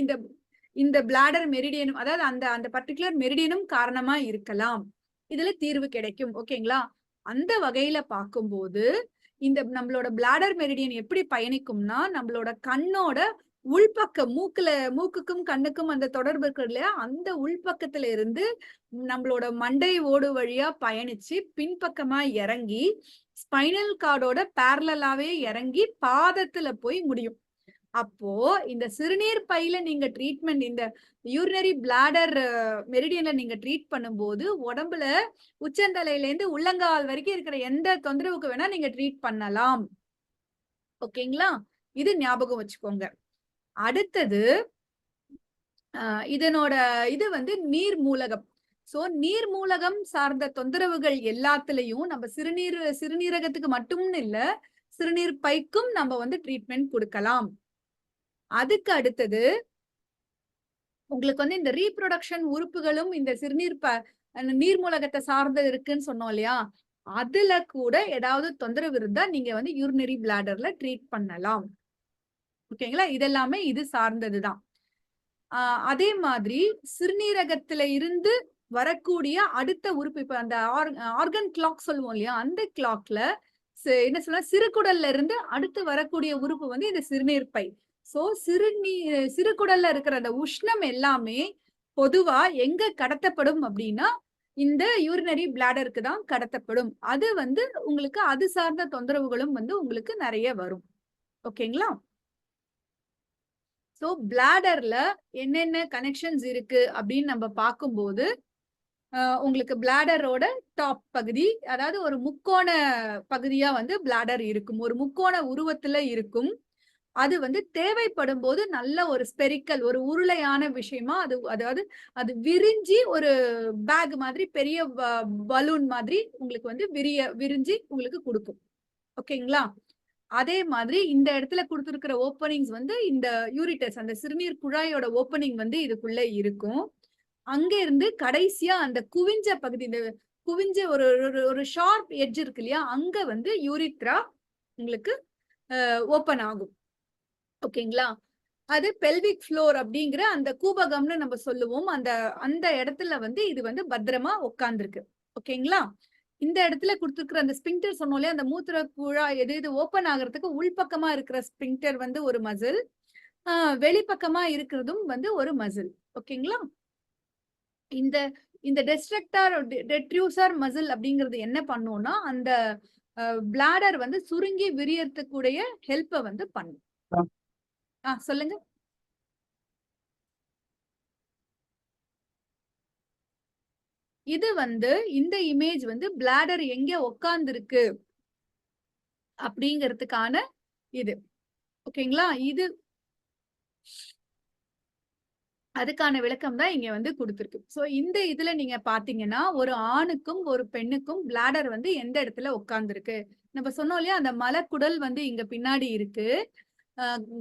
இந்த பிளாடர் மெரிடியனும், அதாவது அந்த பர்டிகுலர் மெரிடியனும் காரணமா இருக்கலாம். இதுல தீர்வு கிடைக்கும். ஓகேங்களா? அந்த வகையில பார்க்கும்போது இந்த நம்மளோட பிளாடர் மெரிடியன் எப்படி பயணிக்கும்னா நம்மளோட கண்ணோட உள்பக்கம் மூக்குக்கும் கண்ணுக்கும் அந்த தொடர்பு இருக்கு இல்லையா, அந்த உள்பக்கத்துல இருந்து நம்மளோட மண்டை ஓடு வழியா பயணிச்சு பின்பக்கமா இறங்கி ஸ்பைனல் கார்டோட பேரலாவே இறங்கி பாதத்துல போய் முடியும். அப்போ இந்த சிறுநீர் பையில நீங்க ட்ரீட்மெண்ட், இந்த யூரினரி பிளாடர் மெரிடியன்ல நீங்க ட்ரீட் பண்ணும்போது உடம்புல உச்சந்தலையில இருந்து உள்ளங்கால் வரைக்கும் இருக்கிற எந்த தொந்தரவுக்கு வேணா நீங்க ட்ரீட் பண்ணலாம். ஓகேங்களா? இது ஞாபகம் வச்சுக்கோங்க. அடுத்தது இதனோட இது வந்து நீர் மூலகம். சோ நீர் மூலகம் சார்ந்த தொந்தரவுகள் எல்லாத்துலயும் நம்ம சிறுநீரகத்துக்கு மட்டும்னு இல்ல, சிறுநீர் பைக்கும் நம்ம வந்து ட்ரீட்மெண்ட் கொடுக்கலாம். அதுக்கு அடுத்தது உங்களுக்கு வந்து இந்த ரீப்ரொடக்ஷன் உறுப்புகளும் இந்த நீர் மூலகத்தை சார்ந்து இருக்குன்னு சொன்னோம் இல்லையா, அதுல கூட ஏதாவது தொந்தரவு இருந்தா நீங்க வந்து யூரினரி பிளாடர்ல ட்ரீட் பண்ணலாம். ஓகேங்களா? இதெல்லாமே இது சார்ந்ததுதான். அதே மாதிரி சிறுநீரகத்துல இருந்து வரக்கூடிய அடுத்த உறுப்பு, இப்ப அந்த ஆர்கன் கிளாக் சொல்லுவோம் இல்லையா, அந்த கிளாக்ல என்ன சொல்ல, சிறுகுடல்ல இருந்து அடுத்து வரக்கூடிய உறுப்பு வந்து இந்த சிறுநீர் பை. சோ சிறுகுடல்ல இருக்கிற அந்த உஷ்ணம் எல்லாமே பொதுவா எங்க கடத்தப்படும் அப்படின்னா இந்த யூரினரி பிளாடருக்கு தான் கடத்தப்படும். அது வந்து உங்களுக்கு அது சார்ந்த தொந்தரவுகளும் வந்து உங்களுக்கு நிறைய வரும். ஓகேங்களா? சோ பிளாடர்ல என்னென்ன கனெக்ஷன்ஸ் இருக்கு அப்படின்னு நம்ம பார்க்கும்போது உங்களுக்கு பிளாடரோட டாப் பகுதி, அதாவது ஒரு முக்கோண பகுதியா வந்து பிளாடர் இருக்கும், ஒரு முக்கோண உருவத்துல இருக்கும். அது வந்து தேவைப்படும் போது நல்ல ஒரு ஸ்பெரிக்கல், ஒரு உருளையான விஷயமா அதாவது அது விரிஞ்சி ஒரு பேக் மாதிரி, பெரிய பலூன் மாதிரி உங்களுக்கு வந்து விரிஞ்சி உங்களுக்கு கொடுக்கும். ஓகேங்களா? அதே மாதிரி இந்த இடத்துல கொடுத்திருக்கிற ஓப்பனிங்ஸ் வந்து இந்த யூரிட்டஸ், அந்த சிறுநீர் குழாயோட ஓப்பனிங் வந்து இதுக்குள்ள இருக்கும். அங்க இருந்து கடைசியா அந்த குவிஞ்ச பகுதி, இந்த குவிஞ்ச ஒரு ஷார்ப் எட்ஜ் இருக்கு இல்லையா, அங்க வந்து யூரித்ரா உங்களுக்கு ஓப்பன் ஆகும். ஓகேங்களா? அது பெல்விக் ஃப்ளோர் அப்படிங்கிற அந்த கூபகம்னு நம்ம சொல்லுவோம். அந்த இடத்துல வந்து இது வந்து பத்திரமா உட்கார்ந்துருக்கு. ஓகேங்களா? இந்த இடத்துல கொடுத்துருக்கிற அந்த ஸ்பிங்டர் சொன்னோம் இல்லையா, அந்த மூத்திர குழாய் எது ஓப்பன் ஆகிறதுக்கு உள்பக்கமா இருக்கிற ஸ்பிங்டர் வந்து ஒரு மசில், வெளிப்பக்கமா இருக்கிறதும் வந்து ஒரு மசில். ஓகேங்களா? இந்த டெட்ரியூசர் மசில் அப்படிங்கிறது என்ன பண்ணும்னா அந்த பிளாடர் வந்து சுருங்கி விரியறதுக்குடைய ஹெல்ப்பை வந்து பண்ணும். சொல்லுங்க. இது வந்து இந்த இமேஜ் வந்து பிளாடர் எங்க உட்கார்ந்து இருக்கு அப்படிங்கிறதுக்கான இது. ஓகேங்களா? இது அதுக்கான விளக்கம் தான் இங்க வந்து கொடுத்திருக்கு. சோ இந்த இதுல நீங்க பாத்தீங்கன்னா ஒரு ஆணுக்கும் ஒரு பெண்ணுக்கும் பிளாடர் வந்து எந்த இடத்துல உட்கார்ந்து இருக்கு. நம்ம சொன்னோம் இல்லையா, அந்த மலக்குடல் வந்து இங்க பின்னாடி இருக்கு,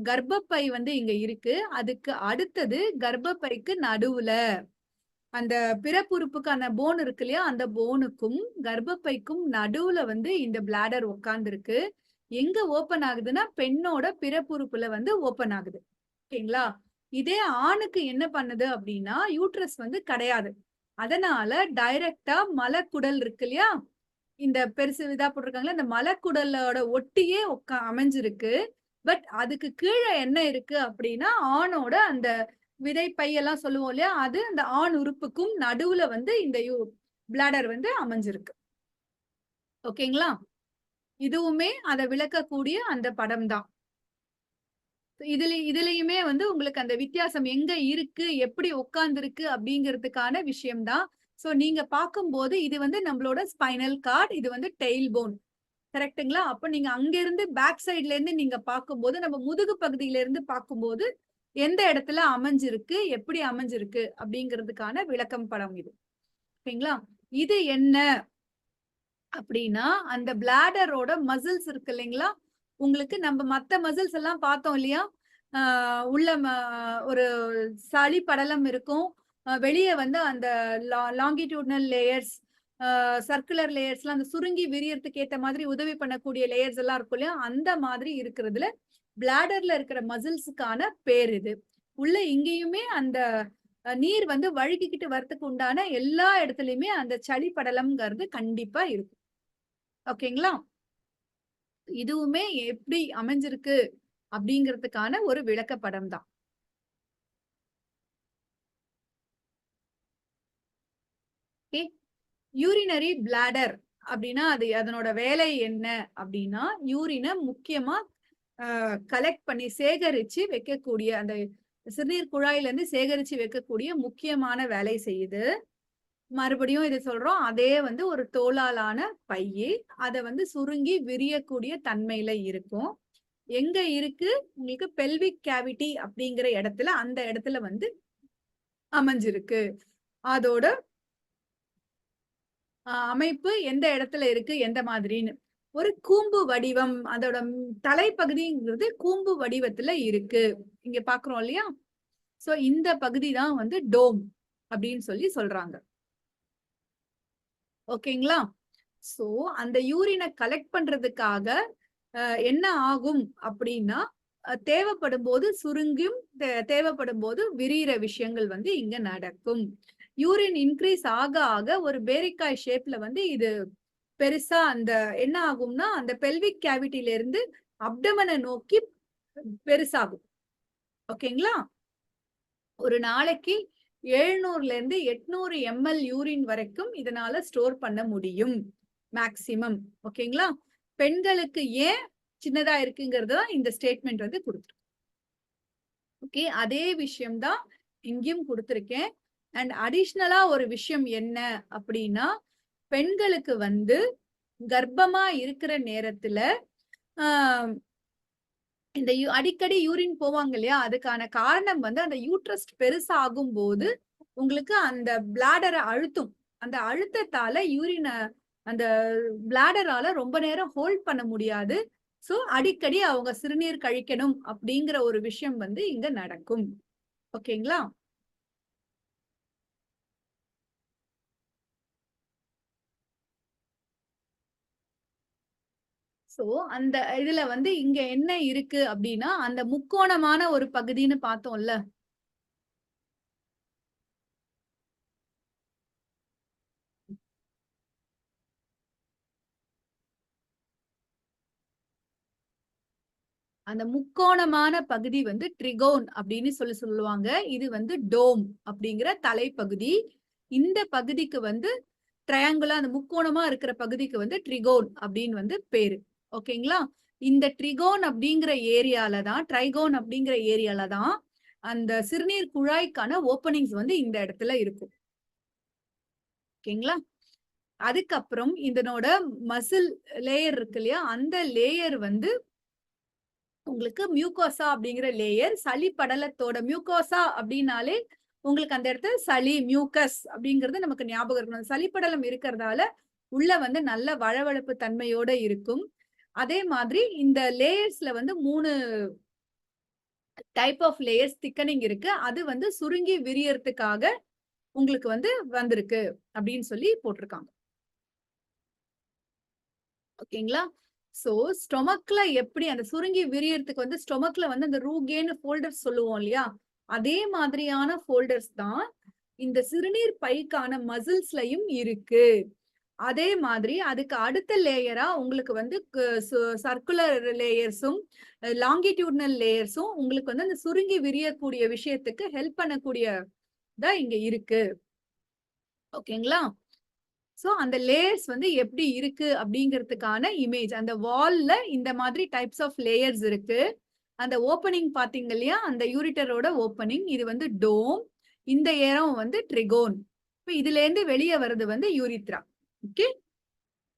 கர்ப்பப்பை வந்து இங்க இருக்கு, அதுக்கு அடுத்தது கர்ப்பப்பைக்கு நடுவுல அந்த பிறப்புறுப்புக்கான போன் இருக்கு இல்லையா, அந்த போனுக்கும் கர்ப்பப்பைக்கும் நடுவுல வந்து இந்த பிளாடர் உட்கார்ந்து இருக்கு. எங்க ஓபன் ஆகுதுன்னா பெண்ணோட பிறப்புறுப்புல வந்து ஓபன் ஆகுது. ஓகேங்களா? இதே ஆணுக்கு என்ன பண்ணுது அப்படின்னா யூட்ரஸ் வந்து கிடையாது. அதனால டைரக்டா மலக்குடல் இருக்கு இல்லையா, இந்த பெருசு இதா போட்டிருக்காங்களா, இந்த மலக்குடலோட ஒட்டியே அமைஞ்சிருக்கு. பட் அதுக்கு கீழே என்ன இருக்கு அப்படின்னா ஆணோட அந்த விதைப்பை எல்லாம் சொல்லுவோம் இல்லையா, அது அந்த ஆண் உறுப்புக்கும் நடுவுல வந்து இந்த பிளாடர் வந்து அமைஞ்சிருக்கு. ஓகேங்களா? இதுவுமே அதை விளக்கக்கூடிய அந்த படம் தான். இதுலயுமே வந்து உங்களுக்கு அந்த வித்தியாசம் எங்க இருக்கு, எப்படி உட்கார்ந்து இருக்கு அப்படிங்கிறதுக்கான விஷயம்தான். சோ நீங்க பார்க்கும்போது இது வந்து நம்மளோட ஸ்பைனல் கார்டு, இது வந்து டெயில் போன். கரெக்டுங்களா? அப்ப நீங்க அங்க இருந்து பேக் சைட்ல இருந்து நீங்க பார்க்கும்போது, நம்ம முதுகு பகுதியில இருந்து பார்க்கும்போது எந்த இடத்துல அமைஞ்சிருக்கு, எப்படி அமைஞ்சிருக்கு அப்படிங்கிறதுக்கான விளக்கம் படம் இது. ஓகேங்களா? இது என்ன அப்படின்னா அந்த பிளாடரோட மசில்ஸ் இருக்கு இல்லைங்களா, உங்களுக்கு நம்ம மத்த மசில்ஸ் எல்லாம் பார்த்தோம் இல்லையா, உள்ள ஒரு சளி படலம் இருக்கும், வெளியே வந்து அந்த லாங்கிடியூட்னல் லேயர்ஸ், சர்க்குலர் லேயர்ஸ்லாம் அந்த சுருங்கி விரியறதுக்கு ஏத்த மாதிரி உதவி பண்ணக்கூடிய லேயர்ஸ் எல்லாம் இருக்கும் இல்லையா, அந்த மாதிரி இருக்கிறதுல பிளாடர்ல இருக்கிற மசில்ஸுக்கான பேர் இது. உள்ள இங்கேயுமே அந்த நீர் வந்து வழுக்கிக்கிட்டு வரதுக்கு உண்டான எல்லா இடத்துலயுமே அந்த சளி படலம்ங்கிறது கண்டிப்பா இருக்கும். ஓகேங்களா? இதுவுமே எப்படி அமைஞ்சிருக்கு அப்படிங்கிறதுக்கான ஒரு விளக்கப்படம் தான். ஓகே, யூரினரி பிளாடர் அப்படின்னா அதனோட வேலை என்ன அப்படின்னா, யூரினை முக்கியமா கலெக்ட் பண்ணி சேகரிச்சு வைக்கக்கூடிய, அந்த சிறுநீர் குழாயில இருந்து சேகரிச்சு வைக்கக்கூடிய முக்கியமான வேலை செய்யுது. மறுபடியும் இது சொல்றோம், அதே வந்து ஒரு தோலாலான பையி, அதை வந்து சுருங்கி விரியக்கூடிய தன்மையில இருக்கும். எங்க இருக்கு? உங்களுக்கு பெல்விக் கேவிட்டி அப்படிங்கிற இடத்துல, அந்த இடத்துல வந்து அமைஞ்சிருக்கு. அதோட அமைப்பு எந்த இடத்துல இருக்கு, எந்த மாதிரின்னு ஒரு கூம்பு வடிவம், அதோட தலைப்பகுதிங்கிறது கூம்பு வடிவத்துல இருக்கு. இங்க பாக்குறோம் இல்லையா? சோ இந்த பகுதி தான் வந்து டோம் அப்படின்னு சொல்லி சொல்றாங்க. ஓகேங்களா? சோ அந்த யூரினை கலெக்ட் பண்றதுக்காக என்ன ஆகும் அப்படின்னா, தேவைப்படும் போது சுருங்கும், தேவைப்படும் போது விரிகிற விஷயங்கள் வந்து இங்க நடக்கும். யூரின் இன்க்ரீஸ் ஆக ஆக ஒரு பேரிக்காய் ஷேப்ல வந்து இது பெருசா அந்த என்ன ஆகும்னா, அந்த பெல்விக் கேவிட்டில இருந்து அப்டமனை நோக்கி பெருசாகும். ஓகேங்களா? ஒரு நாளைக்கு 700ல இருந்து 800 ml யூரின் வரைக்கும் இதனால ஸ்டோர் பண்ண முடியும் மேக்சிமம். ஓகேங்களா? பெண்களுக்கு ஏன் சின்னதா இருக்குங்கிறது தான் இந்த ஸ்டேட்மெண்ட் வந்து கொடுத்துருக்கு. ஓகே, அதே விஷயம் தான் இங்கேயும் கொடுத்திருக்கேன். அண்ட் அடிஷ்னலா ஒரு விஷயம் என்ன அப்படின்னா, பெண்களுக்கு வந்து கர்ப்பமா இருக்கிற நேரத்துல இந்த அடிக்கடி யூரின் போவாங்க இல்லையா, அதுக்கான காரணம் வந்து அந்த யூட்ரஸ் பெருசாகும் போது உங்களுக்கு அந்த பிளாடரை அழுத்தும். அந்த அழுத்தத்தால யூரினை அந்த பிளாடரால ரொம்ப நேரம் ஹோல்ட் பண்ண முடியாது. சோ அடிக்கடி அவங்க சிறுநீர் கழிக்கணும் அப்படிங்கிற ஒரு விஷயம் வந்து இங்க நடக்கும். ஓகேங்களா? சோ அந்த இதுல வந்து இங்க என்ன இருக்கு அப்படின்னா, அந்த முக்கோணமான ஒரு பகுதின்னு பார்த்தோம்ல, அந்த முக்கோணமான பகுதி வந்து ட்ரிகோன் அப்படின்னு சொல்லுவாங்க. இது வந்து டோம் அப்படிங்கிற தலைப்பகுதி. இந்த பகுதிக்கு வந்து ட்ரையாங்குலா, அந்த முக்கோணமா இருக்கிற பகுதிக்கு வந்து ட்ரிகோன் அப்படின்னு வந்து பேரு. ஓகேங்களா? இந்த ட்ரிகோன் அப்படிங்கிற ஏரியால தான், ட்ரைகோன் அப்படிங்கிற ஏரியால தான் அந்த சிறுநீர் குழாய்க்கான ஓப்பனிங்ஸ் வந்து இந்த இடத்துல இருக்கும். ஓகேங்களா? அதுக்கப்புறம் இதனோட மசில் லேயர் இருக்கு இல்லையா, அந்த லேயர் வந்து உங்களுக்கு மியூகோசா அப்படிங்கிற லேயர், சளி படலத்தோட மியூகோசா அப்படின்னாலே உங்களுக்கு அந்த இடத்துல சளி, மியூக்கஸ் அப்படிங்கிறது நமக்கு ஞாபகம் இருக்கணும். சளிப்படலம் இருக்கிறதால உள்ள வந்து நல்ல வழவழப்பு தன்மையோட இருக்கும். அதே மாதிரி இந்த லேயர்ஸ்ல வந்து 3 டைப் ஆஃப் லேயர்ஸ் திக்கனிங் இருக்கு. அது வந்து சுருங்கி விரியறதுக்காக உங்களுக்கு வந்து வந்திருக்கு அப்படின்னு சொல்லி போட்டிருக்காங்க. ஓகேங்களா? சோ ஸ்டொமக்ல எப்படி அந்த சுருங்கி விரியறதுக்கு வந்து ஸ்டொமக்ல வந்து அந்த ரூகேன்னு ஃபோல்டர்ஸ் சொல்லுவோம் இல்லையா, அதே மாதிரியான ஃபோல்டர்ஸ் தான் இந்த சிறுநீர் பைக்கான மசில்ஸ்லயும் இருக்கு. அதே மாதிரி அதுக்கு அடுத்த லேயரா உங்களுக்கு வந்து சர்க்குலர் லேயர்ஸும் லாங்கிடியூட்னல் லேயர்ஸும் உங்களுக்கு வந்து அந்த சுருங்கி விரியக்கூடிய விஷயத்துக்கு ஹெல்ப் பண்ணக்கூடியதா இங்க இருக்கு. ஓகேங்களா? சோ அந்த லேயர்ஸ் வந்து எப்படி இருக்கு அப்படிங்கிறதுக்கான இமேஜ். அந்த வால்ல இந்த மாதிரி டைப்ஸ் ஆஃப் லேயர்ஸ் இருக்கு. அந்த ஓப்பனிங் பாத்தீங்க இல்லையா, அந்த யூரிட்டரோட ஓப்பனிங், இது வந்து டோம், இந்த ஏரம் வந்து ட்ரிகோன். இப்ப இதுல இருந்து வெளியே வருது வந்து யூரித்ரா. ஓகே,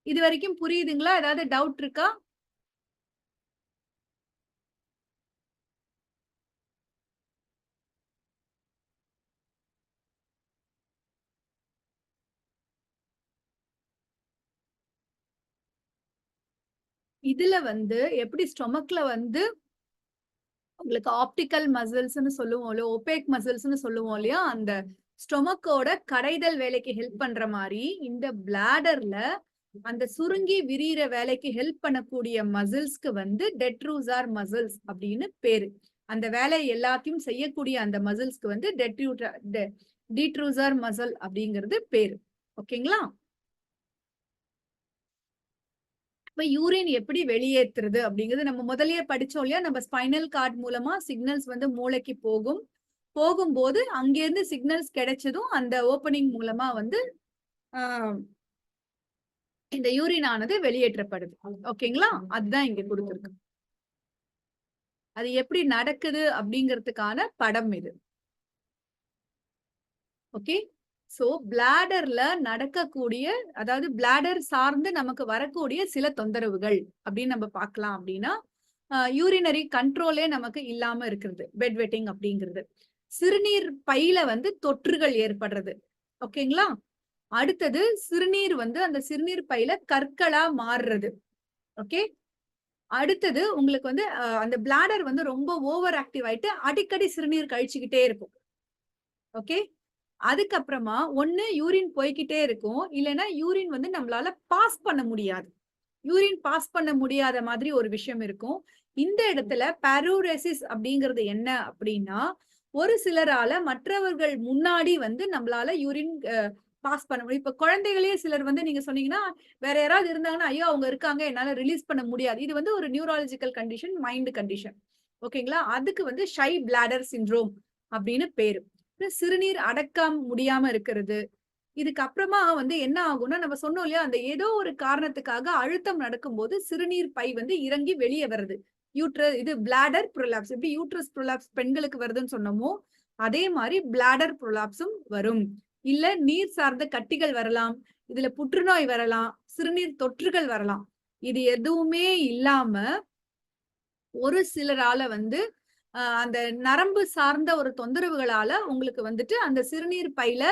இது வரைக்கும் புரியுதுங்களா? ஏதாவது டவுட் இருக்கா? இதுல வந்து எப்படி ஸ்டொமக்ல வந்து உங்களுக்கு ஆப்டிக்கல் மசில்ஸ்னு சொல்லுவோம் இல்லையா, ஒபேக் மசில்ஸ்னு சொல்லுவோம் இல்லையா, அந்த ஸ்டொமக்கோட கடைதல் வேலைக்கு ஹெல்ப் பண்ற மாதிரி இந்த பிளாடர்ல அந்த சுருங்கி விரிகிற வேலைக்கு ஹெல்ப் பண்ணக்கூடிய மசில்ஸ்க்கு வந்து டெட்ரூசார் மசில்ஸ் அப்படின்னு பேரு. அந்த வேலை எல்லாத்தையும் செய்யக்கூடிய அந்த மசில்ஸ்க்கு வந்து டீட்ரூசார் மசில் அப்படிங்கிறது பேரு. ஓகேங்களா? இப்ப யூரின் எப்படி வெளியேற்றுறது அப்படிங்கிறது நம்ம முதல்லயே படிச்சோம் இல்லையா? நம்ம ஸ்பைனல் கார்ட் மூலமா சிக்னல்ஸ் வந்து மூளைக்கு போகும்போது அங்கிருந்து சிக்னல்ஸ் கிடைச்சதும் அந்த ஓப்பனிங் மூலமா வந்து இந்த யூரின் ஆனது வெளியேற்றப்படுது. ஓகேங்களா? அதுதான் இங்க கொடுத்திருக்கு. அது எப்படி நடக்குது அப்படிங்கிறதுக்கான படம் இது. ஓகே, சோ பிளாடர்ல நடக்கக்கூடிய, அதாவது பிளாடர் சார்ந்து நமக்கு வரக்கூடிய சில தொந்தரவுகள் அப்படின்னு நம்ம பார்க்கலாம். அப்படின்னா யூரினரி கண்ட்ரோலே நமக்கு இல்லாம இருக்கிறது, பெட் வெட்டிங் அப்படிங்கிறது. சிறுநீர் பையில வந்து தொற்றுகள் ஏற்படுறது. ஓகேங்களா? அடுத்தது சிறுநீர் வந்து அந்த சிறுநீர் பையில கற்களா மாறுறது. ஓகே, அடுத்தது உங்களுக்கு வந்து அந்த பிளாடர் வந்து ரொம்ப ஓவர் ஆக்டிவ் ஆயிட்டு அடிக்கடி சிறுநீர் கழிச்சுக்கிட்டே இருக்கும். ஓகே, அதுக்கப்புறமா ஒண்ணு யூரின் போய்கிட்டே இருக்கும், இல்லைன்னா யூரின் வந்து நம்மளால பாஸ் பண்ண முடியாது. யூரின் பாஸ் பண்ண முடியாத மாதிரி ஒரு விஷயம் இருக்கும். இந்த இடத்துல பாரூரெசிஸ் அப்படிங்கிறது என்ன அப்படின்னா, ஒரு சிலரால மற்றவர்கள் முன்னாடி வந்து நம்மளால யூரின் பாஸ் பண்ண முடியும். இப்ப குழந்தைகளே சிலர் வந்து நீங்க சொன்னீங்கன்னா, வேற யாராவது இருந்தாங்கன்னா, ஐயோ அவங்க இருக்காங்க என்னால ரிலீஸ் பண்ண முடியாது. இது வந்து ஒரு நியூராலஜிக்கல் கண்டிஷன், மைண்ட் கண்டிஷன். ஓகேங்களா? அதுக்கு வந்து ஷை பிளாடர் சிண்ட்ரோம் அப்படின்னு பேரு. சிறுநீர் அடக்கம் முடியாம இருக்கிறது. இதுக்கு அப்புறமா வந்து என்ன ஆகும்னா, நம்ம சொன்னோம் இல்லையா, அந்த ஏதோ ஒரு காரணத்துக்காக அழுத்தம் நடக்கும்போது சிறுநீர் பை வந்து இறங்கி வெளியே வருது. இது பிளாடர் ப்ரொலாப்ஸ். எப்படி யூட்ரஸ் ப்ரொலாப்ஸ் பெண்களுக்கு வருதுன்னு சொன்னோமோ, அதே மாதிரி பிளாடர் ப்ரொலாப்ஸும் வரும். இல்ல நீர் சார்ந்த கட்டிகள் வரலாம், இதுல புற்றுநோய் வரலாம், சிறுநீர் தொற்றுகள் வரலாம். இது எதுவுமே இல்லாம ஒரு சிலரால வந்து அந்த நரம்பு சார்ந்த ஒரு தொந்தரவுகளால உங்களுக்கு வந்துட்டு அந்த சிறுநீர் பையில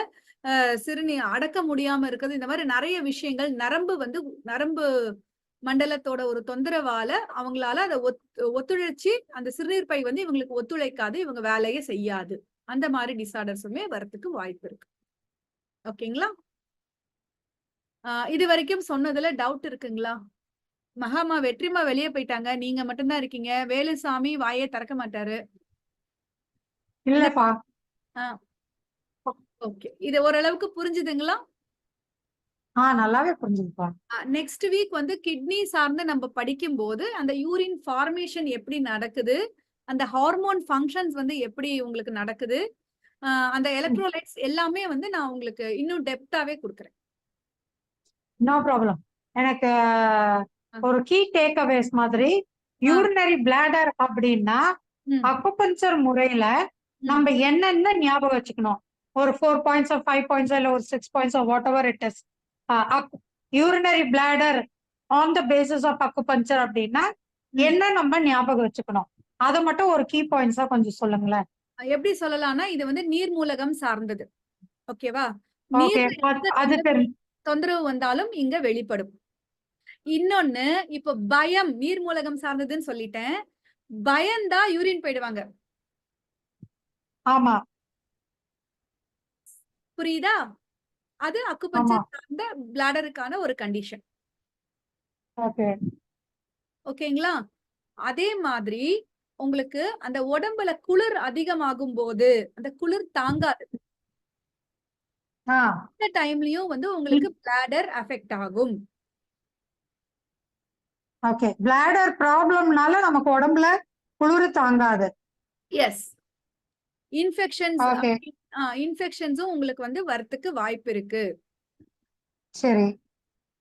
சிறுநீர் அடக்க முடியாம இருக்கிறது. இந்த மாதிரி நிறைய விஷயங்கள் நரம்பு மண்டலத்தோட ஒரு தொந்தரவால அவங்களால அதை ஒத்துழைச்சு அந்த சிறுநீர் பை வந்து இவங்களுக்கு ஒத்துழைக்காது, இவங்க வேலையை செய்யாது. அந்த மாதிரி டிசார்டர்ஸுமே வரத்துக்கு வாய்ப்பு இருக்கு. ஓகேங்களா? இது வரைக்கும் சொன்னதுல டவுட் இருக்குங்களா? மகாமா வெற்றிமா வெளியே போயிட்டாங்க, நீங்க மட்டும்தான் இருக்கீங்க. வேலுசாமி வாயே திறக்க மாட்டாரு. இல்லப்பா. ஓகே, இது ஓரளவுக்கு புரிஞ்சுதுங்களா? நல்லாவே புரிஞ்சுதுப்பா. நெக்ஸ்ட் வீக் வந்து கிட்னி சார்ந்து நம்ம படிக்கும் போது அந்த யூரின் ஃபார்மேஷன் எப்படி நடக்குது, அந்த ஹார்மோன் ஃபங்க்ஷன்ஸ் வந்து எப்படி உங்களுக்கு நடக்குது, அந்த எலக்ட்ரோலைட்ஸ் எல்லாமே வந்து நான் உங்களுக்கு இன்னும் டெப்தாவே கொடுக்குறேன். No problem. எனக்கு ஒரு கீ டேக் அவேஸ் மாதிரி, யூரினரி பிளாடர் அப்படின்னா அக்குபஞ்சர் முறையில நம்ம என்னென்ன ஞாபகம் வச்சுக்கணும்? ஒரு 4 பாயிண்ட்ஸ் 5 பாயிண்ட்ஸ் இல்ல ஒரு 6 points whatever it is. Urinary bladder on the basis of acupuncture அப்படின்னா என்ன நம்ம ஞாபகம் வச்சுக்கணும்? அதை மட்டும் ஒரு கீ பாயிண்ட்ஸா கொஞ்சம் சொல்லுங்களேன். எப்படி சொல்லலாம்னா, இது வந்து நீர்மூலகம் சார்ந்தது. ஓகேவா? தொந்தரவு வந்தாலும் இங்க வெளிப்படும். இன்னொன்னு, இப்ப பயம் நீர்மூலகம் சார்ந்ததுன்னு சொல்லிட்டேன். பயந்தா யூரின் போயிடுவாங்க. ஆமா, புரியுதா? அது அக்குபஞ்சர் சார்ந்த பிளாடருக்கான ஒரு கண்டிஷன். ஓகேங்களா? அதே மாதிரி உங்களுக்கு அந்த உடம்புல குளிர் அதிகமாகும் போது அந்த குளிர் தாங்காது. இந்த டைம்லயும் வந்து உங்களுக்கு பிளாடர் அஃபெக்ட் ஆகும். ஓகே, பிளாடர் ப்ராப்ளம்னால நமக்கு உடம்புல குளிர் தாங்காது. எஸ், இன்ஃபெக்ஷன்ஸும் உங்களுக்கு வந்து வரத்துக்கு வாய்ப்பு இருக்கு. சரி,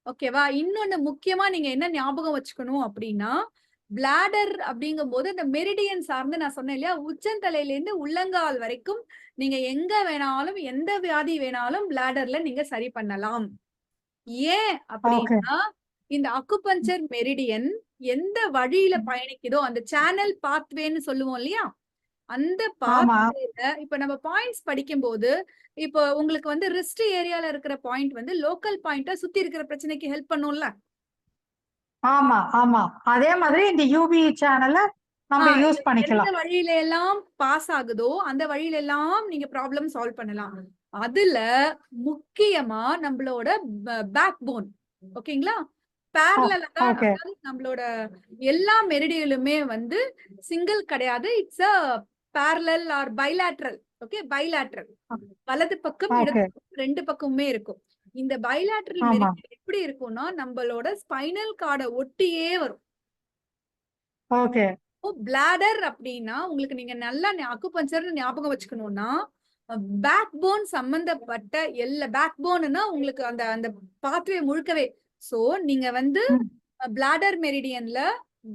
ஓகேவா? இன்னொன்னு முக்கியமா நீங்க என்ன ஞாபகம் வச்சுக்கணும் அப்படின்னா, பிளாடர் அப்படிங்கும் போது இந்த மெரிடியன் சார்ந்து நான் சொன்னேன் இல்லையா, உச்சந்தலையில இருந்து உள்ளங்கால் வரைக்கும் நீங்க எங்க வேணாலும் எந்த வியாதி வேணாலும் பிளாடர்ல நீங்க சரி பண்ணலாம். ஏன் அப்படின்னா, இந்த அக்குபஞ்சர் மெரிடியன் எந்த வழியில பயணிக்குதோ அந்த சேனல் பாத்வேன்னு சொல்லுவோம் இல்லையா, அந்த பாத்வேல இப்ப நம்ம பாயிண்ட்ஸ் படிக்கும் போது இப்போ உங்களுக்கு வந்து ரிஸ்ட் ஏரியால இருக்கிற பாயிண்ட் வந்து லோக்கல் பாயிண்ட சுத்தி இருக்கிற பிரச்சனைக்கு ஹெல்ப் பண்ணும்ல. ஆமா ஆமா, அதே மாதிரி இந்த யூவி சேனலை நம்ம யூஸ் பண்ணிக்கலாம். எந்த வழியில எல்லாம் பாஸ் ஆகுதோ அந்த வழியில எல்லாம் நீங்க ப்ராப்ளம் சால்வ் பண்ணலாம். அதுல முக்கியமா நம்மளோட பேக் போன். ஓகேங்களா? பேரலலா தான் நம்மளோட எல்லா மெரிடியலுமே வந்து சிங்கிள் கிடையாது, it's a parallel or bilateral. Okay, bilateral. வலது பக்கம் இடது பக்கம் ரெண்டு பக்கமுமே இருக்கும். இந்த பைலேட்டரல் ஆமா மெரிடியன் எப்படி இருக்கும்னா நம்மளோட ஸ்பைனல் கார்டை ஒட்டியே வரும். ஓகே பிளாடர் அப்படின்னா உங்களுக்கு நீங்க நல்லா அக்குபஞ்சர்னு ஞாபகம் வச்சுக்கணும்னா பேக் போன் சம்பந்தப்பட்ட பேக் போன்னா உங்களுக்கு அந்த அந்த பாத்வே முழுக்கவே. சோ நீங்க வந்து பிளாடர் மெரிடியன்ல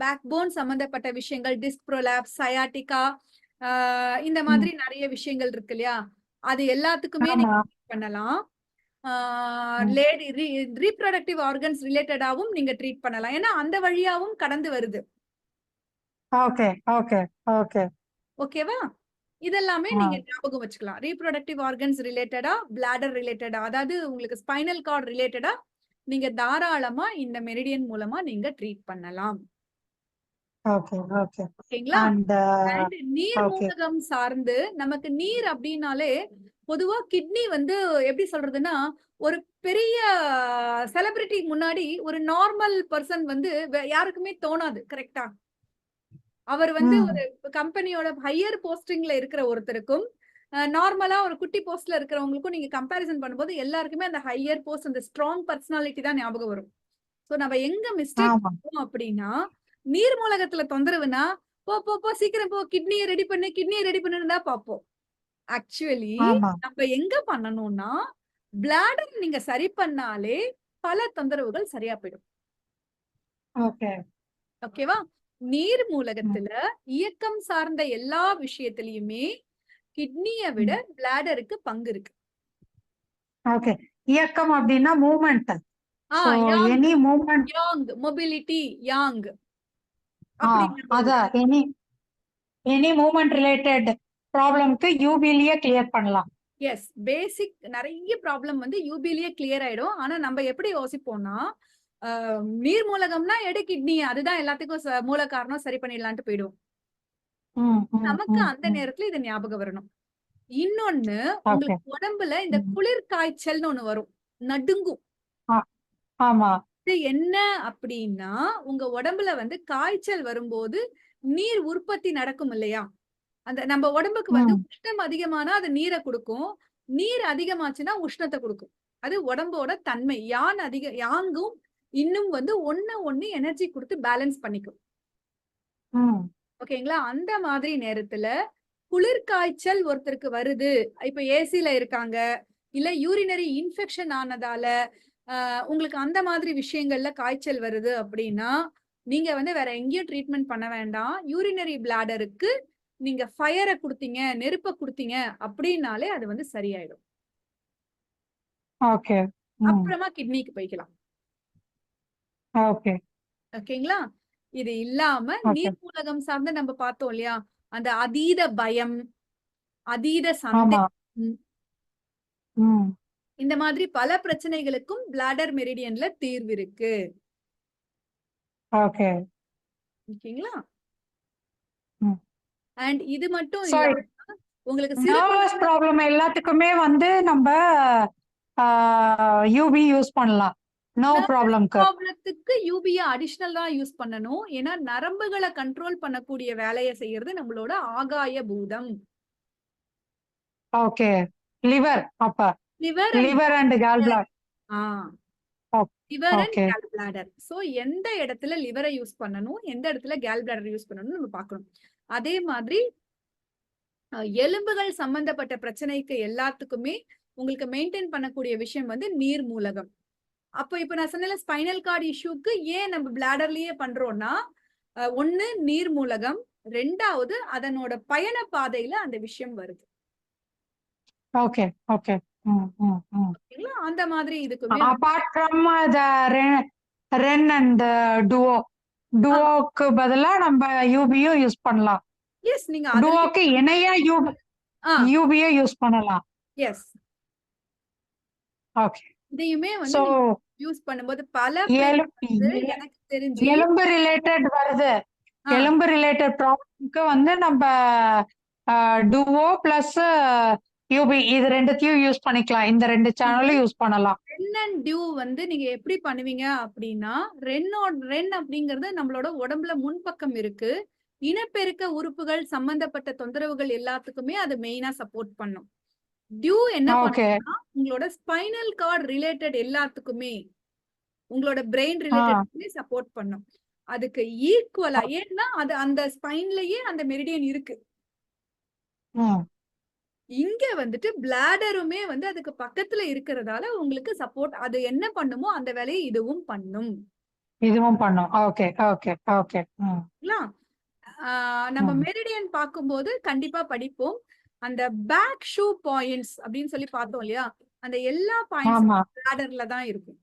பேக் போன் சம்பந்தப்பட்ட விஷயங்கள், டிஸ்க் ப்ரோலாப்ஸ், சயாட்டிகா, இந்த மாதிரி நிறைய விஷயங்கள் இருக்கு இல்லையா, அது எல்லாத்துக்குமே ஆமா நீங்க பண்ணலாம். லேடி ரீப்ரொடக்டிவ் ஆர்கன்ஸ் ரிலேட்டடாவும் நீங்க ட்ரீட் பண்ணலாம், ஏன்னா அந்த வழியாவும் கடந்து வருது. ஓகே ஓகே ஓகே ஓகேவா? இதெல்லாமே நீங்க ஞாபகம் வச்சுக்கலாம். ரீப்ரொடக்டிவ் ஆர்கன்ஸ் ரிலேட்டடா, பிளாடர் ரிலேட்டடா, அதாவது உங்களுக்கு ஸ்பைனல் கார்டு ரிலேட்டடா நீங்க தாராளமா இந்த மெரிடியன் மூலமா நீங்க ட்ரீட் பண்ணலாம். ஓகே ஓகே ஓகேங்களா? அண்ட் அண்ட் நீர் ஓகே மூலகம் சார்ந்து நமக்கு நீர் அப்படின்னாலே பொதுவா கிட்னி வந்து எப்படி சொல்றதுன்னா, ஒரு பெரிய செலிபிரிட்டி முன்னாடி ஒரு நார்மல் பர்சன் வந்து யாருக்குமே தோணாது. கரெக்டா? அவர் வந்து ஒரு கம்பெனியோட ஹையர் போஸ்டிங்ல இருக்கிற ஒருத்தருக்கும் நார்மலா ஒரு குட்டி போஸ்ட்ல இருக்கிறவங்களுக்கும் நீங்க கம்பேரிசன் பண்ணும்போது எல்லாருக்குமே அந்த ஹையர் போஸ்ட், அந்த ஸ்ட்ராங் பர்சனாலிட்டி தான் ஞாபகம் வரும். சோ நம்ம எங்க மிஸ்டேக் ஆமா பண்ணுவோம் அப்படின்னா, நீர் மூலகத்துல தொந்தரவுனா போ போ போ சீக்கிரம் போ, கிட்னியை ரெடி பண்ணு, கிட்னியை ரெடி பண்ணுன்னு தான் பார்ப்போம். ஆக்சுவலி ஆமா நம்ம எங்க பண்ணணும்னா, பிளாடர் நீங்க சரி பண்ணாலே பல தொந்தரவுகள் சரியா போயிடும். ஓகே ஓகேவா? நீர் மூலகத்துல இயக்கம் சார்ந்த எல்லா விஷயத்திலயுமே கிட்னியை விட பிளாடருக்கு பங்கு இருக்கு. ஓகே இயக்கம் அப்படின்னா movement. Ah So yang any movement yang mobility yang அதான் எனி மூவ்மெண்ட் ரிலேட்டட் ப்ராப்ளம்க்கு யூபிலேயே கிளியர் பண்ணலாம். எஸ், பேசிக் நிறைய ப்ராப்ளம் வந்து யூபிலேயே கிளியர் ஆயிடும். ஆனா நம்ம எப்படி யோசிப்போம்னா, நீர் மூலகம்னா எடு கிட்னி, அதுதான் எல்லாத்துக்கும் மூல காரணம், சரி பண்ணிடலான்ட்டு போயிடும். நமக்கு அந்த நேரத்துல இது ஞாபகம் வரணும். இன்னொன்னு, உங்களுக்கு உடம்புல இந்த குளிர் காய்ச்சல்னு ஒண்ணு வரும், நடுங்கும். ஆமா இது என்ன அப்படின்னா, உங்க உடம்புல வந்து காய்ச்சல் வரும்போது நீர் உற்பத்தி நடக்கும் இல்லையா, அந்த நம்ம உடம்புக்கு வந்து உஷ்ணம் அதிகமானா அது நீரை கொடுக்கும், நீர் அதிகமாச்சுன்னா உஷ்ணத்தை கொடுக்கும். அது உடம்போட தன்மை. யாங்கும் இன்னும் வந்து ஒண்ணு எனர்ஜி கொடுத்து பேலன்ஸ் பண்ணிக்கும். ஓகேங்களா? அந்த மாதிரி நேரத்துல குளிர் காய்ச்சல் ஒருத்தருக்கு வருது, இப்ப ஏசில இருக்காங்க, இல்ல யூரினரி இன்ஃபெக்ஷன் ஆனதால உங்களுக்கு அந்த மாதிரி விஷயங்கள்ல காய்ச்சல் வருது அப்படின்னா, நீங்க வந்து வேற எங்கேயும் ட்ரீட்மெண்ட் பண்ண வேண்டாம். யூரினரி பிளாடருக்கு நீங்க ஃபயரை கொடுத்தீங்க, நெருப்ப கொடுத்தீங்க அப்படின்னாலே அது வந்து சரியாயிடும். ஓகே அப்புறமா கிட்னிக்கு போய்க்கலாம். ஓகே ஓகேங்களா? இது இல்லாம நீர் மூலகம் சார்ந்து நம்ம பார்த்தோம் இல்லையா, அந்த அதீத பயம், அதீத சந்தேகம், இந்த மாதிரி பல பிரச்சனைகளுக்கும் பிளாடர் மெரிடியன்ல தீர்வு இருக்கு. ஓகே ஓகேங்களா? அண்ட் இது மட்டும் So, இல்லாம உங்களுக்கு நர்வஸ் ப்ராப்ளம் எல்லாத்துக்குமே வந்து நம்ம யூபி யூஸ் பண்ணலாம், நோ ப்ராப்ளம்க்கு. ப்ராப்ளத்துக்கு யூபியை அடிஷனல் தான் யூஸ் பண்ணணும், ஏன்னா நரம்புகளை கண்ட்ரோல் பண்ணக்கூடிய வேலையை செய்யறது நம்மளோட ஆகாய பூதம். ஓகே லிவர், அப்ப liver and gall bladder. Liver and Khel bladder. So எந்த இடத்துல லிவரை யூஸ் பண்ணணும், எந்த இடத்துல கேல் பிளாடர் யூஸ் பண்ணணும் நம்ம பார்க்கணும். அதே மாதிரி எலும்புகள் சம்பந்தப்பட்ட பிரச்சனைக்கு எல்லாத்துக்குமே உங்களுக்கு மெயின்டைன் பண்ணக்கூடிய விஷயம் வந்து நீர் மூலகம். அப்போ இப்ப நான் சொன்ன ஸ்பைனல் கார்டு இஷ்யூக்கு ஏன் நம்ம பிளாடர்லயே பண்றோம்னா, ஒண்ணு நீர் மூலகம், ரெண்டாவது அதனோட பயண பாதையில அந்த விஷயம் வருது. ஓகே ஓகே அந்த மாதிரி இதுக்குமே apart from the ren and duoக்கு பதிலா நம்ம யூபியும் யூஸ் பண்ணலாம். எஸ், நீங்க duoக்கு இணையா யூபியை யூஸ் பண்ணலாம். Yes, okay. இதையுமே வந்து யூஸ் பண்ணும்போது பல எனக்கு தெரிஞ்சு எலும்பு ரிலேட்டட் வருது, எலும்பு ரிலேட்டட் ப்ராப்ளம்க்கு வந்து நம்ம duo பிளஸ் யூபி இது ரெண்டுத்தையும் யூஸ் பண்ணிக்கலாம், இந்த ரெண்டு சேனலும் யூஸ் பண்ணலாம். ரென் அண்ட் டியூ வந்து நீங்க எப்படி பண்ணுவீங்க அப்படின்னா, ரென் அப்படிங்கிறது நம்மளோட உடம்புல முன்பக்கம் இருக்கு, இனப்பெருக்க உறுப்புகள் சம்பந்தப்பட்ட தொந்தரவுகள் எல்லாத்துக்குமே அது மெயினா சப்போர்ட் பண்ணும். டியூ என்ன ஓகே. பண்ணும்னா உங்களோட ஸ்பைனல் கார்டு ரிலேட்டட் எல்லாத்துக்குமே, உங்களோட பிரெயின் ரிலேட்டடுக்குமே சப்போர்ட் பண்ணும். அதுக்கு ஈக்குவலா, ஏன்னா அது அந்த ஸ்பைன்லயே அந்த மெரிடியன் இருக்கு. ம். இங்க வந்துட்டு பிளாடருமே வந்து அதுக்கு பக்கத்துல இருக்கிறதால உங்களுக்கு சப்போர்ட், அது என்ன பண்ணுமோ அந்த வேலையை இதுவும் பண்ணும். இதுவும் பண்ணும். Okay okay okay. ம். சரிங்களா? நம்ம ம். மெரிடியன் பார்க்கும்போது கண்டிப்பா படிப்போம். அந்த பேக் ஷூ பாயிண்ட்ஸ் அப்படின்னு சொல்லி பார்த்தோம் இல்லையா? அந்த எல்லா பாயிண்ட்ஸும் ஆமா. பிளாடர்ல தான் இருக்கும்.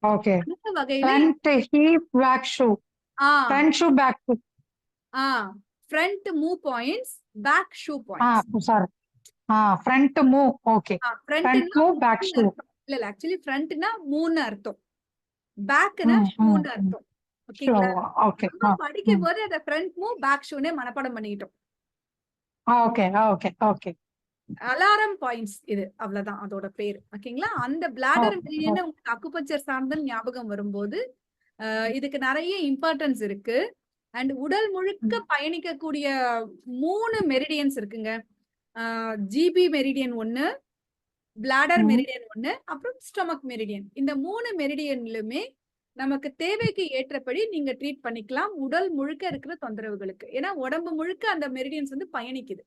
ஓகே. அந்த வகையில front heap back shoe. Ah front shoe back shoe. Ah front move points, back shoe ah points. Sorry. Front move. Okay. Front ஃப்ரண்ட்னா மூவ் பேக் ஷூ. இல்ல ஆக்சுவலி ஃப்ரண்ட்னா மூணு அர்த்தம், பேக்னா ம் ம் ஷூன்னு ம். அர்த்தம். ஷூ. ஓகேங்களா? ஓகே. நம்ம ம். படிக்கும் போது அந்த ஃப்ரண்ட் மூவ் பேக் ஷூனே மனப்பாடம் பண்ணிக்கிட்டோம். Okay okay okay. Alarm points இது, அவ்வளவுதான் அதோட பேர். ஓகேங்களா? அந்த பிளாடர் மெரிடியன் உங்களுக்கு அக்குபஞ்சர் சார்ந்த ஞாபகம் வரும்போது இதுக்கு நிறைய இம்பார்ட்டன்ஸ் இருக்கு. அண்ட் உடல் முழுக்க பயணிக்கக்கூடிய 3 மெரிடியன்ஸ் இருக்குங்க. ஜிபி மெரிடியன் ஒன்னு, பிளாடர் மெரிடியன் ஒன்னு, அப்புறம் ஸ்டொமக் மெரிடியன். இந்த 3 மெரிடியன்லுமே நமக்கு தேவைக்கு ஏற்றபடி நீங்க ட்ரீட் பண்ணிக்கலாம் உடல் முழுக்க இருக்கிற தொந்தரவுகளுக்கு. ஏன்னா உடம்பு முழுக்க அந்த மெரிடியன்ஸ் வந்து பயணிக்குது.